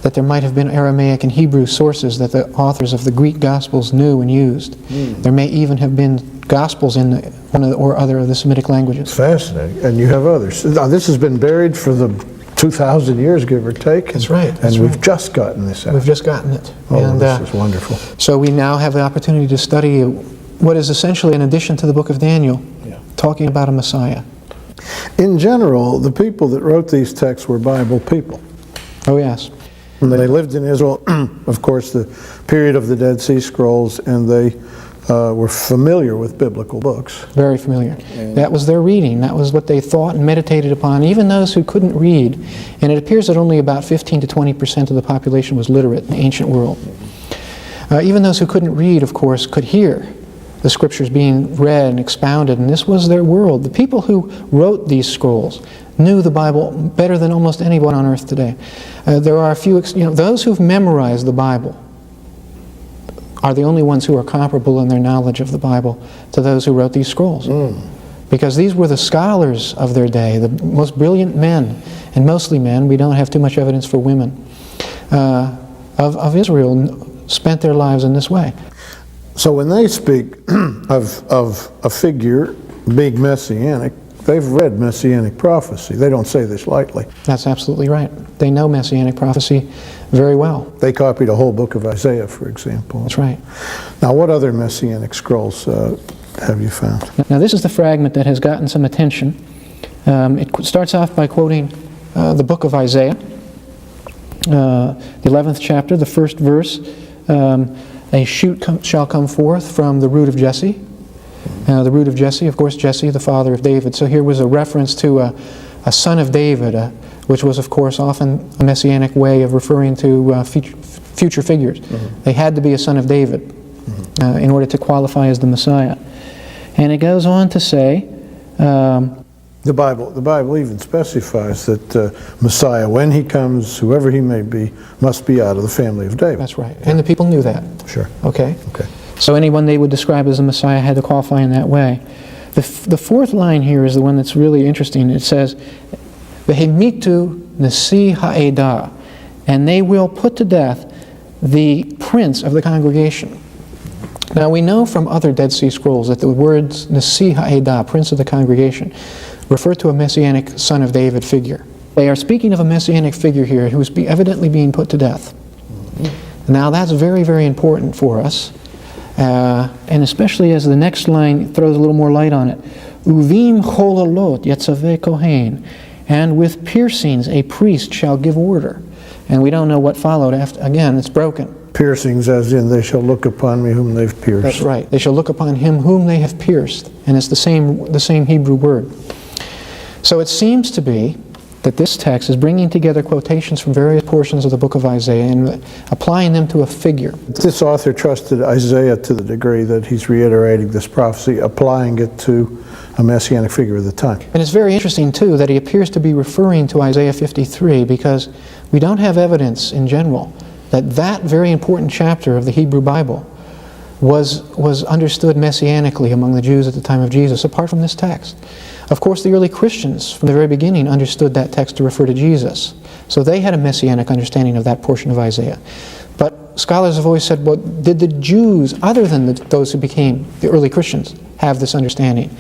that there might have been Aramaic and Hebrew sources that the authors of the Greek Gospels knew and used. There may even have been Gospels in one or other of the Semitic languages. Fascinating. And you have others. Now, this has been buried for the 2,000 years, give or take. That's right. And we've just gotten this out. We've just gotten it. Oh, and, this is wonderful. So we now have the opportunity to study what is essentially an addition to the book of Daniel, talking about a Messiah. In general, the people that wrote these texts were Bible people. Oh, yes. When they lived in Israel, of course, the period of the Dead Sea Scrolls, and they were familiar with biblical books. Very familiar. That was their reading. That was what they thought and meditated upon, even those who couldn't read. And it appears that only about 15 to 20% of the population was literate in the ancient world. Even those who couldn't read, of course, could hear the scriptures being read and expounded, and this was their world. The people who wrote these scrolls knew the Bible better than almost anyone on earth today. There are a few, those who've memorized the Bible are the only ones who are comparable in their knowledge of the Bible to those who wrote these scrolls. Because these were the scholars of their day, the most brilliant men, and mostly men, we don't have too much evidence for women, of Israel spent their lives in this way. So when they speak of a figure being messianic, they've read Messianic prophecy. They don't say this lightly. That's absolutely right. They know Messianic prophecy very well. They copied a whole book of Isaiah, for example. That's right. Now, what other Messianic scrolls have you found? Now, this is the fragment that has gotten some attention. It starts off by quoting the book of Isaiah, the 11th chapter, the first verse. A shoot shall come forth from the root of Jesse. The root of Jesse, of course, Jesse, the father of David. So here was a reference to a son of David, which was, of course, often a messianic way of referring to future figures. Mm-hmm. They had to be a son of David in order to qualify as the Messiah. And it goes on to say, the Bible even specifies that Messiah, when he comes, whoever he may be, must be out of the family of David. That's right. And the people knew that. Sure. Okay. Okay. So anyone they would describe as a Messiah had to qualify in that way. The fourth line here is the one that's really interesting. It says, Vehemitu nasi ha'edah, and they will put to death the prince of the congregation. Now we know from other Dead Sea Scrolls that the words nasi ha'edah, prince of the congregation, refer to a messianic son of David figure. They are speaking of a messianic figure here who is evidently being put to death. Now that's very, very important for us. And especially as the next line throws a little more light on it. Uvim cholalot yetzaveh kohen, and with piercings a priest shall give order. And we don't know what followed after. Again, it's broken. Piercings as in they shall look upon me whom they've pierced. That's right. They shall look upon him whom they have pierced. And it's the same Hebrew word. So it seems to be that this text is bringing together quotations from various portions of the book of Isaiah and applying them to a figure. This author trusted Isaiah to the degree that he's reiterating this prophecy, applying it to a messianic figure of the time. And it's very interesting, too, that he appears to be referring to Isaiah 53 because we don't have evidence in general that that very important chapter of the Hebrew Bible was understood messianically among the Jews at the time of Jesus, apart from this text. Of course, the early Christians, from the very beginning, understood that text to refer to Jesus. So they had a messianic understanding of that portion of Isaiah. But scholars have always said, well, did the Jews, other than those who became the early Christians, have this understanding?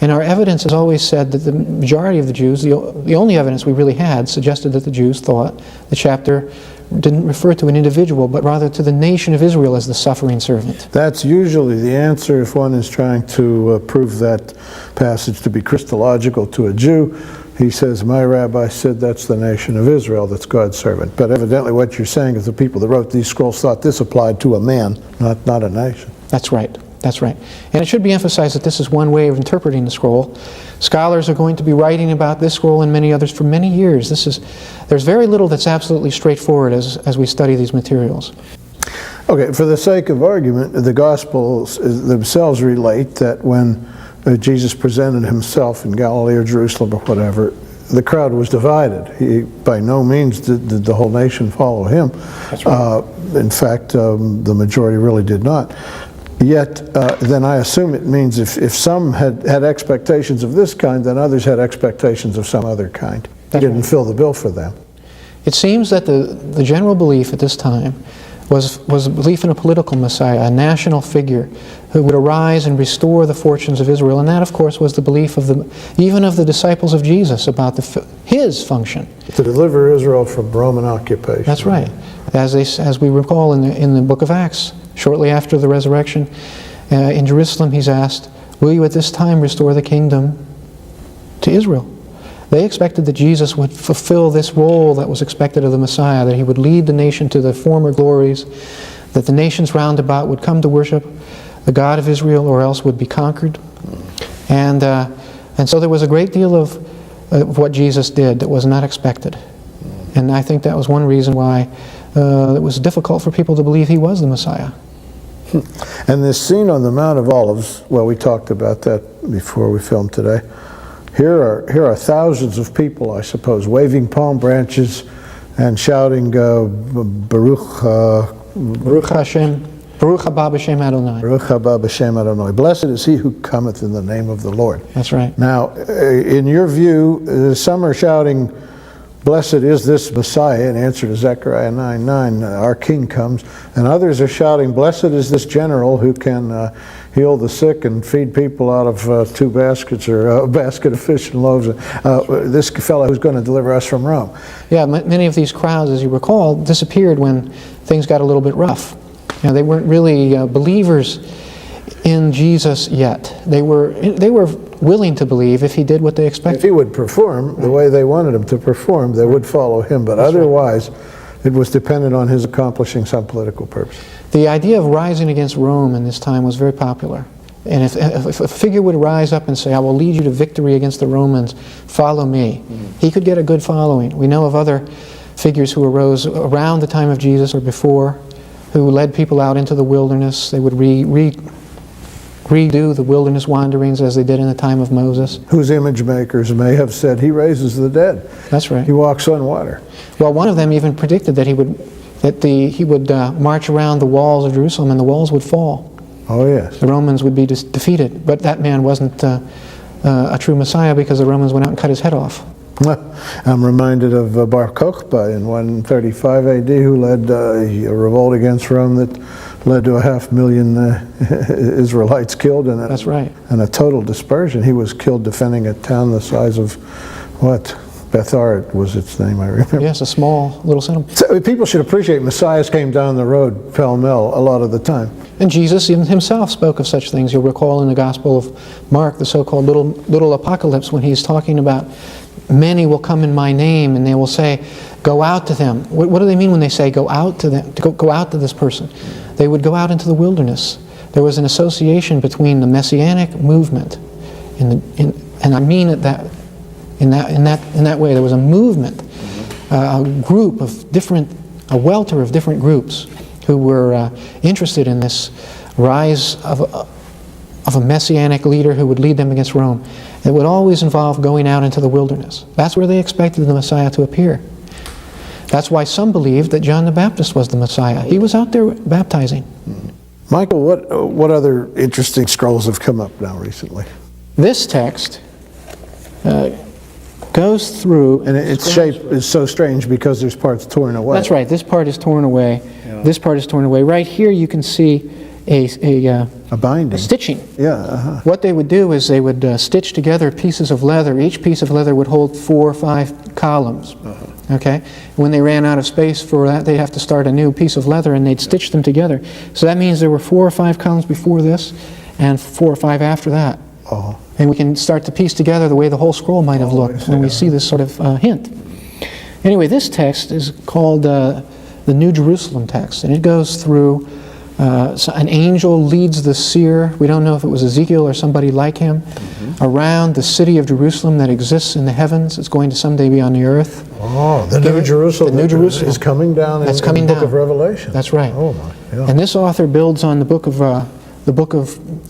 And our evidence has always said that the majority of the Jews, the only evidence we really had, suggested that the Jews thought the chapter didn't refer to an individual, but rather to the nation of Israel as the suffering servant. That's usually the answer if one is trying to prove that passage to be Christological to a Jew. He says, my rabbi said that's the nation of Israel, that's God's servant. But evidently what you're saying is the people that wrote these scrolls thought this applied to a man, not a nation. That's right. That's right. And it should be emphasized that this is one way of interpreting the scroll. Scholars are going to be writing about this scroll and many others for many years. There's very little that's absolutely straightforward as we study these materials. Okay, for the sake of argument, the Gospels themselves relate that when Jesus presented himself in Galilee or Jerusalem or whatever, the crowd was divided. He, by no means did the whole nation follow him. That's right. In fact, the majority really did not. Yet, then I assume it means if some had expectations of this kind, then others had expectations of some other kind. He didn't fill the bill for them. It seems that the general belief at this time was a belief in a political Messiah, a national figure who would arise and restore the fortunes of Israel. And that, of course, was the belief of even of the disciples of Jesus about his function. To deliver Israel from Roman occupation. That's right. As we recall in the book of Acts, shortly after the resurrection, in Jerusalem, he's asked, will you at this time restore the kingdom to Israel? They expected that Jesus would fulfill this role that was expected of the Messiah, that he would lead the nation to the former glories, that the nations round about would come to worship the God of Israel or else would be conquered. And so there was a great deal of what Jesus did that was not expected. And I think that was one reason why it was difficult for people to believe he was the Messiah. And this scene on the Mount of Olives, well, we talked about that before we filmed today. Here are thousands of people, I suppose, waving palm branches and shouting, Baruch Hashem, Baruch haba b'shem Adonai. Baruch haba b'shem Adonai. Blessed is he who cometh in the name of the Lord. That's right. Now, in your view, some are shouting, blessed is this Messiah, in answer to Zechariah 9:9, our King comes. And others are shouting, blessed is this general who can heal the sick and feed people out of 2 baskets or a basket of fish and loaves. This fellow who's going to deliver us from Rome. Yeah, many of these crowds, as you recall, disappeared when things got a little bit rough. They weren't really believers in Jesus yet. They were willing to believe if he did what they expected. If he would perform the way they wanted him to perform, they would follow him, but otherwise it was dependent on his accomplishing some political purpose. The idea of rising against Rome in this time was very popular. And if a figure would rise up and say, I will lead you to victory against the Romans, follow me, he could get a good following. We know of other figures who arose around the time of Jesus or before, who led people out into the wilderness. They would redo the wilderness wanderings as they did in the time of Moses. Whose image makers may have said, he raises the dead. That's right. He walks on water. Well, one of them even predicted that he would march around the walls of Jerusalem and the walls would fall. Oh, yes. The Romans would be defeated. But that man wasn't a true Messiah because the Romans went out and cut his head off. I'm reminded of Bar Kokhba in 135 AD, who led a revolt against Rome that led to 500,000 Israelites killed in it. That's right. And a total dispersion. He was killed defending a town the size of, Betharit was its name, I remember. Yes, a small little settlement. So people should appreciate Messiahs came down the road pell-mell a lot of the time. And Jesus even himself spoke of such things. You'll recall in the Gospel of Mark, the so-called little apocalypse, when he's talking about many will come in my name and they will say, go out to them. What do they mean when they say go out to them? Go out to this person. They would go out into the wilderness. There was an association between the Messianic movement, and I mean it that in that way. There was a movement, a group of a welter of different groups who were interested in this rise of a Messianic leader who would lead them against Rome. It would always involve going out into the wilderness. That's where they expected the Messiah to appear. That's why some believed that John the Baptist was the Messiah. He was out there baptizing. Michael, what other interesting scrolls have come up now recently? This text goes through... And its shape is so strange because there's parts torn away. That's right. This part is torn away. Yeah. This part is torn away. Right here you can see a binding. A stitching. Yeah. What they would do is they would stitch together pieces of leather. Each piece of leather would hold 4 or 5 columns. Okay? When they ran out of space for that, they'd have to start a new piece of leather and they'd stitch them together. So that means there were 4 or 5 columns before this and 4 or 5 after that. And we can start to piece together the way the whole scroll might have looked when we see this sort of hint. Anyway, this text is called the New Jerusalem text, and it goes through so an angel leads the seer, we don't know if it was Ezekiel or somebody like him, around the city of Jerusalem that exists in the heavens. It's going to someday be on the earth. The New Jerusalem. The New Jerusalem is coming down in the book of Revelation. That's right. Oh my. Yeah. And this author builds on the book of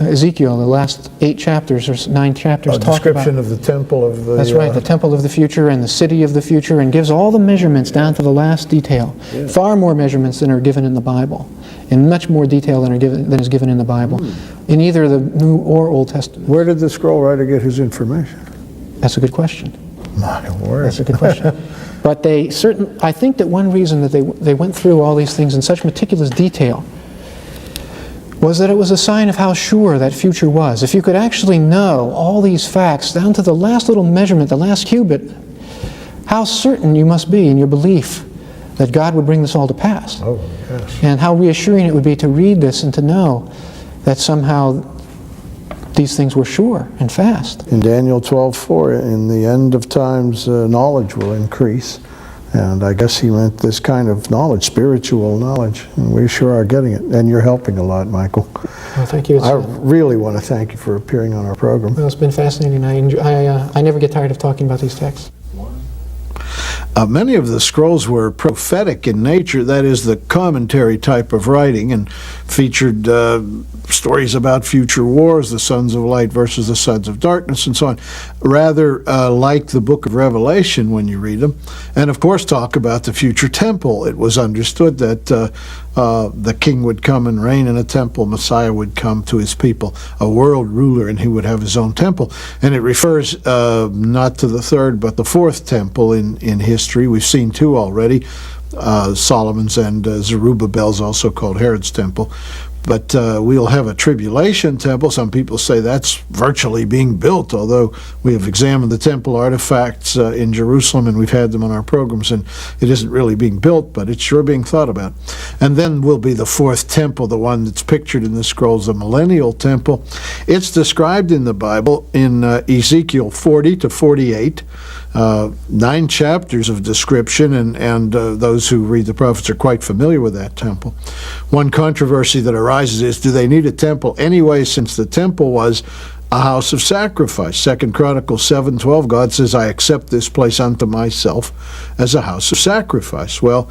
Ezekiel. The last 8 chapters or 9 chapters a talk description about of the temple of the... That's right, the temple of the future and the city of the future, and gives all the measurements down to the last detail. Yeah. Far more measurements than are given in the Bible, and much more detail than is given in the Bible, in either the New or Old Testament. Where did the scroll writer get his information? That's a good question. My word. That's a good question. But I think that one reason that they went through all these things in such meticulous detail was that it was a sign of how sure that future was. If you could actually know all these facts down to the last little measurement, the last cubit, how certain you must be in your belief that God would bring this all to pass. Oh, yes. And how reassuring it would be to read this and to know that somehow these things were sure and fast. In Daniel 12:4, in the end of times, knowledge will increase. And I guess he meant this kind of knowledge, spiritual knowledge, and we sure are getting it. And you're helping a lot, Michael. Well, thank you. I really want to thank you for appearing on our program. Well, it's been fascinating. I never get tired of talking about these texts. Many of the scrolls were prophetic in nature, that is, the commentary type of writing, and featured stories about future wars, the sons of light versus the sons of darkness, and so on. Rather like the book of Revelation when you read them. And of course talk about the future temple. It was understood that the king would come and reign in a temple, Messiah would come to his people, a world ruler, and he would have his own temple. And it refers not to the 3rd but the 4th temple in history. We've seen 2 already, Solomon's and Zerubbabel's, also called Herod's temple. But we'll have a tribulation temple. Some people say that's virtually being built, although we have examined the temple artifacts in Jerusalem, and we've had them on our programs, and it isn't really being built, but it's sure being thought about. And then will be the fourth temple, the one that's pictured in the scrolls, the Millennial Temple. It's described in the Bible in Ezekiel 40 to 48, 9 chapters of description, and those who read the prophets are quite familiar with that temple. One controversy that arises is, do they need a temple anyway, since the temple was a house of sacrifice? 2 Chronicles 7:12, God says, I accept this place unto myself as a house of sacrifice. Well,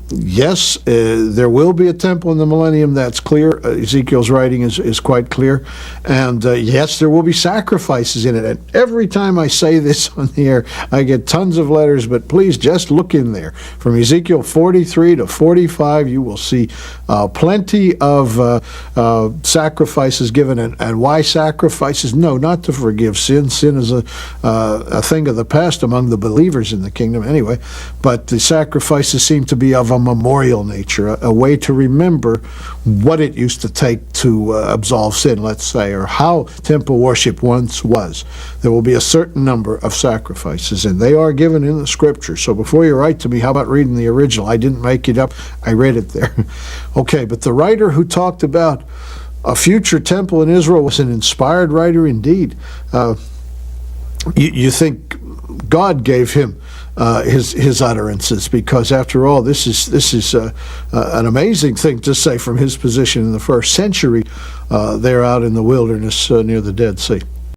yes, there will be a temple in the millennium, that's clear. Ezekiel's writing is quite clear. And yes, there will be sacrifices in it. And every time I say this on the air, I get tons of letters, but please just look in there. From Ezekiel 43 to 45, you will see plenty of sacrifices given. And why sacrifices? No, not to forgive sin. Sin is a thing of the past among the believers in the kingdom anyway. But the sacrifices seem to be of a memorial nature, a way to remember what it used to take to absolve sin, let's say, or how temple worship once was. There will be a certain number of sacrifices, and they are given in the scripture. So before you write to me, how about reading the original? I didn't make it up. I read it there. Okay, but the writer who talked about a future temple in Israel was an inspired writer indeed. You think God gave him his utterances, because after all, this is an amazing thing to say from his position in the first century there out in the wilderness near the Dead Sea.